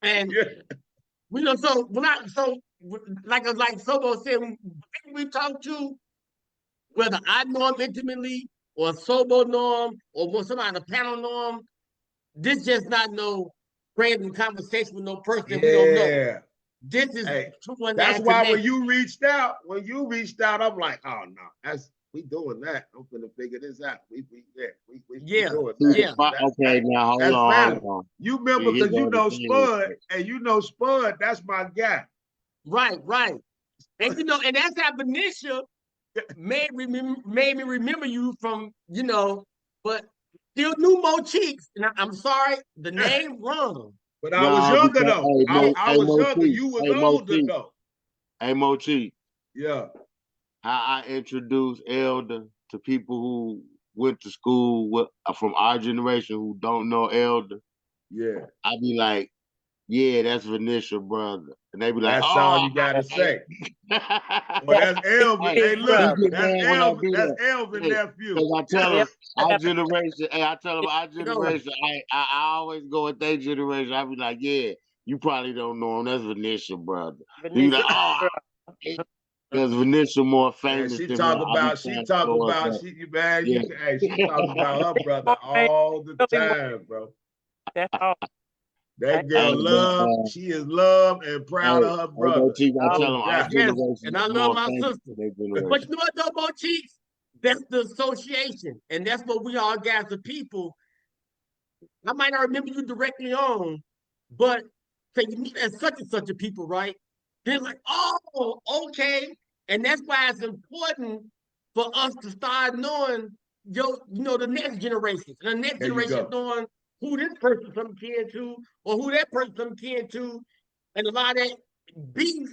Speaker 3: And we know like Sobo said, when we talk to, whether I know him intimately or Sobo know him or somebody on the panel know him, this just not no random conversation with no person that we don't know. This is
Speaker 2: that's why when you reached out, I'm like, oh no, we doing that. I'm gonna figure this out. We doing that.
Speaker 5: Okay, now hold on.
Speaker 2: You remember because you know Spud, and you know Spud, that's my guy.
Speaker 3: Right. And and that's how Benicia made me remember you from, but still knew Mo Cheeks. And I'm sorry, the name wrong.
Speaker 2: But I was younger though. I was younger. You was older though.
Speaker 5: Hey, Mo Cheeks.
Speaker 2: Yeah.
Speaker 5: how I introduce elder to people who went to school with, from our generation who don't know elder.
Speaker 2: Yeah.
Speaker 5: I be like, yeah, that's Venetia brother. And they be like,
Speaker 2: That's all
Speaker 5: oh,
Speaker 2: you gotta say.
Speaker 5: hey,
Speaker 2: Well, that's Elvin. Hey,
Speaker 1: Big
Speaker 2: look,
Speaker 5: he
Speaker 1: brother.
Speaker 5: get
Speaker 2: that's
Speaker 5: mad when I
Speaker 2: Elvin.
Speaker 5: do
Speaker 2: That's
Speaker 5: that.
Speaker 2: Elvin
Speaker 5: Hey,
Speaker 2: nephew.
Speaker 5: because I tell
Speaker 1: Yeah.
Speaker 5: them our generation, hey, I tell them our
Speaker 3: You know,
Speaker 5: generation, I always go with their generation. I be like, yeah, you probably don't know him. That's Venetia brother. Then you
Speaker 1: Venetia
Speaker 5: like, oh,
Speaker 1: brother.
Speaker 5: because Venetia more
Speaker 2: And
Speaker 5: famous than me. I be trying to show us that.
Speaker 2: she, you man,
Speaker 5: Yeah.
Speaker 2: hey, she talk about her brother
Speaker 1: More famous
Speaker 2: all the
Speaker 1: really well.
Speaker 2: time, bro.
Speaker 1: That's all. I
Speaker 2: That
Speaker 5: Hey,
Speaker 2: girl
Speaker 5: but,
Speaker 2: she is loved and proud
Speaker 5: hey,
Speaker 2: of her
Speaker 5: hey,
Speaker 2: brother.
Speaker 5: Chief, I
Speaker 1: oh,
Speaker 5: tell
Speaker 2: No
Speaker 5: them our
Speaker 2: doubt.
Speaker 3: yes,
Speaker 5: generation
Speaker 3: and
Speaker 5: is
Speaker 3: I love
Speaker 5: more
Speaker 3: my
Speaker 5: famous
Speaker 3: sister.
Speaker 5: than their
Speaker 3: But
Speaker 5: generation.
Speaker 3: you know what though, Bo Cheeks? That's the association. And that's what we all got as people. I might not remember you directly on, but say you meet as such and such a people, right? They're like, oh, okay. And that's why it's important for us to start knowing the next generation. And the next
Speaker 2: There you
Speaker 3: generation
Speaker 2: go.
Speaker 3: knowing who this person some kin to or who that person some kin to. And a lot of that beef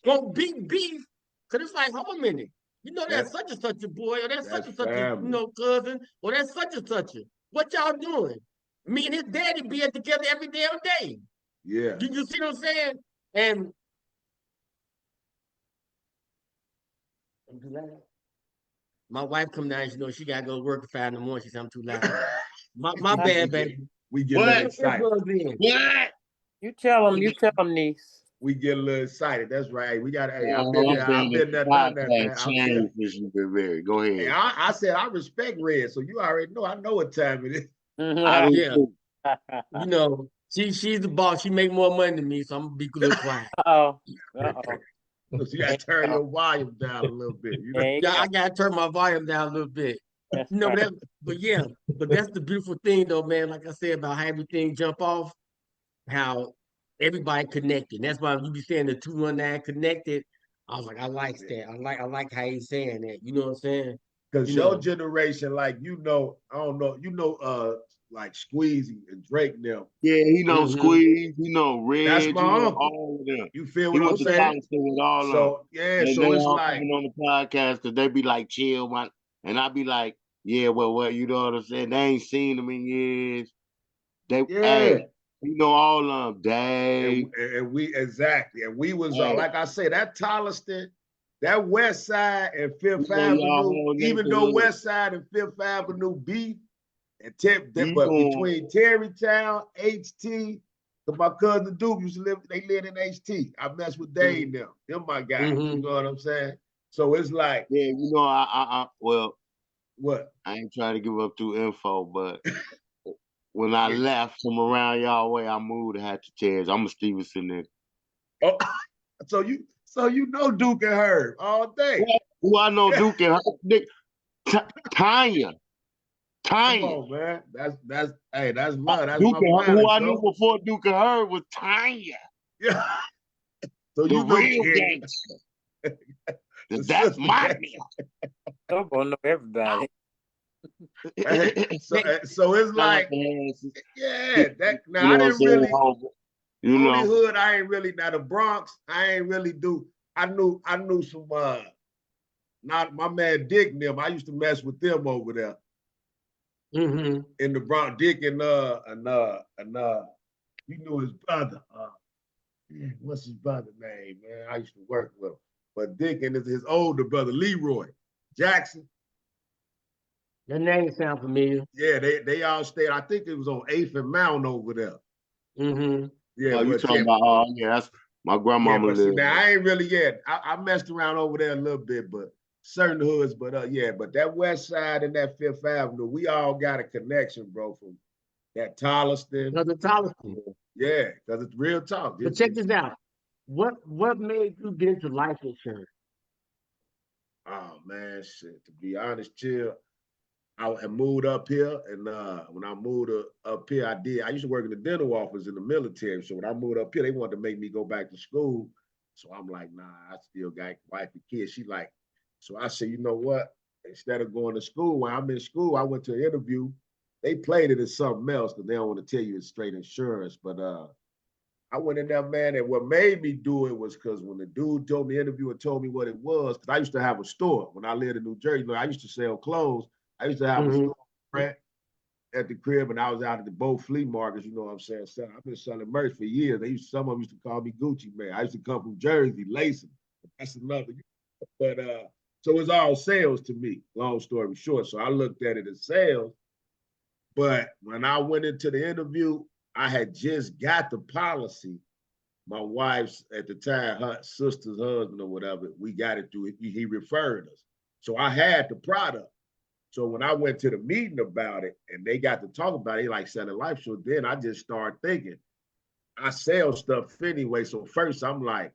Speaker 3: gonna be beef. Cause it's like, hold a minute. You know
Speaker 2: That
Speaker 3: that's such and such a boy, or that's such
Speaker 2: that's
Speaker 3: and such a
Speaker 2: family.
Speaker 3: cousin, or that's such and such a. What y'all doing? Me and his daddy being together every damn day.
Speaker 2: Yeah.
Speaker 3: You see what I'm saying? And I'm too loud. My wife come down, she gotta go to work at 5 in the morning. She said I'm too loud. My bad, baby.
Speaker 2: We get a
Speaker 5: What?
Speaker 2: little
Speaker 3: Put
Speaker 2: excited.
Speaker 3: earplugs in.
Speaker 5: What?
Speaker 1: you tell them, niece.
Speaker 2: We get a little excited. That's right. We got. Hey, I've been
Speaker 5: All I'm
Speaker 2: there. I've
Speaker 5: saying is
Speaker 2: been
Speaker 5: the
Speaker 2: there, done that, man.
Speaker 5: podcast
Speaker 2: I'm telling you.
Speaker 5: changed since you've been married. Go
Speaker 2: Hey,
Speaker 5: ahead.
Speaker 2: I said I respect Red, so you already know. I know what time it is.
Speaker 5: I do
Speaker 3: Yeah,
Speaker 5: too.
Speaker 3: she's the boss. She make more money than me, so I'm gonna be a little quiet.
Speaker 1: Uh-oh. Uh-oh.
Speaker 2: So you got to turn your volume down a little bit. You know.
Speaker 1: There you
Speaker 3: Yeah,
Speaker 1: go.
Speaker 3: I gotta turn my volume down a little bit.
Speaker 1: That's
Speaker 3: You know
Speaker 1: right.
Speaker 3: that, but yeah, but that's the beautiful thing though, man. Like I said about how everything jump off, how everybody connected. That's why you be saying the 219 connected. I was like, I like that. I like how he's saying that. You know what I'm saying?
Speaker 2: Because
Speaker 3: You
Speaker 2: your
Speaker 3: know.
Speaker 2: generation, like I don't know, like Squeezy and Drake now.
Speaker 5: Yeah, he know
Speaker 3: Hmm.
Speaker 5: Squeeze, he know
Speaker 2: That's
Speaker 5: Red, he
Speaker 2: my
Speaker 5: know
Speaker 2: uncle.
Speaker 5: all of them.
Speaker 2: You feel
Speaker 5: He
Speaker 2: what I'm
Speaker 5: went to
Speaker 2: saying?
Speaker 5: college with all of them.
Speaker 2: So yeah,
Speaker 5: And
Speaker 2: so
Speaker 5: they
Speaker 2: it's
Speaker 5: all
Speaker 2: like,
Speaker 5: coming on the podcast because they be like, chill, man. And I be like, yeah, well, what, you know what I'm saying? They ain't seen them in years.
Speaker 2: yeah.
Speaker 5: You know all of them. Dave.
Speaker 2: And we exactly. And we was
Speaker 5: Hey,
Speaker 2: like I said, that Tolliston, that West Side and
Speaker 5: you
Speaker 2: Fifth
Speaker 5: know y'all
Speaker 2: Avenue,
Speaker 5: whole
Speaker 2: even though
Speaker 5: neighborhood.
Speaker 2: West Side and Fifth Avenue beef,
Speaker 5: You
Speaker 2: but
Speaker 5: know,
Speaker 2: between Terrytown, HT, because my cousin Duke used to live, they lived in HT. I mess with Dave now. Them my guys.
Speaker 3: Hmm.
Speaker 2: You know what I'm saying? So it's like,
Speaker 5: yeah, you know, well,
Speaker 2: what?
Speaker 5: I ain't trying to give up too info, but when I left from around y'all way, I moved to Hatchet. I'm a Stevenson nigga.
Speaker 2: Oh, so you know Duke and Herb all day.
Speaker 5: Who I know Duke and her, Tanya.
Speaker 2: Come on, man. That's hey, that's love. That's
Speaker 5: Duke
Speaker 2: my
Speaker 5: and her,
Speaker 2: family,
Speaker 5: who I knew
Speaker 2: bro.
Speaker 5: before Duke and her was Tanya,
Speaker 2: Yeah. So
Speaker 5: the
Speaker 2: you know,
Speaker 5: real
Speaker 2: yeah,
Speaker 5: gangster.
Speaker 2: the
Speaker 5: That's
Speaker 2: sister
Speaker 5: my
Speaker 2: gang.
Speaker 1: I'm gonna know everybody.
Speaker 5: nigga.
Speaker 2: So it's like, yeah, that
Speaker 5: You
Speaker 2: now
Speaker 5: know
Speaker 2: I
Speaker 5: what I'm
Speaker 2: didn't
Speaker 5: saying?
Speaker 2: really
Speaker 5: You
Speaker 2: only
Speaker 5: know,
Speaker 2: hood I ain't really now the Bronx, I ain't really do. I knew some not my man Dick and them. I used to mess with them over there
Speaker 3: Hmm.
Speaker 2: in the Bronx. Dick and you knew his brother. What's his brother name, man? I used to work with him. But Dick and his older brother, Leroy Jackson.
Speaker 3: The name sound familiar.
Speaker 2: Yeah, they all stayed. I think it was on 8th and Mountain over there.
Speaker 3: Hmm.
Speaker 2: Yeah,
Speaker 5: oh, you
Speaker 2: well,
Speaker 5: talking
Speaker 2: Tim,
Speaker 5: about, yeah, that's my
Speaker 2: yeah,
Speaker 5: grandmama
Speaker 2: but see,
Speaker 5: lived
Speaker 2: now
Speaker 5: there.
Speaker 2: I ain't really yet. I messed around over there a little bit, but certain hoods, but yeah, but that West Side and that Fifth Avenue, we all got a connection, bro, from that Tolliston.
Speaker 3: Because of Tolliston.
Speaker 2: Yeah, because it's real talk.
Speaker 3: But check this out. What made you get into life insurance?
Speaker 2: Oh man, shit. To be honest, chill. I had moved up here, and when I moved up here, I used to work in the dental office in the military. So when I moved up here, they wanted to make me go back to school. So I'm like, nah, I still got wife and kids. She like, so I said, you know what? Instead of going to school, when I'm in school, I went to an interview. They played it as something else because they don't want to tell you it's straight insurance. But I I went in there, man, and what made me do it was because when the dude told me, interviewer told me what it was, because I used to have a store when I lived in New Jersey. You know, I used to sell clothes. I used to have a store rent at the crib, and I was out at the both flea markets. You know what I'm saying? So I've been selling merch for years. Some of them used to call me Gucci man. I used to come from Jersey, lacing. That's another. But so it's all sales to me. Long story short, so I looked at it as sales. But when I went into the interview, I had just got the policy. My wife's at the time, her sister's husband or whatever, we got it through, he referred us. So I had the product. So when I went to the meeting about it and they got to talk about it, like selling life. So then I just started thinking, I sell stuff anyway. So first I'm like,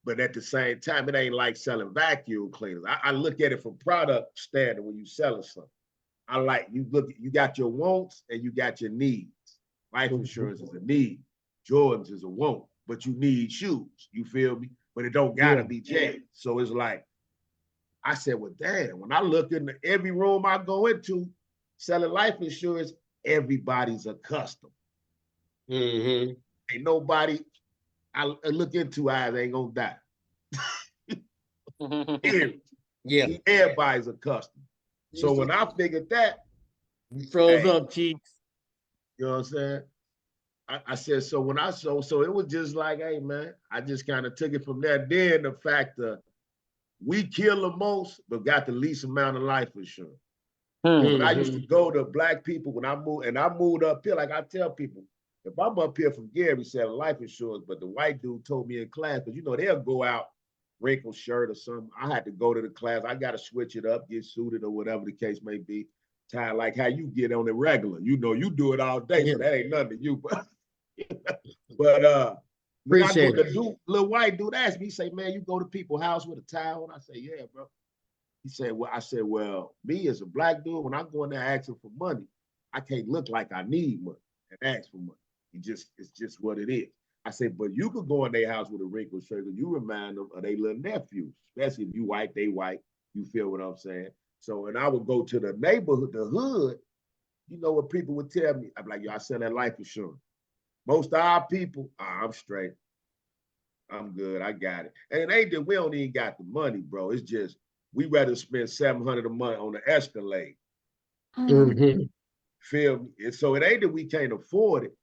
Speaker 2: but at the same time, it ain't like selling vacuum cleaners. I look at it from product standard when you selling something. I like, you got your wants and you got your needs. Life insurance is a need. Jordans is a want, but you need shoes. You feel me? But it don't gotta be changed. So it's like, I said, well, damn, when I look in every room I go into selling life insurance, everybody's a customer. Ain't nobody I look into eyes ain't gonna die.
Speaker 3: Yeah.
Speaker 2: Everybody's a customer. So when I figured that,
Speaker 3: you froze up, cheeks.
Speaker 2: You know what I'm saying? I said, so when I so it was just like, hey man, I just kind of took it from there. Then the fact that we kill the most, but got the least amount of life insurance. When I used to go to black people when I moved up here, like I tell people, if I'm up here from Gary selling life insurance, but the white dude told me in class, because you know they'll go out, wrinkled shirt or something. I had to go to the class. I got to switch it up, get suited or whatever the case may be. Tie like how you get on the regular. You know, you do it all day, so that ain't nothing to you. But when I go to little white dude asked me, he say, man, you go to people's house with a towel? And I say, yeah, bro. He said, well, I said, well, me as a black dude, when I go in there asking for money, I can't look like I need money and ask for money. It's just what it is. I said, but you could go in their house with a wrinkled shirt and you remind them of their little nephews, especially if you white, they white. You feel what I'm saying? So when I would go to the neighborhood, the hood, you know what people would tell me? I'm like, yo, I sell that life insurance. Most of our people, I'm straight. I'm good. I got it. And it ain't that we don't even got the money, bro. It's just we rather spend $700 a month on the Escalade. Feel me? And so it ain't that we can't afford it.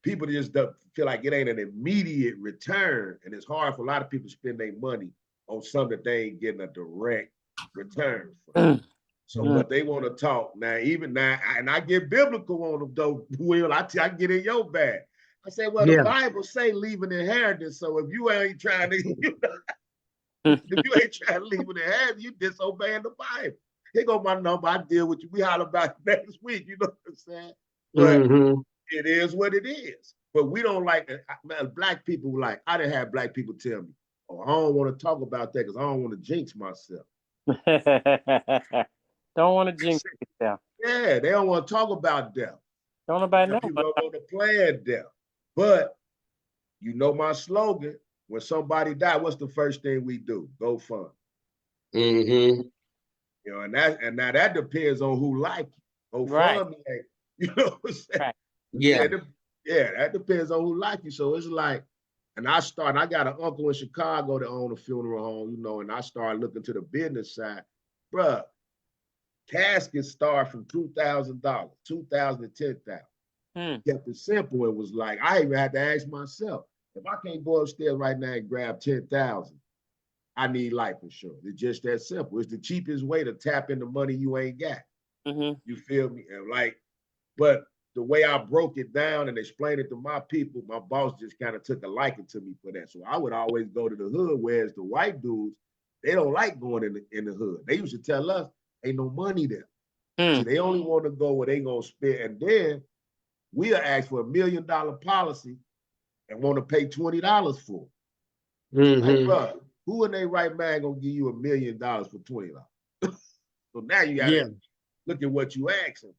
Speaker 2: People just feel like it ain't an immediate return, and it's hard for a lot of people to spend their money on something that they ain't getting a direct return for. So but they want to talk now, even now, and I get biblical on them though. Will I get in your bag? I say, well, the Bible say leave an inheritance. So if you ain't trying to, if you ain't trying to leave an inheritance, you disobeying the Bible. Here go my number. I deal with you. We holler about it next week. You know what I'm saying? But it is what it is. But we don't like it. Black people like, I didn't have black people tell me, oh, I don't want to talk about that because I don't want to jinx myself.
Speaker 1: Don't want to jinx yourself.
Speaker 2: Yeah, they don't want to talk about death.
Speaker 1: Don't nobody know.
Speaker 2: People don't want to plan death. But you know my slogan, when somebody die, what's the first thing we do? Go fund. You know, and now that depends on who like you. Go fund me, you know what I'm saying? Yeah, that depends on who like you. So it's like, and I got an uncle in Chicago that owned a funeral home, you know, and I started looking to the business side. Bruh, caskets start from $2,000, $2,000 to $10,000. Kept it simple. It was like, I even had to ask myself, if I can't go upstairs right now and grab 10,000, I need life insurance. It's just that simple. It's the cheapest way to tap into money you ain't got. You feel me? And like, but the way I broke it down and explained it to my people, my boss just kind of took a liking to me for that. So I would always go to the hood, whereas the white dudes, they don't like going in the hood. They used to tell us, ain't no money there. So they only want to go where they gonna spend. And then we'll ask for $1 million policy and want to pay $20 for it. Like, bro, who in their right mind gonna give you $1 million for $20? So now you gotta look at what you asking.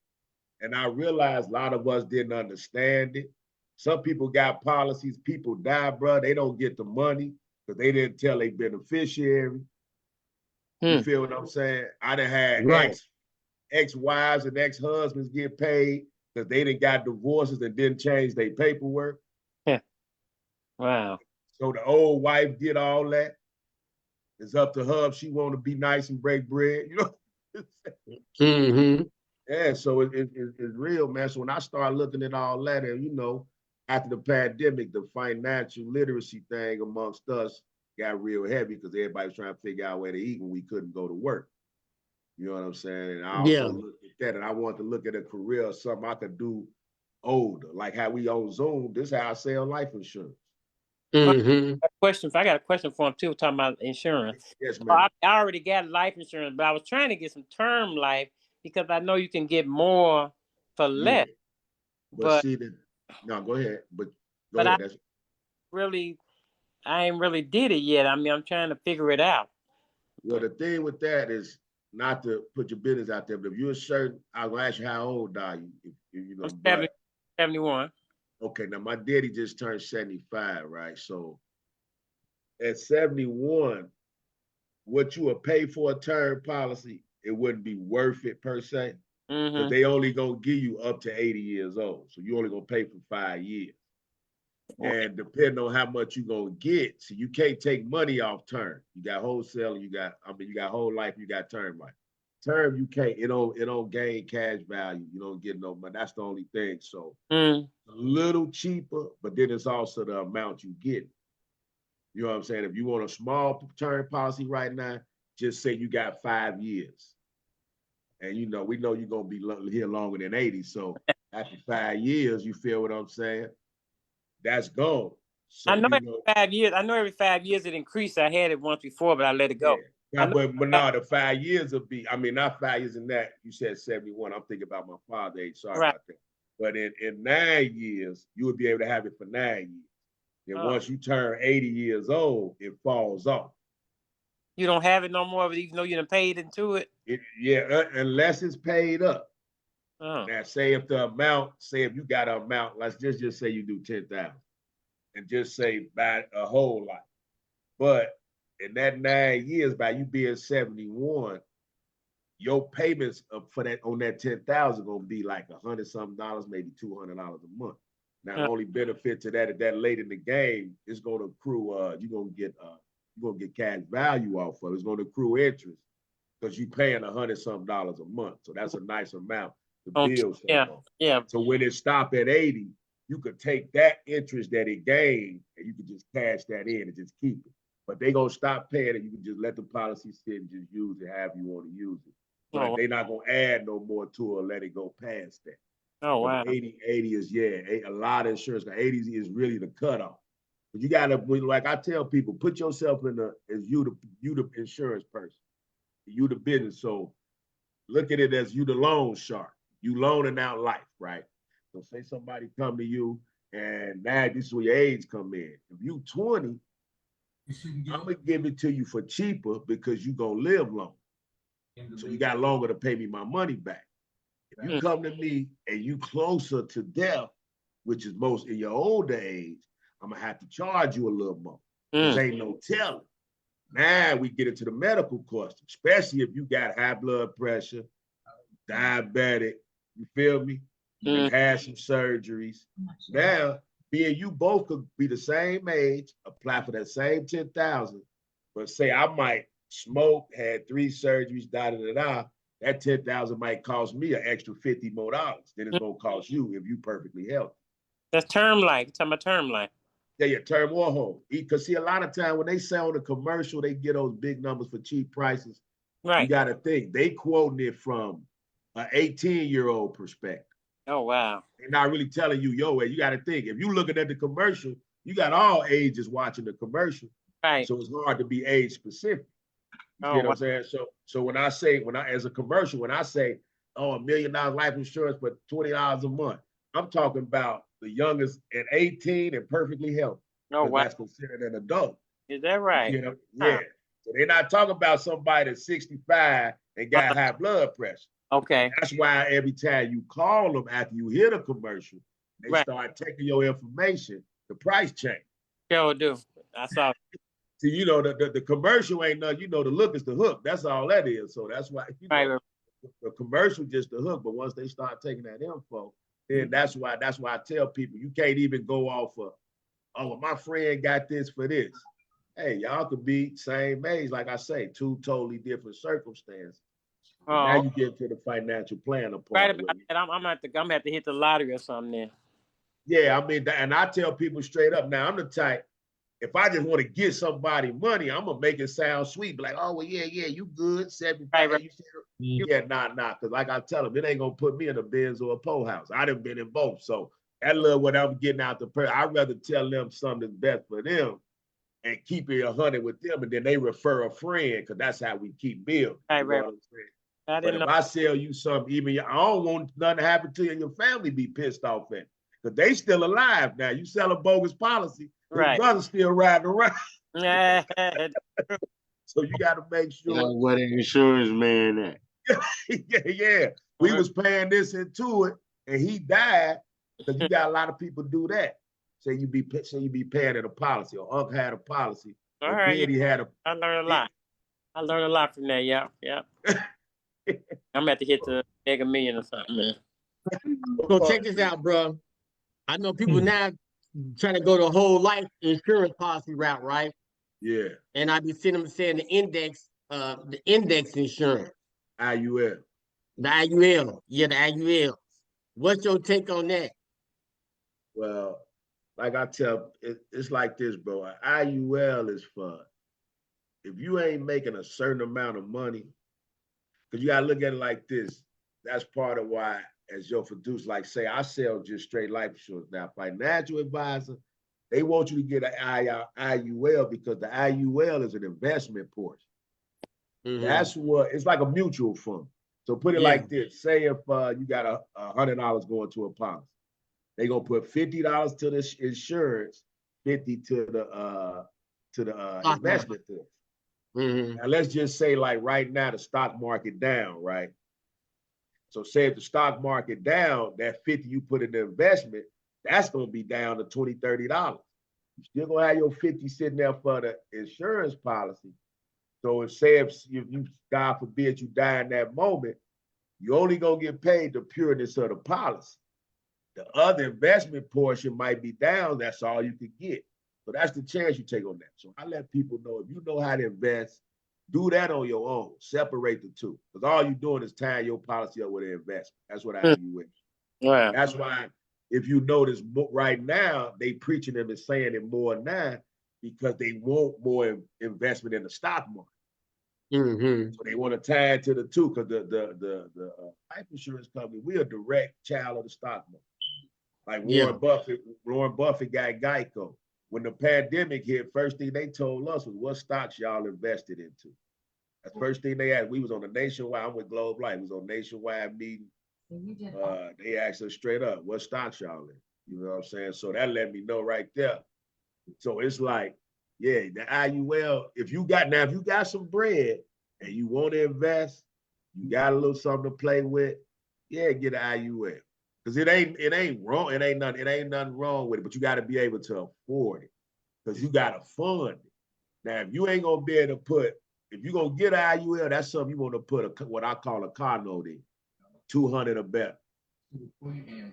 Speaker 2: And I realized a lot of us didn't understand it. Some people got policies, people die, bro. They don't get the money because they didn't tell their beneficiary. You feel what I'm saying? I done had ex-wives and ex-husbands get paid because they didn't got divorces and didn't change their paperwork.
Speaker 1: Wow.
Speaker 2: So the old wife did all that. It's up to her if she want to be nice and break bread, you know.
Speaker 3: Mm-hmm.
Speaker 2: Yeah, so it's real, man. So when I start looking at all that, and you know, after the pandemic, the financial literacy thing amongst us got real heavy because everybody's trying to figure out where to eat when we couldn't go to work. You know what I'm saying? And I also
Speaker 3: Yeah.
Speaker 2: looked at that, and I wanted to look at a career or something I could do older, like how we on Zoom. This is how I sell life insurance.
Speaker 3: Mm-hmm.
Speaker 1: I got a question for him too, talking about insurance.
Speaker 2: Yes,
Speaker 1: So
Speaker 2: ma'am.
Speaker 1: I already got life insurance, but I was trying to get some term life because I know you can get more for
Speaker 2: Yeah,
Speaker 1: less.
Speaker 2: but
Speaker 1: But
Speaker 2: see that. No, go ahead. But go
Speaker 1: but
Speaker 2: ahead. That's
Speaker 1: really I ain't really did it yet. I mean, I'm trying to figure it out.
Speaker 2: well. The thing with that is not to put your business out there, but if you're certain, I'll gonna ask you how old are you? If you know,
Speaker 1: I'm
Speaker 2: but
Speaker 1: 71.
Speaker 2: okay. Now my daddy just turned 75, right? So at 71, what you would pay for a term policy, it wouldn't be worth it per se, because
Speaker 1: Mm-hmm.
Speaker 2: they only gonna give you up to 80 years old. So you only gonna pay for 5 years. And depending on how much you're gonna get, so you can't take money off term. You got wholesale, you got whole life, you got term life. Term you can't, it don't gain cash value. You don't get no money. That's the only thing. So
Speaker 1: Mm.
Speaker 2: a little cheaper, but then it's also the amount you get. You know what I'm saying? If you want a small term policy right now, just say you got 5 years. And you know, we know you're gonna be here longer than 80. So after 5 years, you feel what I'm saying? That's gone.
Speaker 1: I
Speaker 2: So
Speaker 1: know
Speaker 2: you
Speaker 1: every
Speaker 2: know,
Speaker 1: 5 years. I know every 5 years it increased. I had it once before, but I let it
Speaker 2: yeah.
Speaker 1: go. I know
Speaker 2: But no, the 5 years will be, I mean, not 5 years in that. You said 71. I'm thinking about my father's age. Sorry
Speaker 1: right.
Speaker 2: about that. But in 9 years, you would be able to have it for 9 years. Then
Speaker 1: Oh,
Speaker 2: once you turn 80 years old, it falls off.
Speaker 1: you don't have it no more, but even though you done paid into it.
Speaker 2: Unless it's paid up.
Speaker 1: Oh,
Speaker 2: Now, say if you got an amount, let's just say you do 10,000 and just say buy a whole lot. But in that 9 years, by you being 71, your payments for that on that 10,000 gonna be like $100 something, maybe $200 a month. Now, the
Speaker 1: oh,
Speaker 2: only benefit to that at that late in the game is gonna accrue. You're gonna get cash value off of it. It's gonna accrue interest because you're paying $100 something a month. So that's a nice amount to build something
Speaker 1: yeah,
Speaker 2: on.
Speaker 1: yeah.
Speaker 2: So when it stop at 80, you could take that interest that it gained and you could just cash that in and just keep it. But they gonna stop paying it. You can just let the policy sit and just use it however you want to use it. But
Speaker 1: Oh,
Speaker 2: they're not gonna add no more to it or let it go past that.
Speaker 1: oh wow.
Speaker 2: But 80 is a lot of insurance. The 80 is really the cutoff. But you gotta, like I tell people, put yourself in as you the insurance person, you the business. So look at it as you the loan shark. You loaning out life, right? So say somebody come to you and now this is where your age come in. If you 20, I'm gonna give it to you for cheaper because you gonna live long. So you got longer to pay me my money back. If you come to me and you closer to death, which is most in your older age, I'm gonna have to charge you a little more. Because ain't no telling. Now we get into the medical costs, especially if you got high blood pressure, diabetic, you feel me? You had some surgeries. Now, being you both could be the same age, apply for that same 10,000, but say I might smoke, had 3 surgeries, that 10,000 might cost me an extra $50 more than it's gonna cost you if you perfectly healthy.
Speaker 1: That's term life. You're talking about term life.
Speaker 2: Yeah, your term or home. Because see, a lot of time when they sell the commercial, they get those big numbers for cheap prices.
Speaker 1: Right.
Speaker 2: You got to think they quoting it from an 18-year-old perspective.
Speaker 1: Oh wow.
Speaker 2: They're not really telling you, you got to think. If you looking at the commercial, you got all ages watching the commercial.
Speaker 1: Right.
Speaker 2: So it's hard to be age specific. You
Speaker 1: Oh,
Speaker 2: know what I'm saying? So when I as a commercial, when I say, $1 million life insurance for $20 a month, I'm talking about the youngest at 18 and perfectly healthy.
Speaker 1: oh wow.
Speaker 2: That's considered an adult.
Speaker 1: Is that right?
Speaker 2: You know? Yeah. So they're not talking about somebody that's 65 and got high blood pressure.
Speaker 1: Okay.
Speaker 2: That's why every time you call them after you hear the commercial, they start taking your information, the price change.
Speaker 1: Sure do. I saw.
Speaker 2: See, the commercial ain't nothing. The look is the hook. That's all that is. So that's why the commercial just the hook. But once they start taking that info, then that's why I tell people you can't even go off of oh, well, my friend got this for this. Hey, y'all could be same age, like I say, two totally different circumstances. But now
Speaker 1: Oh,
Speaker 2: you get to the financial planner
Speaker 1: right
Speaker 2: part.
Speaker 1: about that. I'm gonna have to hit the lottery or something then.
Speaker 2: Yeah, I mean, and I tell people straight up now, I'm the type, if I just want to give somebody money, I'm gonna make it sound sweet. Be like, oh well, yeah, you good, 75.
Speaker 1: Right.
Speaker 2: You said, yeah, nah. Cause like I tell them, it ain't gonna put me in a Benz or a pole house. I done been in both. So that little what I'm getting out the per, I'd rather tell them something that's best for them and keep it 100 with them, and then they refer a friend, because that's how we keep bills.
Speaker 1: Right.
Speaker 2: You know what I'm saying?
Speaker 1: I
Speaker 2: But
Speaker 1: didn't
Speaker 2: if
Speaker 1: know.
Speaker 2: I sell you something, even I don't want nothing to happen to you and your family be pissed off at, because they still alive now. You sell a bogus policy, his
Speaker 1: Right.
Speaker 2: brother's still riding around.
Speaker 1: Yeah.
Speaker 2: So you got to make sure.
Speaker 5: Where the insurance man at?
Speaker 2: Yeah. We was paying this into it, and he died, because you got a lot of people do that. Say you be paying in a policy, or Unc had a policy,
Speaker 1: All
Speaker 2: or
Speaker 1: right.
Speaker 2: Betty had a.
Speaker 1: I learned a lot. I learned a lot from that. Yeah. I'm gonna have to hit the Mega Million or something, man.
Speaker 3: So check this out, bro. I know people now trying to go the whole life insurance policy route, right?
Speaker 2: Yeah,
Speaker 3: And I be seeing them saying the index insurance,
Speaker 2: IUL.
Speaker 3: the IUL. Yeah, the IUL. What's your take on that?
Speaker 2: Well, like I tell, it's like this, bro. An IUL is for if you ain't making a certain amount of money, because you gotta look at it like this. That's part of why, as your fiduciary, like say, I sell just straight life insurance. Now, financial advisor, they want you to get an IUL, because the IUL is an investment portion.
Speaker 3: Mhm.
Speaker 2: That's what it's like a mutual fund. So put it
Speaker 3: Yeah.
Speaker 2: like this: say if you got $100 going to a policy, they gonna put $50 to the insurance, 50 to the
Speaker 3: Stock
Speaker 2: investment portion.
Speaker 3: Mhm.
Speaker 2: Now let's just say, like right now, the stock market down, right? So say if the stock market down, that 50 you put in the investment, that's gonna be down to $20, $30. You still gonna have your 50 sitting there for the insurance policy. So if you, God forbid, you die in that moment, you only gonna get paid the pureness of the policy. The other investment portion might be down. That's all you could get. So that's the chance you take on that. So I let people know, if you know how to invest, do that on your own. Separate the two, because all you're doing is tying your policy up with an investment. That's what I do with.
Speaker 1: Yeah.
Speaker 2: That's why, if you notice right now, they preaching them and saying it more now, because they want more investment in the stock market.
Speaker 3: Mhm.
Speaker 2: So they want to tie it to the two, because the life insurance company, we're a direct child of the stock market. Like
Speaker 3: Yeah.
Speaker 2: Warren Buffett got Geico. When the pandemic hit, first thing they told us was, what stocks y'all invested into? That's the first thing they asked. We was on a nationwide, I'm with Globe Life, we was on a nationwide meeting. They asked us straight up, what stocks y'all in? You know what I'm saying? So that let me know right there. So it's like, yeah, the IUL, if you got some bread and you want to invest, you got a little something to play with, yeah, get an IUL. Because it ain't wrong, it ain't nothing wrong with it, but you got to be able to afford it, because you got to fund it. Now, if you ain't gonna be able to if you're gonna get an IUL, that's something you want to put what I call a car note in, 200 or better.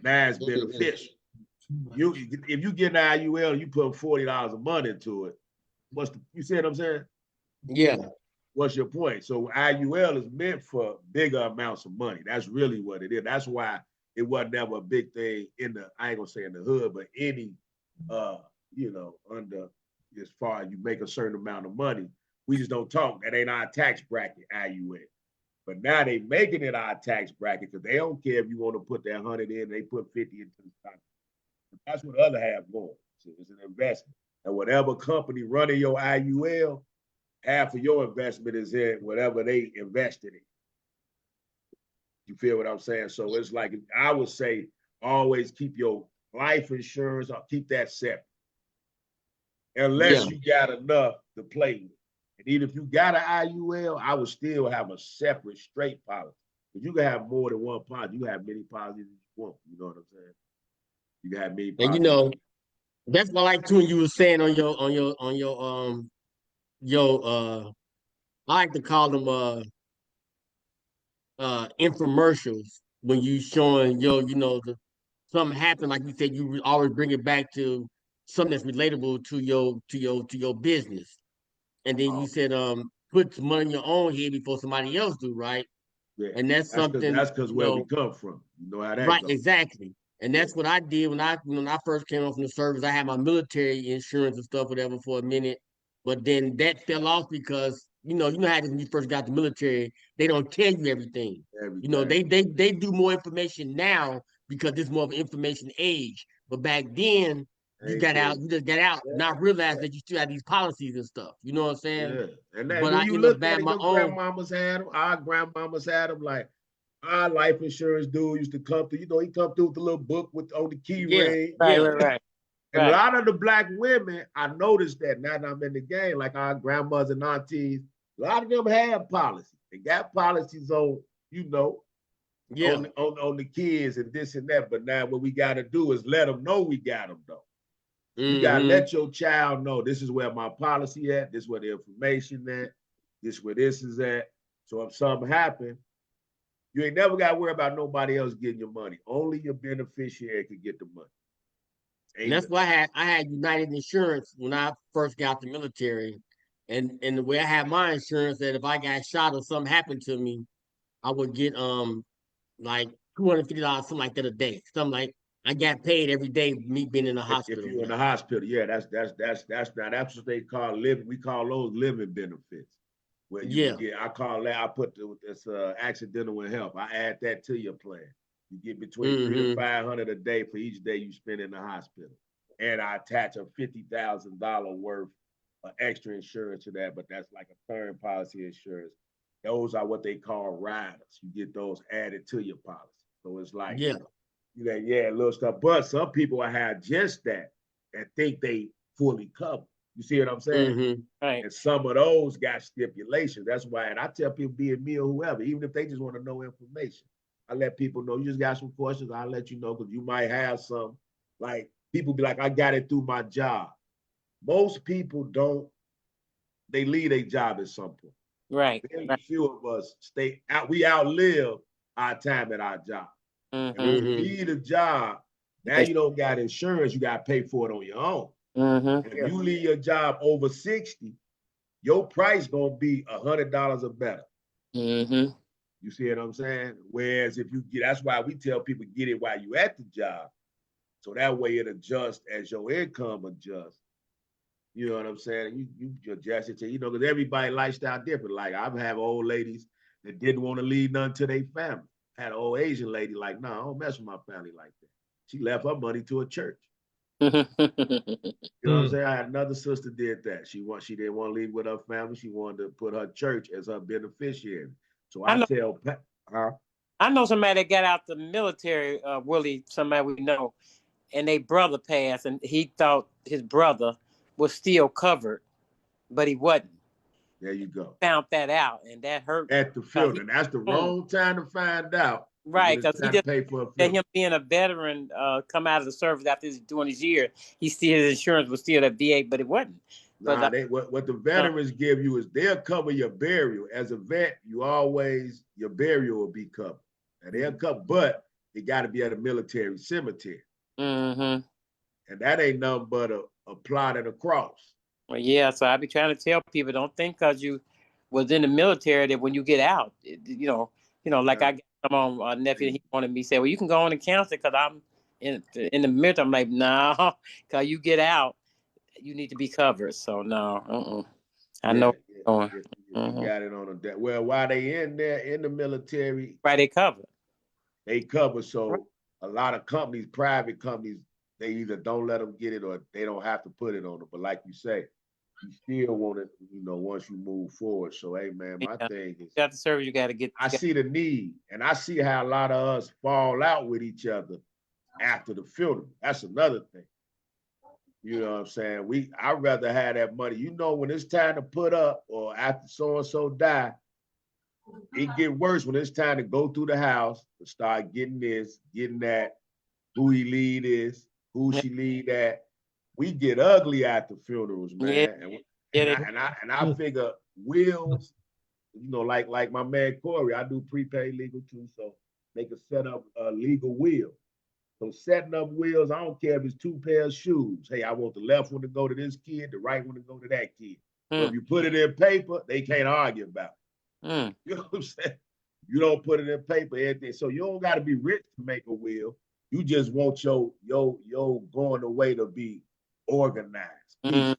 Speaker 2: Now it's beneficial. If you get an IUL, you put $40 a month into it. You see what I'm saying?
Speaker 3: Yeah.
Speaker 2: What's your point? So IUL is meant for bigger amounts of money. That's really what it is. That's why it wasn't never a big thing I ain't gonna say in the hood, but any under, as far as you make a certain amount of money, we just don't talk. That ain't our tax bracket, IUL. But now they making it our tax bracket, because they don't care if you want to put that 100 in, they put 50 into the stock. That's what the other half going. So it's an investment. And whatever company running your IUL, half of your investment is in whatever they invested in. You feel what I'm saying? So it's like, I would say, always keep your life insurance, or keep that separate. Unless you got enough to play with. And even if you got an IUL, I would still have a separate straight policy. Because you can have more than one policy. You can have many policies as you want. You know what I'm saying? You can have many policies.
Speaker 3: And that's what I like too when you were saying on your I like to call them infomercials, when you showing something happened, like you said, you always bring it back to something that's relatable to your business. And then
Speaker 2: Oh,
Speaker 3: you said put some money in your own head before somebody else do, right?
Speaker 2: yeah.
Speaker 3: And that's something,
Speaker 2: That's because
Speaker 3: you
Speaker 2: where we
Speaker 3: know,
Speaker 2: come from. You know how that
Speaker 3: right,
Speaker 2: goes.
Speaker 3: exactly. And
Speaker 2: Yeah.
Speaker 3: that's what I did when I first came off from the service. I had my military insurance and stuff, whatever, for a minute. But then that fell off because you know how it is when you first got the military, they don't tell you everything. You know,
Speaker 2: Everything.
Speaker 3: they do more information now because it's more of an information age. But back then,
Speaker 2: They did.
Speaker 3: you just got out,
Speaker 2: Yeah.
Speaker 3: not realize that you still had these policies and stuff. You know what I'm saying?
Speaker 2: Yeah. And then
Speaker 3: But
Speaker 2: when
Speaker 3: I
Speaker 2: you
Speaker 3: ended up
Speaker 2: look at
Speaker 3: buying
Speaker 2: it,
Speaker 3: my
Speaker 2: your
Speaker 3: own.
Speaker 2: grandmamas had them, our grandmamas had them. Like our life insurance dude used to come through. You know, he come through with the little book with on the key
Speaker 3: Yeah,
Speaker 2: ring.
Speaker 1: Right,
Speaker 3: yeah,
Speaker 1: right, right.
Speaker 2: And a
Speaker 1: Right.
Speaker 2: lot of the black women, I noticed that now that I'm in the game, like our grandmothers and aunties, a lot of them have policies. They got policies on, you know,
Speaker 3: yeah.
Speaker 2: on the kids and this and that. But now what we got to do is let them know we got them though. You got to
Speaker 3: Mm-hmm.
Speaker 2: let your child know this is where my policy at, this is where the information at, this is where this is at. So if something happen, you ain't never got to worry about nobody else getting your money. Only your beneficiary can get the money.
Speaker 3: And that's why I had United Insurance when I first got the military. And the way I had my insurance that if I got shot or something happened to me, I would get like $250, something like that a day. Something like I got paid every day me being in the
Speaker 2: If
Speaker 3: hospital.
Speaker 2: you're in the hospital, yeah, that's what they call living. We call those living benefits. Where you
Speaker 3: Yeah.
Speaker 2: can get, I put this accidental and help. I add that to your plan. You get between $300 to $500 a day for each day you spend in the hospital, and I attach a $50,000 worth of extra insurance to that. But that's like a third policy insurance. Those are what they call riders. You get those added to your policy. So it's like
Speaker 3: Yeah.
Speaker 2: you got little stuff. But some people have just that and think they fully covered. You see what I'm saying?
Speaker 3: Mm-hmm.
Speaker 1: Right.
Speaker 2: And some of those got stipulations. That's why, and I tell people, be it me or whoever, even if they just want to know information, I let people know. You just got some questions, I'll let you know because you might have some. Like people be like, I got it through my job. Most people don't. They leave a job at some point.
Speaker 1: Right.
Speaker 2: Very
Speaker 1: Right.
Speaker 2: few of us stay out. We outlive our time at our job. And when you
Speaker 3: Mm-hmm.
Speaker 2: leave a job, now you don't got insurance. You got to pay for it on your own.
Speaker 1: Mm-hmm.
Speaker 2: And if you leave your job over 60, your price gonna be $100 or better.
Speaker 1: Mm-hmm.
Speaker 2: You see what I'm saying? Whereas if you get, that's why we tell people get it while you at the job, so that way it adjusts as your income adjusts. You know what I'm saying? You adjust it to, because everybody lifestyle different. Like I've had old ladies that didn't want to leave none to their family. I had an old Asian lady like, no, I don't mess with my family like that. She left her money to a church. You know what I'm saying? I had another sister did that. She didn't want to leave with her family. She wanted to put her church as her beneficiary. So I tell her.
Speaker 1: I know somebody that got out the military, Willie, somebody we know, and their brother passed, and he thought his brother was still covered, but he wasn't.
Speaker 2: There you go.
Speaker 1: Found that out, and that hurt.
Speaker 2: At the funeral. And that's the wrong time to find out.
Speaker 1: Right, because he just
Speaker 2: pay for a
Speaker 1: that him being a veteran, come out of the service after doing his year, his insurance was still at VA, but it wasn't.
Speaker 2: Nah, what the veterans give you is they'll cover your burial. As a vet, your burial will be covered. And they'll cover, but it got to be at a military cemetery.
Speaker 1: Mm-hmm.
Speaker 2: And that ain't nothing but a plot and a cross.
Speaker 1: Well, yeah, so I be trying to tell people, don't think because you was in the military that when you get out, like I got some nephew, he wanted me to say, well, you can go on and counsel because I'm in the military. I'm like, no, because you get out, you need to be covered. So no, I know.
Speaker 2: You got it on a debt. Well, while they in there in the military,
Speaker 1: right, they cover.
Speaker 2: They cover. So a lot of companies, private companies, they either don't let them get it or they don't have to put it on them. But like you say, you still want it, once you move forward. So hey man, my thing is,
Speaker 1: you got the service, you got to get.
Speaker 2: I see the need, and I see how a lot of us fall out with each other after the funeral. That's another thing. You know what I'm saying? I'd rather have that money. When it's time to put up or after so-and-so die, it get worse when it's time to go through the house and start getting this, getting that, who he lead is, who she lead at. We get ugly at the funerals, man. And I figure wills, like my man Corey, I do prepaid legal too, so they could set up a legal will. So setting up wills, I don't care if it's 2 pairs of shoes. Hey, I want the left one to go to this kid, the right one to go to that kid. So if you put it in paper, they can't argue about it.
Speaker 1: Mm.
Speaker 2: You know what I'm saying? You don't put it in paper, everything. So you don't got to be rich to make a will. You just want your going away to be organized.
Speaker 1: Mm.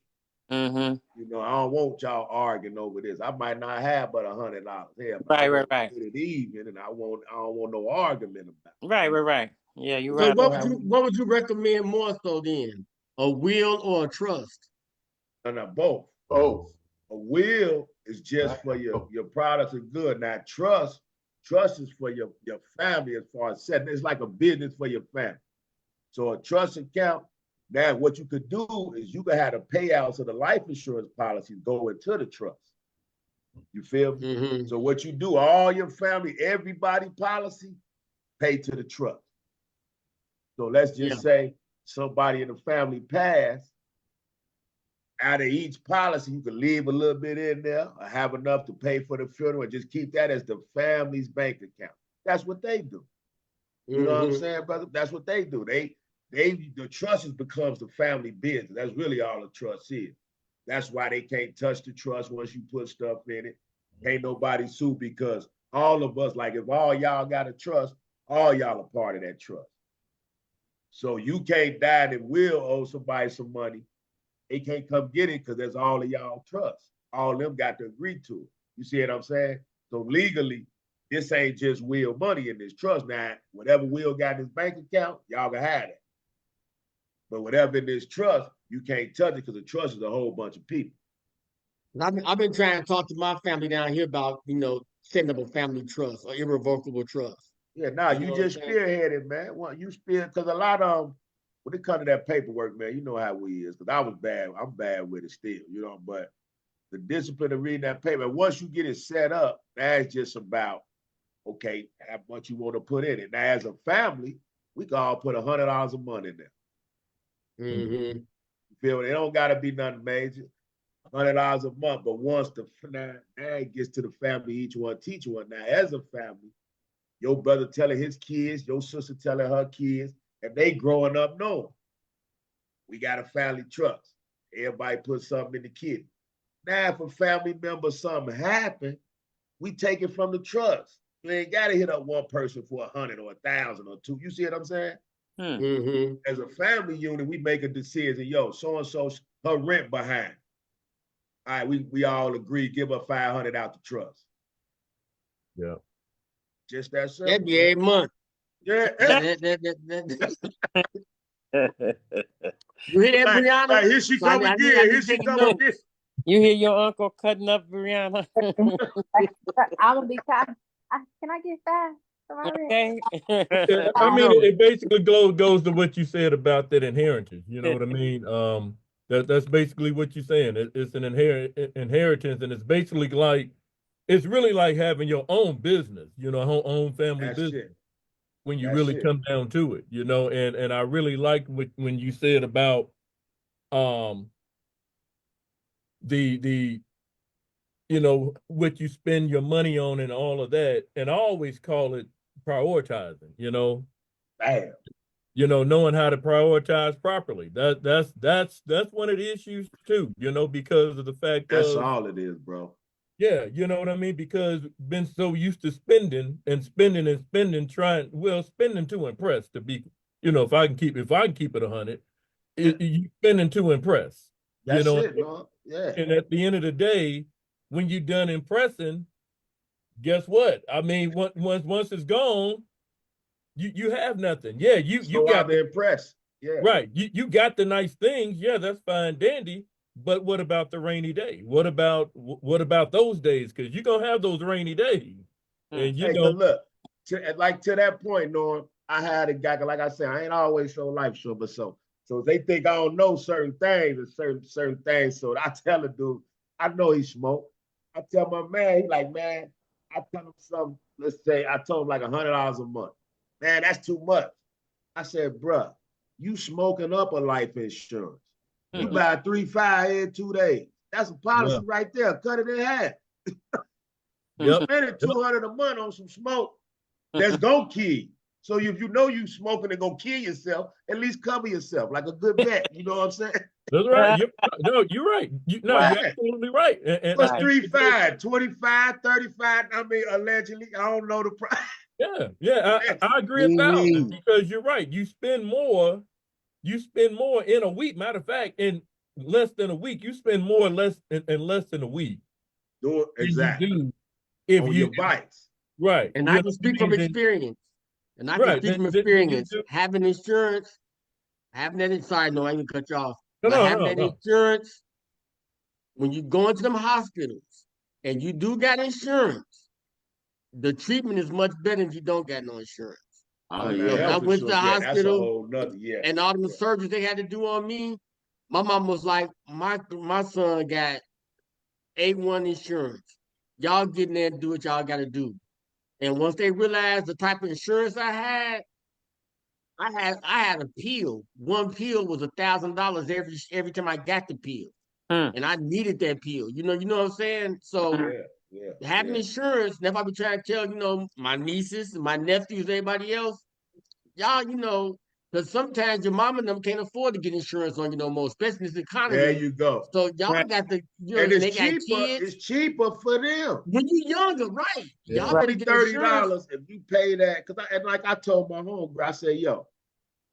Speaker 1: Mm-hmm.
Speaker 2: You know, I don't want y'all arguing over this. I might not have but $100 here.
Speaker 1: Right.
Speaker 2: Get it even, and I don't want no argument about it.
Speaker 1: Right. Yeah, you're
Speaker 3: So
Speaker 1: right.
Speaker 3: what would you recommend more so then? A will or a trust?
Speaker 2: No, both.
Speaker 8: Both.
Speaker 2: A will is just for your products and good. Now, trust is for your family as far as setting. It's like a business for your family. So a trust account, now what you could do is you could have the payouts of the life insurance policies go into the trust. You feel me?
Speaker 3: Mm-hmm.
Speaker 2: So what you do, all your family, everybody policy, pay to the trust. So let's just say somebody in the family passed. Out of each policy, you can leave a little bit in there or have enough to pay for the funeral and just keep that as the family's bank account. That's what they do. You know what I'm saying, brother? That's what they do. The trust becomes the family business. That's really all the trust is. That's why they can't touch the trust once you put stuff in it. Ain't nobody sue because all of us, like if all y'all got a trust, all y'all are part of that trust. So you can't die and will owe somebody some money. They can't come get it because that's all of y'all trust. All of them got to agree to it. You see what I'm saying? So legally, this ain't just will money in this trust. Now, whatever Will got in his bank account, y'all can have it. But whatever in this trust, you can't touch it because the trust is a whole bunch of people.
Speaker 3: I've been trying to talk to my family down here about, setting up a family trust or irrevocable trust.
Speaker 2: Yeah, you just spearheaded, man. Well, you because a lot of when it comes to that paperwork, man, you know how we is. Because I was bad. I'm bad with it still, but the discipline of reading that paper, once you get it set up, that's just about, okay, how much you want to put in it. Now, as a family, we can all put $100 a month in there.
Speaker 3: Mm-hmm.
Speaker 2: You feel me? It don't got to be nothing major. $100 a month, but once now it gets to the family, each one teach one. Now, as a family, your brother telling his kids, your sister telling her kids, and they growing up knowing. We got a family trust. Everybody put something in the kitty. Now, if a family member something happen, we take it from the trust. You ain't got to hit up one person for 100 or 1,000 or 2. You see what I'm saying?
Speaker 3: Mm-hmm.
Speaker 2: As a family unit, we make a decision. Yo, so and so, her rent behind. All right, we all agree, give her 500 out the trust.
Speaker 6: Yeah.
Speaker 2: Just that simple.
Speaker 3: That'd be every month.
Speaker 2: Yeah.
Speaker 3: You hear that, Brianna?
Speaker 2: Here she come again. Here she come again.
Speaker 1: You hear your uncle cutting up, Brianna?
Speaker 7: I'm gonna be kind. Can I get that?
Speaker 1: Okay.
Speaker 6: I mean, it basically goes to what you said about that inheritance. You know what I mean? That's basically what you're saying. It's an inheritance, and it's basically like, it's really like having your own business, own family business. When you really come down to it, and I really like when you said about the what you spend your money on and all of that, and I always call it prioritizing,
Speaker 2: Damn.
Speaker 6: Knowing how to prioritize properly. That's one of the issues too, because of the fact
Speaker 2: that's all it is, bro.
Speaker 6: Yeah, you know what I mean? Because been so used to spending, spending to impress, to be, if I can keep it 100, you spending to impress.
Speaker 2: That's it, man. Yeah.
Speaker 6: And at the end of the day, when you're done impressing, guess what? I mean, once it's gone, you have nothing. Yeah, you got
Speaker 2: to impress. Yeah.
Speaker 6: Right. You got the nice things. Yeah, that's fine, dandy. But what about the rainy day? What about those days? Because you're gonna have those rainy days. And
Speaker 2: look, to that point, Norm, I had a guy, like I said, I ain't always so life sure, but so they think I don't know certain things and certain things. So I tell a dude, I know he smoke. I tell my man, he like, man, I tell him something, let's say I told him like $100 a month. Man, that's too much. I said, bruh, you smoking up a life insurance. You buy 3-5 in 2 days. That's a policy right there. Cut it in half. You spending $200 a month on some smoke that's gonna kill you. So if you know you smoking and gonna kill yourself, at least cover yourself like a good vet. You know what I'm saying?
Speaker 6: That's right. You're right. You're
Speaker 2: Right.
Speaker 6: absolutely right.
Speaker 2: What's
Speaker 1: Right.
Speaker 2: 3 fine? 25, 35? I mean, allegedly, I don't know the price.
Speaker 6: I agree 1,000 because you're right. You spend more in a week. Matter of fact, in less than a week, you spend more in less than a week.
Speaker 2: Doing exactly.
Speaker 6: You do if
Speaker 2: on
Speaker 6: you
Speaker 2: your bikes.
Speaker 6: right.
Speaker 3: And I can speak from experience. And I can
Speaker 6: Right,
Speaker 3: speak from
Speaker 6: then you
Speaker 3: experience.
Speaker 6: do-
Speaker 3: Having insurance, having that inside, no, I ain't gonna cut you off.
Speaker 6: No,
Speaker 3: But
Speaker 6: no,
Speaker 3: having
Speaker 6: no,
Speaker 3: that
Speaker 6: no.
Speaker 3: insurance, when you go into them hospitals and you do got insurance, the treatment is much better if you don't got no insurance.
Speaker 5: Oh,
Speaker 2: On the
Speaker 3: So
Speaker 5: yeah.
Speaker 3: when I
Speaker 2: health
Speaker 3: went to the
Speaker 2: insurance, yeah, that's a
Speaker 3: hospital
Speaker 2: whole nother, yeah.
Speaker 3: and all the surgeries they had to do on me, my mom was like, my son got A1 insurance. Y'all get in there and do what y'all gotta do. And once they realized the type of insurance I had a pill. One pill was $1,000 every time I got the pill. And I needed that pill. You know what I'm saying? So having insurance, that's why I be trying to tell, my nieces, my nephews, everybody else, y'all, because sometimes your mom and them can't afford to get insurance on you no more, especially in this economy.
Speaker 2: There you go.
Speaker 3: So y'all got the,
Speaker 2: and
Speaker 3: and they
Speaker 2: it's
Speaker 3: got
Speaker 2: cheaper.
Speaker 3: kids.
Speaker 2: It's cheaper for them.
Speaker 3: When you younger, right?
Speaker 8: Yeah.
Speaker 3: Y'all better
Speaker 2: Only
Speaker 3: get insurance.
Speaker 2: $30 if you pay that. And like I told my homegirl, I said, yo,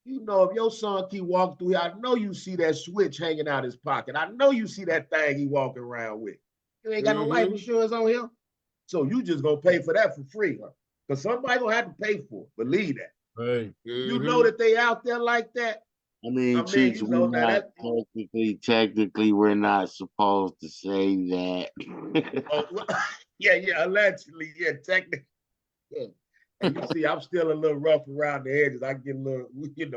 Speaker 2: if your son keep walking through here, I know you see that switch hanging out his pocket. I know you see that thing he walking around with. You ain't got no life insurance on him. So you just gonna pay for that for free, huh? Because somebody gonna have to pay for it. Believe that.
Speaker 6: Right.
Speaker 2: You know that they out there like that.
Speaker 5: I mean, Cheeks, technically, we're not supposed to say that.
Speaker 2: Allegedly, technically. Yeah. And you see, I'm still a little rough around the edges. I get a little, we get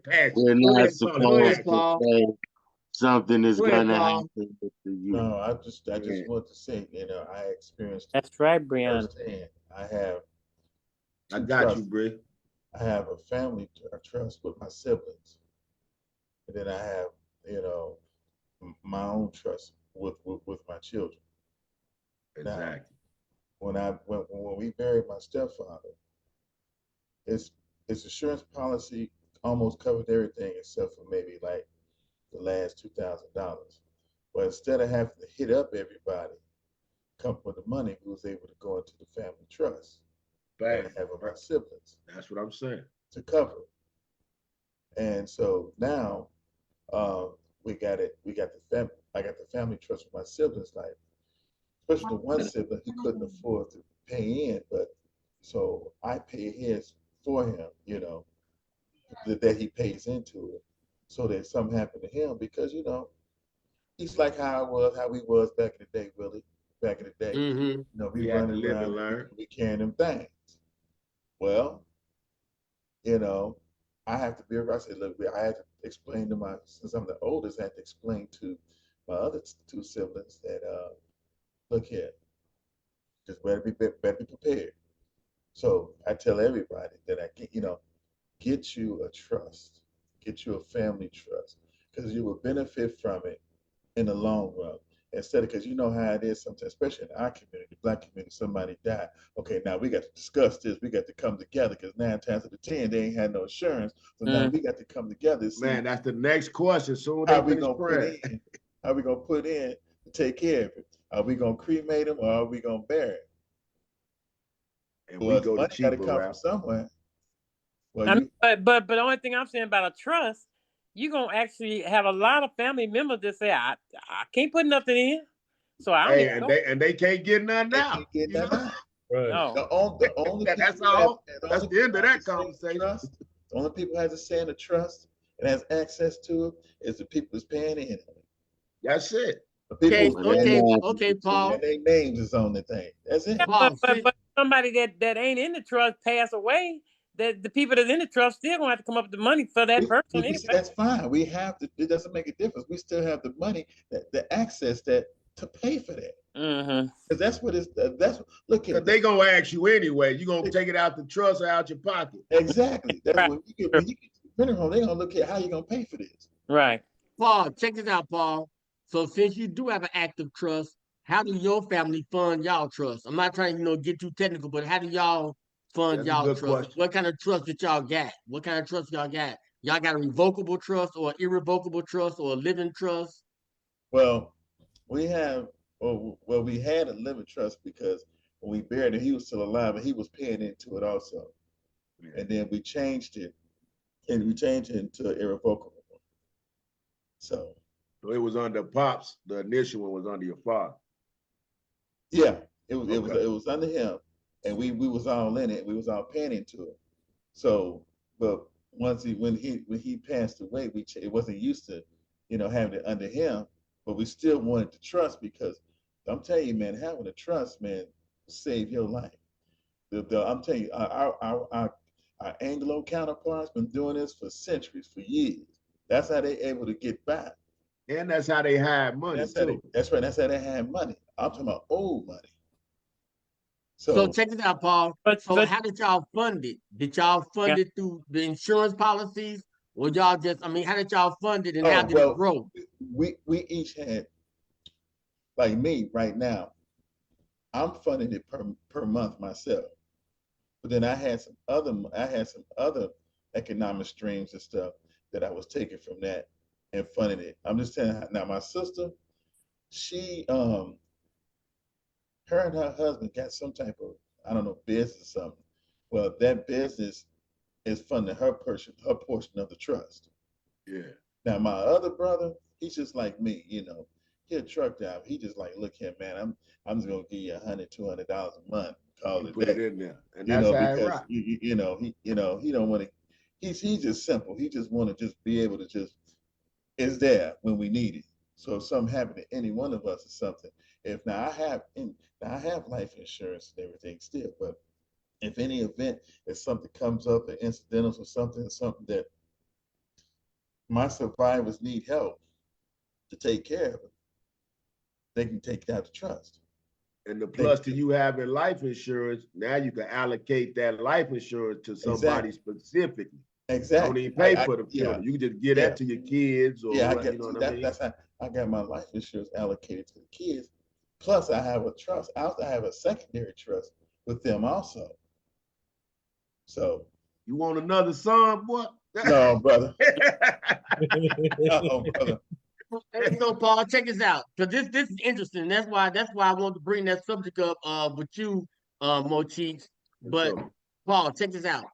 Speaker 2: passionate.
Speaker 5: We're not supposed to say something is gonna happen to you.
Speaker 8: No, I just want to say, I experienced
Speaker 1: That's right, Brian.
Speaker 8: firsthand. I have.
Speaker 2: I got you, Bree.
Speaker 8: I have a family trust with my siblings, and then I have, my own trust with my children.
Speaker 2: Exactly.
Speaker 8: Now, when we buried my stepfather, his insurance policy almost covered everything except for maybe like the last $2,000. But instead of having to hit up everybody, come with the money, we was able to go into the family trust. And have my siblings.
Speaker 2: That's what I'm saying.
Speaker 8: To cover it. And so now we got it. We got the family. I got the family trust with my siblings. Like, especially the one sibling, he couldn't afford to pay in, but so I pay his for him. That he pays into it, so that something happened to him because he's like how we was back in the day, Willie. Back in the day, we running around, we carrying them things. Well, I have to be. I said, look, I had to explain to since I'm the oldest, I had to explain to my other two siblings that, look here, just better be prepared. So I tell everybody that get you a trust, get you a family trust, because you will benefit from it in the long run. Instead of, because you know how it is sometimes, especially in our community, Black community, somebody died. Okay, now we got to discuss this. We got to come together because 9 times out of 10 they ain't had no insurance. So now we got to come together. See,
Speaker 2: man, that's the next question. So
Speaker 8: how we gonna put in? How we gonna put in to take care of it? Are we gonna cremate them or are we gonna bury it?
Speaker 2: And we go to cheaper
Speaker 8: come from somewhere.
Speaker 1: Well, but the only thing I'm saying about a trust, you're gonna actually have a lot of family members that say, I can't put nothing in. So I don't
Speaker 2: and they can't get nothing out.
Speaker 6: Right.
Speaker 1: No.
Speaker 8: The only
Speaker 2: that's all. That's the end of that conversation.
Speaker 8: The only people who has a say in the trust and has access to it is the people who's paying in.
Speaker 2: That's it.
Speaker 3: Okay, Paul.
Speaker 8: And their names is on the thing. That's it.
Speaker 1: Yeah, but somebody that ain't in the trust pass away, that the people that's in the trust still gonna have to come up with the money for that person anyway.
Speaker 8: That's fine. We have to. It doesn't make a difference. We still have the money, the access to pay for that. Because that's what it's. Look at.
Speaker 2: They gonna ask you anyway. You gonna take it out the trust or out your pocket?
Speaker 8: Exactly. That's when you get to funeral home. They gonna look at how you gonna pay for this.
Speaker 1: Right.
Speaker 3: Paul, check this out, Paul. So since you do have an active trust, how do your family fund y'all trust? I'm not trying to get too technical, but how do y'all fund
Speaker 2: That's a
Speaker 3: y'all
Speaker 2: good
Speaker 3: trust?
Speaker 2: question.
Speaker 3: What kind of trust that y'all got? What kind of trust y'all got? Y'all got a revocable trust or irrevocable trust or a living trust?
Speaker 8: Well, we have, well, we had a living trust because when we buried him, he was still alive, and he was paying into it also.
Speaker 2: Yeah.
Speaker 8: And then we changed it, and we changed it into irrevocable. So
Speaker 2: So it was under Pops. The initial one was under your father.
Speaker 8: yeah, it was
Speaker 2: Okay.
Speaker 8: it was under him, and we was all in it. We was all paying into it. So, but once when he passed away, it wasn't used to, having it under him, but we still wanted to trust because I'm telling you, man, having a trust, man, save your life. I'm telling you, our Anglo counterparts been doing this for centuries, for years. That's how they able to get by.
Speaker 2: And that's how they hide money too.
Speaker 8: That's right. That's how they had money. I'm talking about old money.
Speaker 3: So
Speaker 8: So
Speaker 3: check this out, Paul.
Speaker 1: But
Speaker 3: So how did y'all fund it? Did y'all fund
Speaker 1: Yeah.
Speaker 3: it through the insurance policies? Or y'all just, I mean, how did y'all fund it and how
Speaker 8: Oh,
Speaker 3: did
Speaker 8: well,
Speaker 3: it grow?
Speaker 8: we each had, like me right now, I'm funding it per month myself. But then I had some other economic streams and stuff that I was taking from that and funding it. I'm just telling you now, my sister, she her and her husband got some type of, I don't know, business or something. Well, that business is funding her portion of the trust.
Speaker 2: Yeah.
Speaker 8: Now my other brother, he's just like me, he a truck driver. He just like, look here, man, I'm just gonna give you $100, $200 a month, call
Speaker 2: You
Speaker 8: it
Speaker 2: put
Speaker 8: that.
Speaker 2: it in there. And that's how it
Speaker 8: Because
Speaker 2: rock.
Speaker 8: he don't want to. He's just simple. He just want to just be able to just is there when we need it. So if something happened to any one of us or something, if now I have life insurance and everything still, but if any event, if something comes up, an incidentals or something that my survivors need help to take care of it, they can take it out of trust.
Speaker 2: And the plus to you having life insurance, now you can allocate that life insurance to somebody specifically.
Speaker 8: Exactly.
Speaker 2: Don't even pay for the
Speaker 8: Yeah.
Speaker 2: funeral. You can just give that to your kids or
Speaker 8: Yeah,
Speaker 2: you know what I mean?
Speaker 8: that's how I got my life insurance allocated to the kids. Plus, I have a trust. I also have a secondary trust with them also. So
Speaker 2: You want another son, boy?
Speaker 8: no, brother. No, brother.
Speaker 3: Hey, so Paul, check this out. Because this is interesting. That's why I want to bring that subject up with you, Mochis. But Paul, check this out.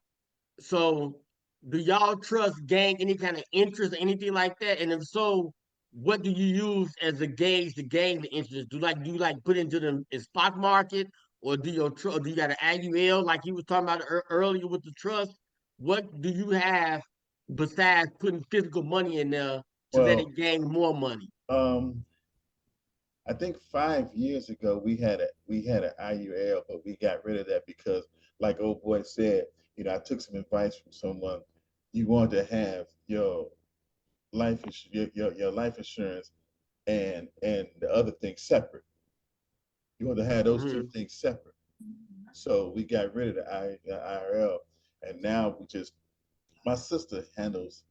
Speaker 3: So do y'all trust gain any kind of interest or anything like that? And if so, what do you use as a gauge to gain the interest? Do you like put into the stock market, or do you got an IUL like you was talking about earlier with the trust? What do you have besides putting physical money in there to let
Speaker 8: Well,
Speaker 3: it gain more money?
Speaker 8: I think 5 years ago we had an IUL, but we got rid of that because, like old boy said, I took some advice from someone. You want to have your life your life insurance and the other thing separate. You want to have those two things separate. So we got rid of the IRL, and now my sister handles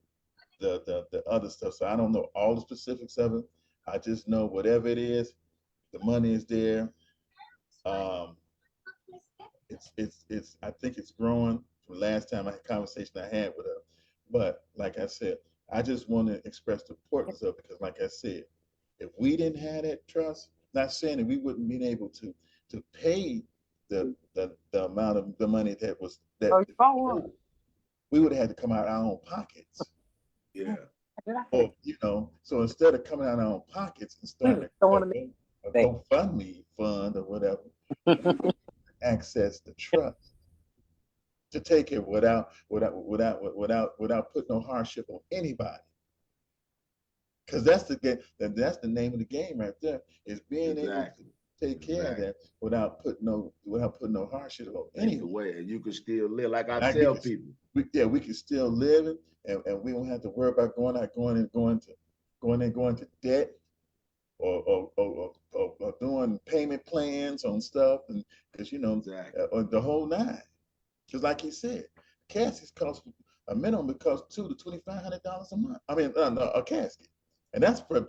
Speaker 8: the other stuff. So I don't know all the specifics of it. I just know whatever it is, the money is there. It's I think it's growing from last time I had a conversation I had with her. But like I said, I just want to express the importance of it because, like I said, if we didn't have that trust, not saying that we wouldn't been able to pay the amount of the money that we would have had to come out of our own pockets.
Speaker 2: Yeah.
Speaker 8: Or, so instead of coming out of our own pockets and starting a GoFundMe fund or whatever, access the trust to take it without putting no hardship on anybody. Because that's the name of the game right there, is being able to take care of that without putting no hardship on anyone.
Speaker 2: Way, and you can still live. Like I tell people.
Speaker 8: We can still live and we don't have to worry about going to debt or doing payment plans on stuff, and because the whole nine. Just like he said, caskets cost a minimum. It costs $200 to $2,500 a month. I mean, a casket, and that's for a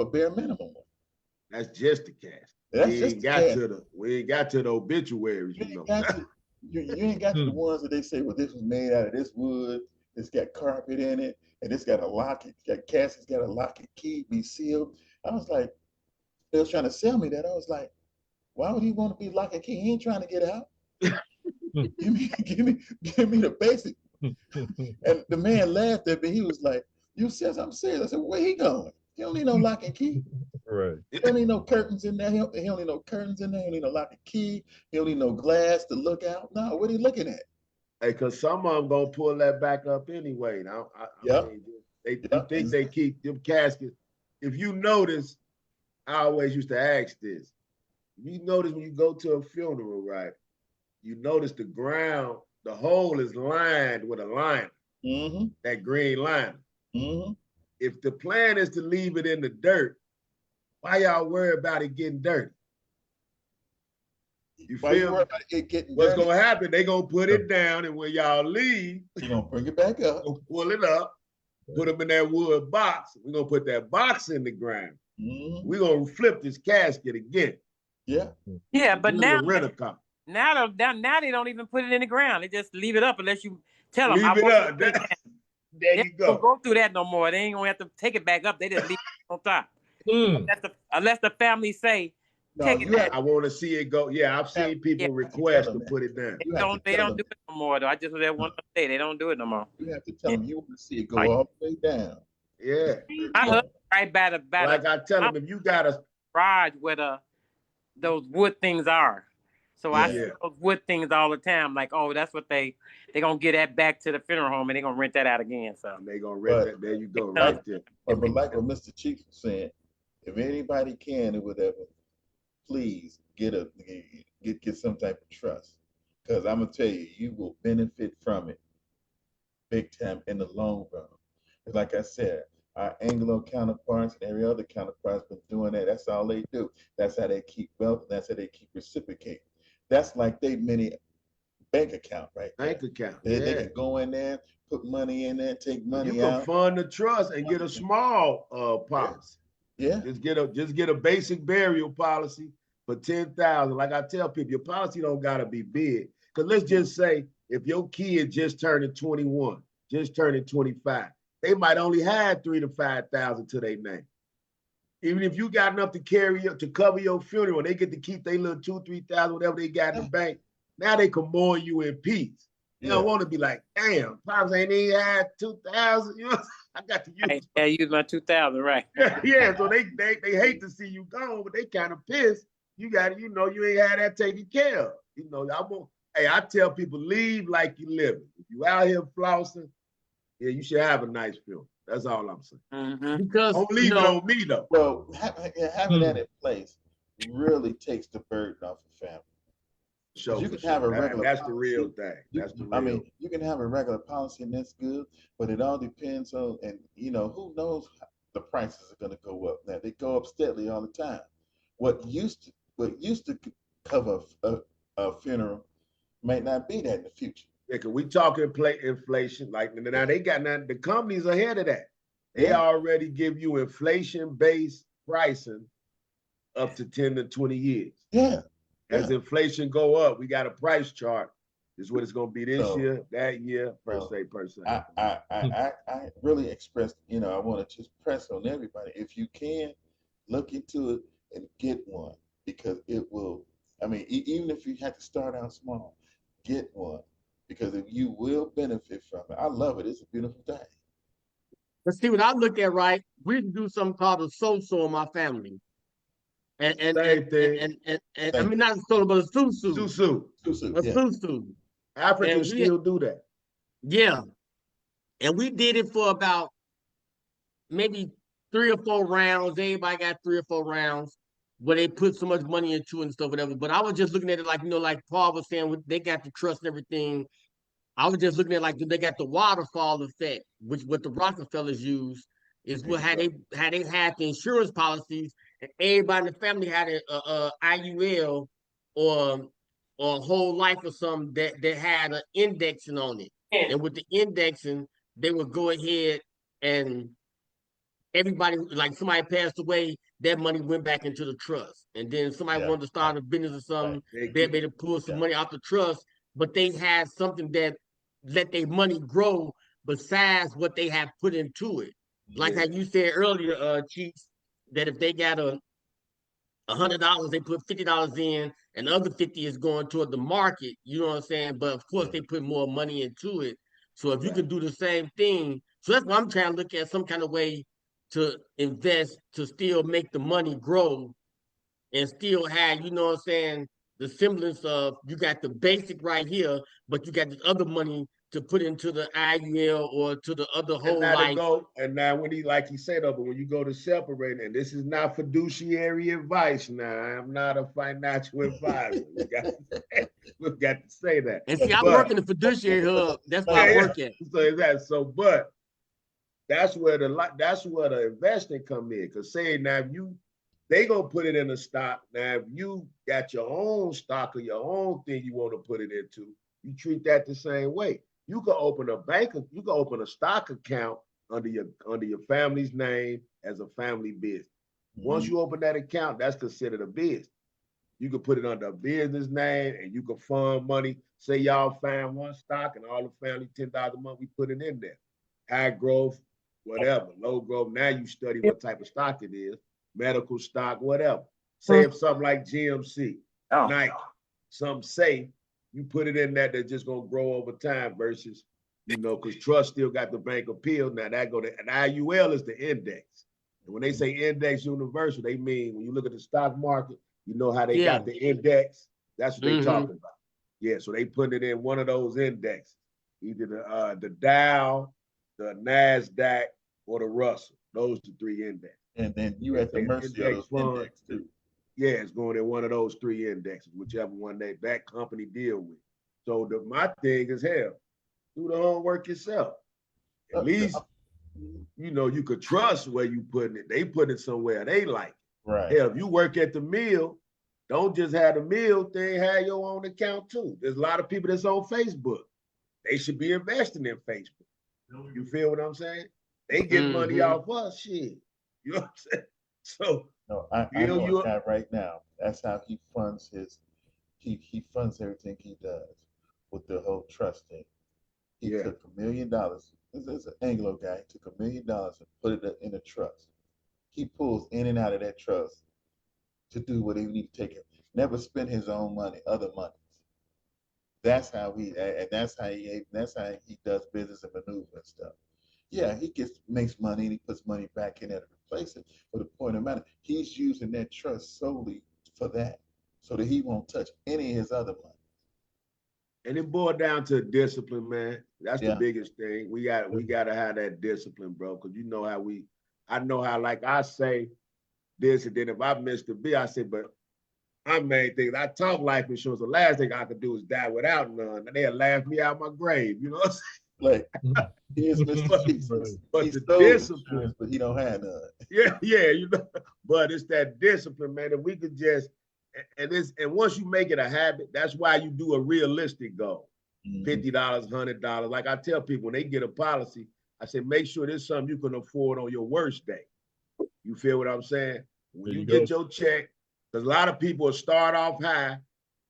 Speaker 8: bare minimum one.
Speaker 2: That's just the casket. We ain't got to the obituaries,
Speaker 8: You ain't got the ones that they say, well, this was made out of this wood, it's got carpet in it, and it's got a lock, it's got casket's got a lock and key, be sealed. I was like, they was trying to sell me that. I was like, why would he want to be lock and key? He ain't trying to get out. give me the basic. And the man laughed at me. He was like, you said I'm serious. I said, where he going? He don't need no lock and key.
Speaker 6: Right.
Speaker 8: He don't need no curtains in there. He don't need no curtains in there. He don't need no lock and key. He don't need no glass to look out. No, what are you looking at?
Speaker 2: Hey, cause some of them gonna pull that back up anyway. Now,
Speaker 8: Yep.
Speaker 2: mean, they
Speaker 8: Yep.
Speaker 2: think they keep them caskets. If you notice, I always used to ask this. You notice when you go to a funeral, right? You notice the ground, the hole is lined with a liner,
Speaker 8: Mm-hmm.
Speaker 2: that green liner.
Speaker 8: Mm-hmm.
Speaker 2: If the plan is to leave it in the dirt, why y'all worry about it getting dirty? You
Speaker 8: Why you
Speaker 2: feel
Speaker 8: worry
Speaker 2: me?
Speaker 8: about it getting
Speaker 2: What's
Speaker 8: dirty?
Speaker 2: gonna happen? They gonna put it down, and when y'all leave,
Speaker 8: You're gonna bring it back up.
Speaker 2: we'll pull it up, put them in that wood box. We're gonna put that box in the ground.
Speaker 8: Mm-hmm.
Speaker 2: We're gonna flip this casket again.
Speaker 8: Yeah.
Speaker 1: Yeah, but
Speaker 2: This is
Speaker 1: now,
Speaker 2: a rent-a-car.
Speaker 1: now they don't even put it in the ground. They just leave it up unless you tell them.
Speaker 2: Leave it up.
Speaker 1: They
Speaker 2: There you
Speaker 1: don't
Speaker 2: go.
Speaker 1: go through that no more. They ain't gonna have to take it back up. They just leave it on top.
Speaker 6: Mm.
Speaker 1: Unless the family say
Speaker 8: No,
Speaker 1: take it
Speaker 8: you
Speaker 1: back.
Speaker 2: I want to see it go. Yeah, I've seen people request to put it down.
Speaker 8: You have to
Speaker 1: They
Speaker 8: tell
Speaker 1: don't
Speaker 8: them.
Speaker 1: do it no more though. I just was there one day. They don't do it no more.
Speaker 8: You have to tell them you want to see it go
Speaker 1: Right.
Speaker 8: all the way down.
Speaker 2: Yeah.
Speaker 1: I heard right by the
Speaker 2: Like I tell them, if you got a
Speaker 1: garage where those wood things are. So I see
Speaker 2: Yeah.
Speaker 1: those wood things all the time. Like, oh, that's what they gonna get that back to the funeral home and they gonna rent that out again. So
Speaker 2: they gonna rent
Speaker 8: But-
Speaker 2: that. There you go, right there.
Speaker 8: But like what Mr. Chief was saying, if anybody can or whatever, please get some type of trust. Because I'm gonna tell you, you will benefit from it big time in the long run. Like I said, our Anglo counterparts and every other counterpart's been doing that. That's all they do. That's how they keep wealth, and that's how they keep reciprocating. That's like they mini bank account, right?
Speaker 2: Bank account.
Speaker 8: They
Speaker 2: Yeah.
Speaker 8: can go in there, put money in there, take
Speaker 2: You
Speaker 8: money
Speaker 2: can
Speaker 8: out.
Speaker 2: fund the trust and get a small policy.
Speaker 8: Yeah.
Speaker 2: Just get a basic burial policy for 10,000. Like I tell people, your policy don't gotta be big. Cause let's just say if your kid just turning 21, just turning 25, they might only have 3,000 to 5,000 to their name. Even if you got enough to cover your funeral, they get to keep their little 2,000, 3,000, whatever they got in the bank. Now they can mourn you in peace. They don't want to be like, damn, Pops ain't even had 2,000. You know, I got to use.
Speaker 1: I use my 2,000, right?
Speaker 2: Yeah, so they hate to see you gone, but they kind of pissed. You got, you ain't had that taken care of. I tell people, leave like you live. If you out here flossing, yeah, you should have a nice funeral. That's all I'm saying.
Speaker 1: Mm-hmm.
Speaker 3: Because
Speaker 2: Don't leave it on me though.
Speaker 8: Well, having that in place really takes the burden off the family.
Speaker 2: Sure,
Speaker 8: You can
Speaker 2: for
Speaker 8: have a
Speaker 2: sure.
Speaker 8: regular
Speaker 2: That's the
Speaker 8: policy.
Speaker 2: real thing. That's the real.
Speaker 8: I mean, you can have a regular policy and that's good, but it all depends on, and who knows the prices are going to go up. Now they go up steadily all the time. What used to cover a funeral might not be that in the future.
Speaker 2: Yeah, cause we talking inflation. Like now the companies ahead of that. They
Speaker 8: Yeah.
Speaker 2: already give you inflation-based pricing up to 10 to 20 years.
Speaker 8: Yeah.
Speaker 2: As inflation go up, we got a price chart. This is what it's gonna be this
Speaker 8: So,
Speaker 2: year, that year, per
Speaker 8: so,
Speaker 2: se.
Speaker 8: I really expressed, I want to just press on everybody. If you can, look into it and get one because it will. I mean, even if you have to start out small, get one because you will benefit from it. I love it. It's a beautiful thing.
Speaker 3: But see what I look at, right? We do something called a so in my family. And
Speaker 2: Same thing.
Speaker 3: I mean not a solo, but a susu.
Speaker 2: Susu.
Speaker 8: Susu,
Speaker 3: A
Speaker 8: yeah.
Speaker 3: susu.
Speaker 2: Africans
Speaker 3: And we-
Speaker 2: still do that.
Speaker 3: Yeah. And we did it for about maybe 3 or 4 rounds. Everybody got 3 or 4 rounds where they put so much money into it and stuff, whatever. But I was just looking at it like, like Paul was saying, they got the trust and everything. I was just looking at like they got the waterfall effect, which what the Rockefellers use is what how they had the insurance policies, and everybody in the family had a IUL or whole life or something that had an indexing on it. And with the indexing, they would go ahead and everybody, like somebody passed away, that money went back into the trust. And then somebody
Speaker 8: Yeah.
Speaker 3: wanted to start a business or something,
Speaker 2: Right.
Speaker 3: they made to pull some money out the trust. but they had something that let their money grow besides what they have put into it. Like how
Speaker 2: Yeah.
Speaker 3: you said earlier, Chief, that if they got $100, they put $50 in, and the other 50 is going toward the market. You know what I'm saying? But of course, they put more money into it. So if you
Speaker 2: Right.
Speaker 3: could do the same thing, so that's why I'm trying to look at some kind of way to invest to still make the money grow and still have, you know what I'm saying, the semblance of you got the basic right here, but you got this other money to put into the IUL or to the other
Speaker 2: And
Speaker 3: whole
Speaker 2: now to
Speaker 3: life.
Speaker 2: go, and now when he, like he said, but when you go to separate, and this is not fiduciary advice. Now I'm not a financial advisor. We've got to say that.
Speaker 3: And see, I work
Speaker 2: But
Speaker 3: in the fiduciary hub. That's where
Speaker 2: yeah,
Speaker 3: I
Speaker 2: yeah.
Speaker 3: work at.
Speaker 2: So is that so? But that's where the investing come in. Cause say now if they gonna put it in a stock. Now if you got your own stock or your own thing you want to put it into, you treat that the same way. You can open a you can open a stock account under your family's name as a family business. Once you open that account, that's considered a business. You can put it under a business name and you can fund money. Say y'all find one stock and all the family $10 a month, we put it in there. High growth, whatever, low growth. Now you study what type of stock it is, medical stock, whatever. Say if something like GMC, Nike, something safe, you put it in there that's just gonna grow over time versus, because trust still got the bank appeal. Now that go to an IUL is the index. And when they say index universal, they mean when you look at the stock market, you know how they got the index. That's what they talking about. Yeah, so they put it in one of those indexes, either the Dow, the NASDAQ, or the Russell. Those are the three indexes.
Speaker 8: And then you at the mercy of those index too.
Speaker 2: Yeah, it's going in one of those three indexes, whichever one that company deal with. So my thing is, hell, do the homework yourself. At least, you could trust where you putting it. They put it somewhere they like it.
Speaker 8: Right.
Speaker 2: Hell, if you work at the mill, don't just have the mill thing, have your own account too. There's a lot of people that's on Facebook. They should be investing in Facebook. You feel what I'm saying? They get money off us, shit. You know what I'm saying? So
Speaker 8: no, I know a guy right now. That's how he funds he funds everything he does with the whole trust thing. He took $1 million. This is an Anglo guy. He took $1 million and put it in a trust. He pulls in and out of that trust to do what he need to take it. Never spend his own money, other money. That's how he does business and maneuver and stuff. Yeah, he makes money and he puts money back in there to replace it. But the point of the matter, he's using that trust solely for that, so that he won't touch any of his other money.
Speaker 2: And it boiled down to discipline, man. That's the biggest thing. We gotta have that discipline, bro. Because I know how, like I say this, and then if I miss the bill, I say, but my main thing, I talk life insurance. The last thing I could do is die without none. And they'll laugh me out my grave. You know what I'm saying?
Speaker 8: Like he is misplaced.
Speaker 2: But the discipline,
Speaker 8: but he don't have none.
Speaker 2: Yeah, but it's that discipline, man. If we could just and once you make it a habit, that's why you do a realistic goal. $50, $100. Like I tell people when they get a policy, I say make sure this is something you can afford on your worst day. You feel what I'm saying? When you get your check, because a lot of people will start off high.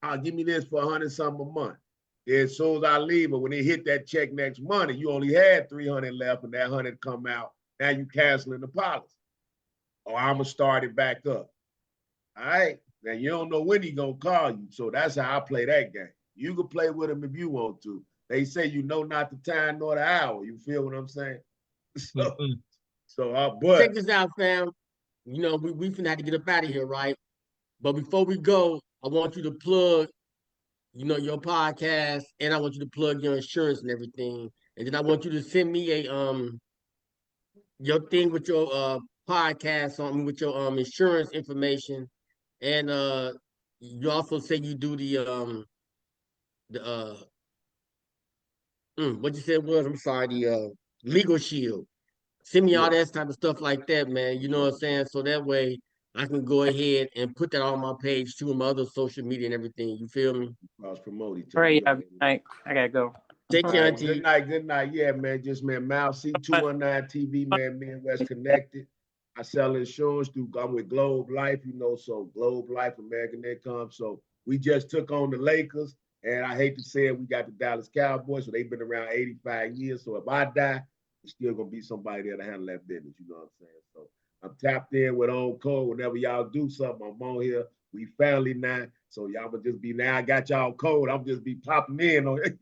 Speaker 2: I'll give me this for $100-something a month. Then as soon as I leave, but when they hit that check next month, you only had $300 left, and that $100 come out. Now you canceling the policy. Or I'm gonna start it back up. All right. Now you don't know when he gonna call you, so that's how I play that game. You can play with him if you want to. They say you know not the time nor the hour. You feel what I'm saying? But
Speaker 3: check this out, fam. We finna have to get up out of here, right? But before we go, I want you to plug, your podcast, and I want you to plug your insurance and everything. And then I want you to send me your thing with your podcast on with your insurance information. And you also say you do the what you said was, I'm sorry, the Legal Shield. Send me all that type of stuff like that, man. You know what I'm saying? So that way I can go ahead and put that on my page too, and my other social media and everything. You feel me?
Speaker 2: Cross promote each other.
Speaker 1: Great. Good night. I gotta go.
Speaker 3: Take care, Auntie.
Speaker 2: Good night. Yeah, man. Just Mal C219 TV, man. Midwest Connected. I sell insurance I'm with Globe Life, so Globe Life, American Income. So we just took on the Lakers, And I hate to say it, we got the Dallas Cowboys, so they've been around 85 years. So if I die, it's still gonna be somebody there to handle that business. You know what I'm saying? So I'm tapped in with On Code. Whenever y'all do something, I'm on here. We family now. So y'all will just be now. I got y'all code. I'm just be popping in on it.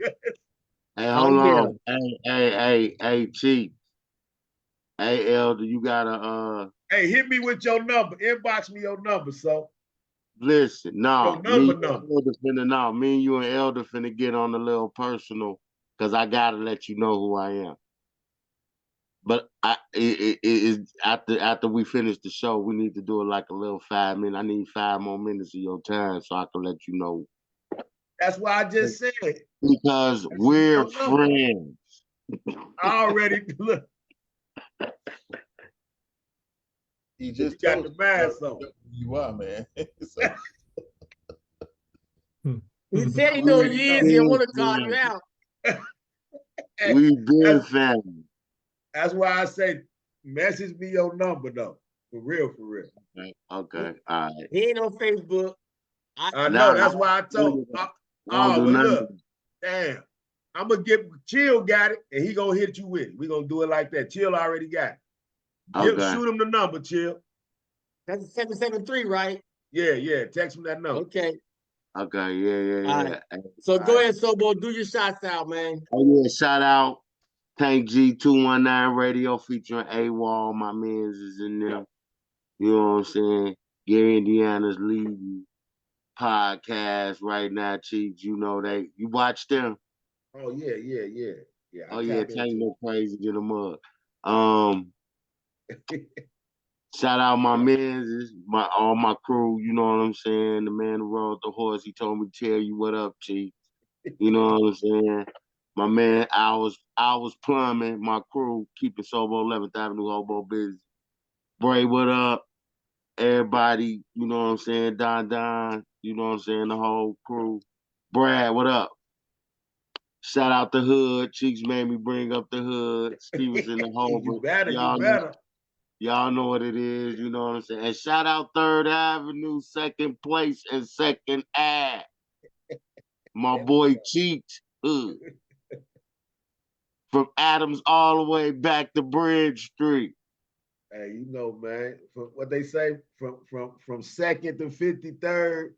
Speaker 5: Hey,
Speaker 3: Oh,
Speaker 5: hold
Speaker 3: yeah.
Speaker 5: on. Hey, Chief. Hey, Elder, you gotta
Speaker 2: Hey, hit me with your number. Inbox me your number, so
Speaker 5: listen.
Speaker 2: your
Speaker 5: No,
Speaker 2: number.
Speaker 5: me and you and Elder finna get on a little personal, cause I gotta let you know who I am. But it is after we finish the show, we need to do it like a little 5 minutes. I need 5 more minutes of your time so I can let you know.
Speaker 2: That's why I just said.
Speaker 5: Because we're friends.
Speaker 2: I already look.
Speaker 8: He just
Speaker 2: got
Speaker 8: told
Speaker 2: the mask on.
Speaker 8: You are, man. So,
Speaker 3: He said he know you is. He want to call you out.
Speaker 2: Hey,
Speaker 5: We've been family.
Speaker 2: that's why I say message me your number though. For real, for real.
Speaker 5: Okay. All right.
Speaker 3: He ain't on Facebook.
Speaker 2: I know. That's why I told.
Speaker 5: Don't
Speaker 2: Oh,
Speaker 5: do
Speaker 2: well,
Speaker 5: nothing.
Speaker 2: look, damn. I'm gonna get Chill got it, and he gonna hit you with it. We gonna do it like that. Chill already got it.
Speaker 5: Okay.
Speaker 2: Shoot him the number, Chill.
Speaker 3: That's 773, right?
Speaker 2: Yeah. Text him that number.
Speaker 3: Okay.
Speaker 5: Okay. Yeah.
Speaker 3: All right. So go ahead, Sobo. Do your shots out, man.
Speaker 5: Oh yeah, shout out Tank G219 Radio featuring AWOL. My mans is in there. You know what I'm saying? Gary Indiana's leading podcast right now, Chief. You know you watch them.
Speaker 2: Oh yeah.
Speaker 5: Oh yeah, Tank no crazy to the mug. Shout out my mans, all my crew, you know what I'm saying? The man who rode the horse, he told me to tell you what up, Chief. You know what I'm saying? My man, I was plumbing, my crew, keeping Sobo 11th Avenue Hobo busy. Bray, what up? Everybody, you know what I'm saying? Don, you know what I'm saying? The whole crew. Brad, what up? Shout out the hood. Cheeks made me bring up the hood. Stevenson the whole.
Speaker 2: You better.
Speaker 5: Y'all know what it is, you know what I'm saying? And shout out 3rd Avenue, second place and second Ave. My boy Cheeks. From Adams all the way back to Bridge Street.
Speaker 2: Hey, you know, man, from what they say, from 2nd to 53rd,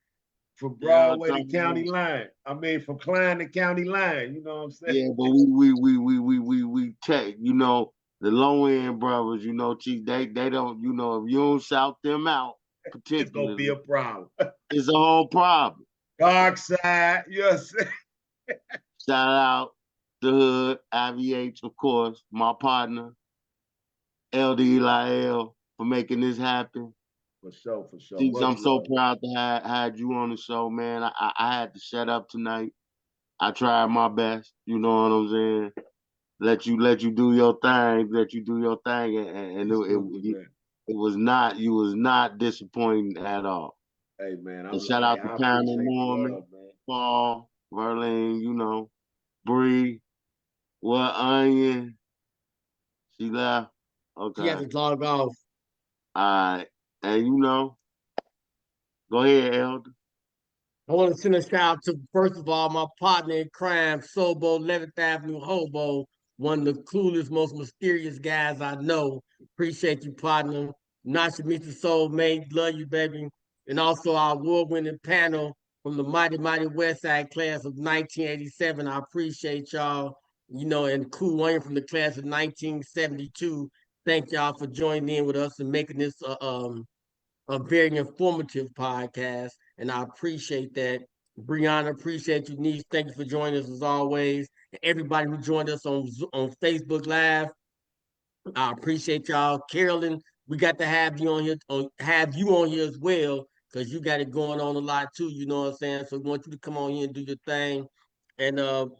Speaker 2: from Broadway to County Line. I mean, from Klein to County Line. You know what I'm saying?
Speaker 5: Yeah, but we take, you know, the low end brothers, you know, Chief, they don't, you know, if you don't shout them out, particularly,
Speaker 2: it's gonna be a problem.
Speaker 5: It's a whole problem.
Speaker 2: Dark side, yes.
Speaker 5: Shout out the hood, IVH, of course, my partner, LD Eliel, for making this happen.
Speaker 2: For sure.
Speaker 5: Chief, I'm so proud to have had you on the show, man. I had to shut up tonight. I tried my best, you know what I'm saying? Let you do your thing, and it was not, you was not disappointing at all.
Speaker 2: Hey man,
Speaker 5: and shout out to County Norman, Paul, Verlaine, you know, Bree, Onion, she left. Okay.
Speaker 3: She has to log off.
Speaker 5: All right, and you know, go ahead, Elder.
Speaker 3: I want to send a shout out to, first of all, my partner in crime, Sobo, 11th Avenue Hobo, one of the coolest, most mysterious guys I know. Appreciate you, partner. Nashamita Soulmate, love you, baby. And also our award-winning panel from the Mighty West Side class of 1987. I appreciate y'all. You know, and Cool Wayne from the class of 1972. Thank y'all for joining in with us and making this a very informative podcast, and I appreciate that. Brianna, appreciate you, niece. Thank you for joining us as always. Everybody who joined us on Facebook Live, I appreciate y'all. Carolyn, we got to have you on here, as well, because you got it going on a lot too. You know what I'm saying? So we want you to come on here and do your thing. And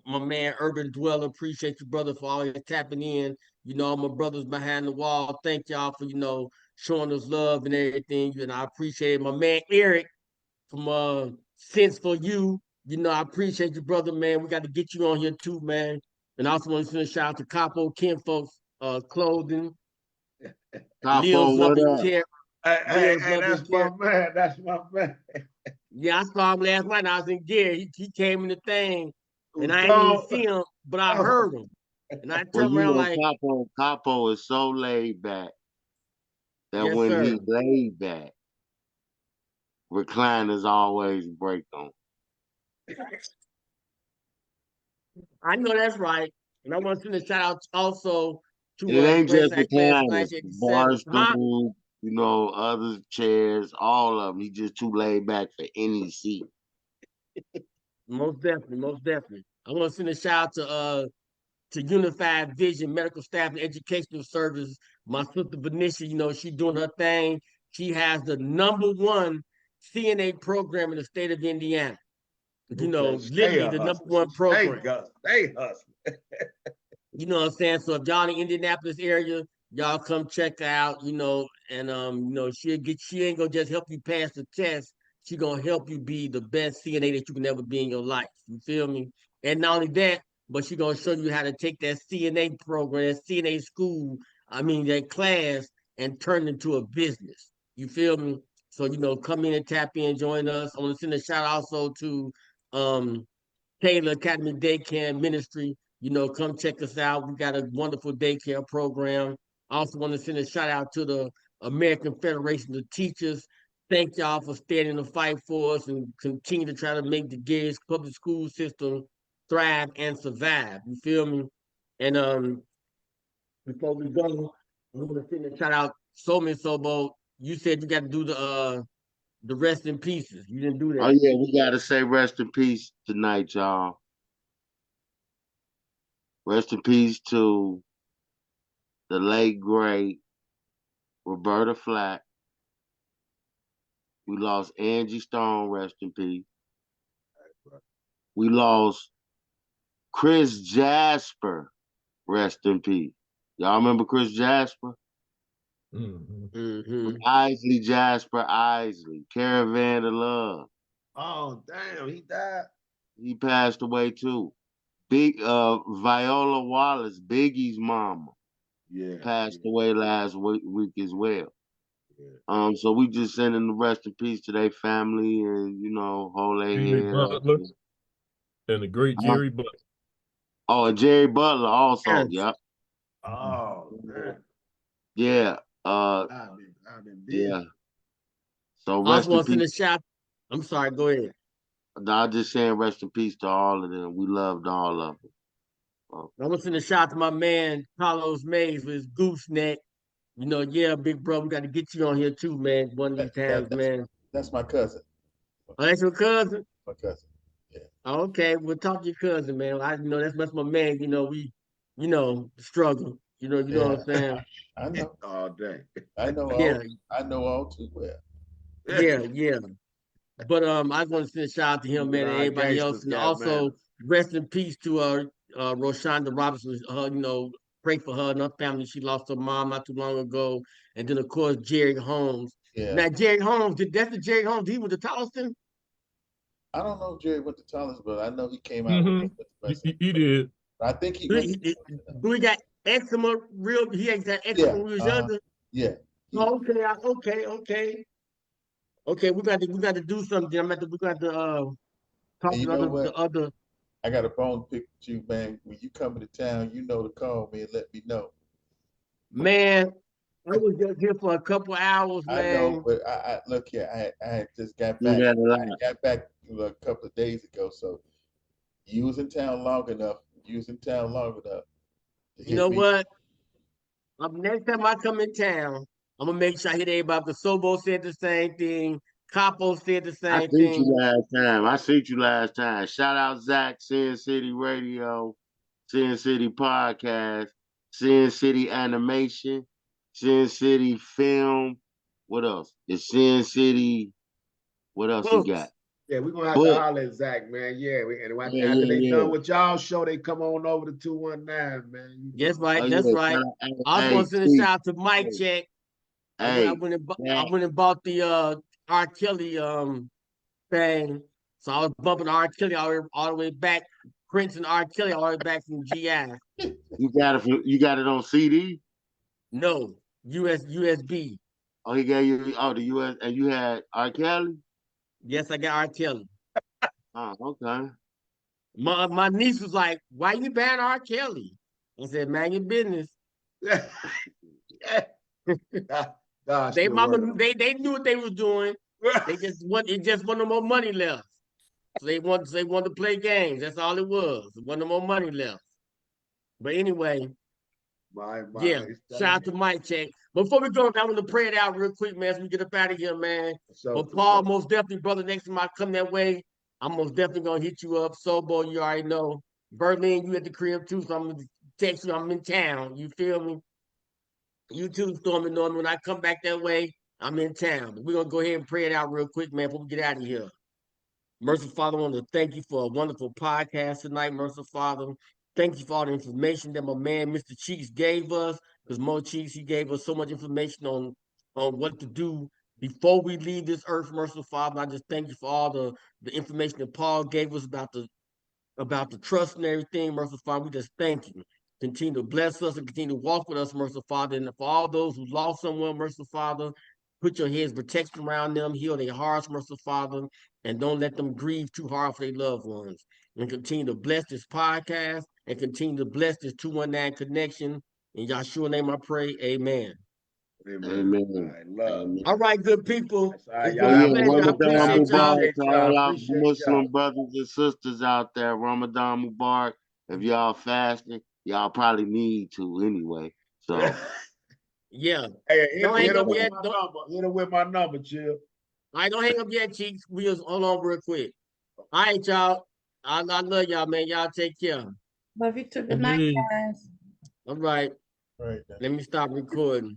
Speaker 3: my man Urban Dweller, appreciate you, brother, for always tapping in. You know, my brothers behind the wall. Thank y'all for, you know, showing us love and everything. And I appreciate it. My man Eric from Sense for You. You know, I appreciate you, brother, man. We got to get you on here too, man. And I also want to send a shout out to Capo Ken Folks Clothing.
Speaker 5: Capo, what up?
Speaker 2: Hey, that's my man. That's my man.
Speaker 3: Yeah, I saw him last night. I was in gear. He came in the thing, and I didn't even
Speaker 2: Gone.
Speaker 3: see him, but I heard him. And I
Speaker 5: Well,
Speaker 3: turned
Speaker 5: you
Speaker 3: around
Speaker 5: know,
Speaker 3: like,
Speaker 5: Capo is so laid back that
Speaker 3: yes,
Speaker 5: when
Speaker 3: sir.
Speaker 5: he laid back, recliners always break on.
Speaker 3: I know that's right. And I want to send a shout out also
Speaker 5: And
Speaker 3: to
Speaker 5: it ain't
Speaker 3: Express
Speaker 5: just
Speaker 3: Act last
Speaker 5: recliners,
Speaker 3: night at the
Speaker 5: bar
Speaker 3: center. Huh?
Speaker 5: stool, you know, other chairs, all of them. He just too laid back for any seat.
Speaker 3: Most definitely, most definitely. I want to send a shout out to Unified Vision Medical Staff and Educational Service. My sister Venetia, you know, she doing her thing. She has the #1 CNA program in the state of Indiana. You know,
Speaker 2: Okay,
Speaker 3: literally the #1 program.
Speaker 2: Stay hustling.
Speaker 3: You know what I'm saying? So if y'all in the Indianapolis area, y'all come check her out, you know, and you know, she ain't gonna just help you pass the test. She gonna help you be the best CNA that you can ever be in your life. You feel me? And not only that, but she gonna show you how to take that CNA program, that CNA school, I mean that class, and turn it into a business. You feel me? So, you know, come in and tap in, join us. I want to send a shout also to um Taylor Academy Daycare and Ministry. You know, come check us out. We got a wonderful daycare program. I also want to send a shout out to the American Federation of Teachers. Thank y'all for standing the fight for us and continue to try to make the Gary's public school system thrive and survive. You feel me? And before we go, I'm gonna send a shout out Sobo. You said you got to do the rest in pieces. You didn't do
Speaker 5: Oh
Speaker 3: that.
Speaker 5: yeah, we gotta say rest in peace tonight, y'all. Rest in peace to the late great Roberta Flack. We lost Angie Stone, rest in peace. We lost Chris Jasper, rest in peace. Y'all remember Chris Jasper?
Speaker 6: Mhm.
Speaker 3: Mm-hmm.
Speaker 5: Isley Jasper Isley, Caravan of Love.
Speaker 2: Oh, damn, he died.
Speaker 5: He passed away too. Big Viola Wallace, Biggie's mama,
Speaker 2: Yeah.
Speaker 5: passed away last week as well.
Speaker 2: Yeah.
Speaker 5: So we just sending the rest in peace to their family and you know, hold their
Speaker 6: Jerry
Speaker 5: head up.
Speaker 6: Butler and the great
Speaker 5: Uh,
Speaker 6: Jerry Butler.
Speaker 5: Oh, and Jerry Butler also,
Speaker 3: Yes.
Speaker 5: yep.
Speaker 2: Oh, man.
Speaker 5: Yeah.
Speaker 2: I've been busy.
Speaker 5: Yeah. So
Speaker 3: I also
Speaker 5: rest in
Speaker 3: want to send
Speaker 5: peace.
Speaker 3: a shout. I'm sorry, go ahead.
Speaker 5: I'm just saying rest in peace to all of them. We loved all of them.
Speaker 3: I want to send a shout to my man Carlos Mays with his gooseneck. You know, yeah, big bro, we got to get you on here too, man. One of these times, man.
Speaker 8: That's my cousin.
Speaker 3: Oh, that's your cousin?
Speaker 8: My cousin. Yeah.
Speaker 3: Oh, okay, we'll talk to your cousin, man. I you know that's my man. You know, we, you know, struggle. You know what I'm saying?
Speaker 8: I know.
Speaker 2: All day.
Speaker 8: I know all.
Speaker 3: Yeah,
Speaker 8: I know all too well.
Speaker 3: yeah. But I just want to send a shout out to him, man, and
Speaker 2: Our
Speaker 3: everybody else,
Speaker 2: gangsters
Speaker 3: and
Speaker 2: got
Speaker 3: also
Speaker 2: manners.
Speaker 3: rest in peace to Roshonda Robinson. You know, pray for her and her family. She lost her mom not too long ago, and then of course Jerry Holmes.
Speaker 8: Yeah.
Speaker 3: Now Jerry Holmes, that's the Jerry Holmes. He was the Charleston.
Speaker 8: I don't know if Jerry went to Thomas, but I know he came out
Speaker 6: Mm-hmm.
Speaker 8: with
Speaker 6: He did.
Speaker 8: I think he
Speaker 3: Do
Speaker 8: went.
Speaker 3: he got eczema? Real? He ain't got eczema when he was younger.
Speaker 8: Yeah.
Speaker 3: Oh, okay. We got to do something. We got to talk
Speaker 8: And you
Speaker 3: to
Speaker 8: know what?
Speaker 3: the other.
Speaker 8: I got a bone to pick with you, man. When you come into town, you know to call me and let me know.
Speaker 3: Man, I was just here for a couple hours,
Speaker 8: I
Speaker 3: man.
Speaker 8: know, but I look here. I had just got
Speaker 5: You
Speaker 8: back.
Speaker 5: got a lot.
Speaker 8: I got back a couple of days ago. So you was in town long enough. You was in town long enough.
Speaker 3: You know what? Next time I come in town, I'm gonna make sure I hit everybody. Because Sobo said the same thing. Capo said the
Speaker 5: I
Speaker 3: same
Speaker 5: seen you
Speaker 3: thing.
Speaker 5: last time. Shout out Zach, Sin City Radio, Sin City Podcast, Sin City Animation, Sin City Film. What else? It's Sin City. What else he got?
Speaker 2: Yeah, we're gonna have to holler at Zach, man. Yeah, after they done with y'all show, they come on over to 219, man.
Speaker 3: That's right. That's right. I was gonna send a shout out to Mike Check. I went and bought the R. Kelly thing. So I was bumping R. Kelly all the way back, Prince and R. Kelly all the way back from GI.
Speaker 5: You got it on CD?
Speaker 3: No, USB.
Speaker 5: Oh, he gave you the US and you had R. Kelly?
Speaker 3: Yes, I got R. Kelly.
Speaker 5: Oh, okay.
Speaker 3: My niece was like, "Why you ban R. Kelly?" I said, "Man, your business."
Speaker 2: God
Speaker 3: They
Speaker 2: still working
Speaker 3: mama,
Speaker 2: on
Speaker 3: they knew what they was doing. They just want it just wasn't no more money left. So they wanted to play games. That's all it was. There wasn't no more money left. But anyway,
Speaker 2: my
Speaker 3: yeah.
Speaker 2: it's
Speaker 3: Shout out to Mike Check. Before we go, I want to pray it out real quick, man, as we get up out of here, man.
Speaker 2: so
Speaker 3: But Paul, most definitely, brother, next time I come that way, I'm most definitely gonna hit you up. Sobo, you already know. Berlin, you at the crib too, so I'm gonna text you. I'm in town. You feel me? You too, Stormy Norman. When I come back that way, I'm in town. But we're gonna go ahead and pray it out real quick, man, before we get out of here. Merciful Father, I want to thank you for a wonderful podcast tonight, Merciful Father. Thank you for all the information that my man, Mr. Cheeks, gave us. Because Mo Cheeks, he gave us so much information on what to do before we leave this earth, Merciful Father. I just thank you for all the information that Paul gave us about the trust and everything, Merciful Father. We just thank you. Continue to bless us and continue to walk with us, Merciful Father. And for all those who lost someone, Merciful Father, put your heads protection around them, heal their hearts, Merciful Father, and don't let them grieve too hard for their loved ones. And continue to bless this podcast and continue to bless this 219 connection. In Yahshua's name I pray, amen.
Speaker 2: Amen.
Speaker 5: Amen.
Speaker 2: All right, love.
Speaker 5: Amen.
Speaker 3: All right, good people.
Speaker 2: That's all right,
Speaker 3: It's
Speaker 2: y'all
Speaker 3: been a
Speaker 2: have a
Speaker 3: pleasure. I
Speaker 2: wonderful day. I
Speaker 3: appreciate y'all.
Speaker 5: Mubarak
Speaker 2: appreciate
Speaker 5: to
Speaker 2: y'all.
Speaker 5: all our
Speaker 2: Appreciate
Speaker 5: Muslim
Speaker 2: y'all.
Speaker 5: brothers and sisters out there. Ramadan Mubarak. If y'all fasting, y'all probably need to anyway. So
Speaker 3: Yeah.
Speaker 2: Hey,
Speaker 3: Don't
Speaker 2: hit
Speaker 3: hang
Speaker 2: him
Speaker 3: up
Speaker 2: with
Speaker 3: yet.
Speaker 2: my number. Hit him with my number, chill.
Speaker 3: All right, don't hang up yet, Cheeks. We just hold on real quick. All right, y'all. I love y'all, man. Y'all take care.
Speaker 4: Love you too. Good night,
Speaker 6: Indeed.
Speaker 4: guys.
Speaker 3: All right.
Speaker 8: Right.
Speaker 3: Let me stop recording.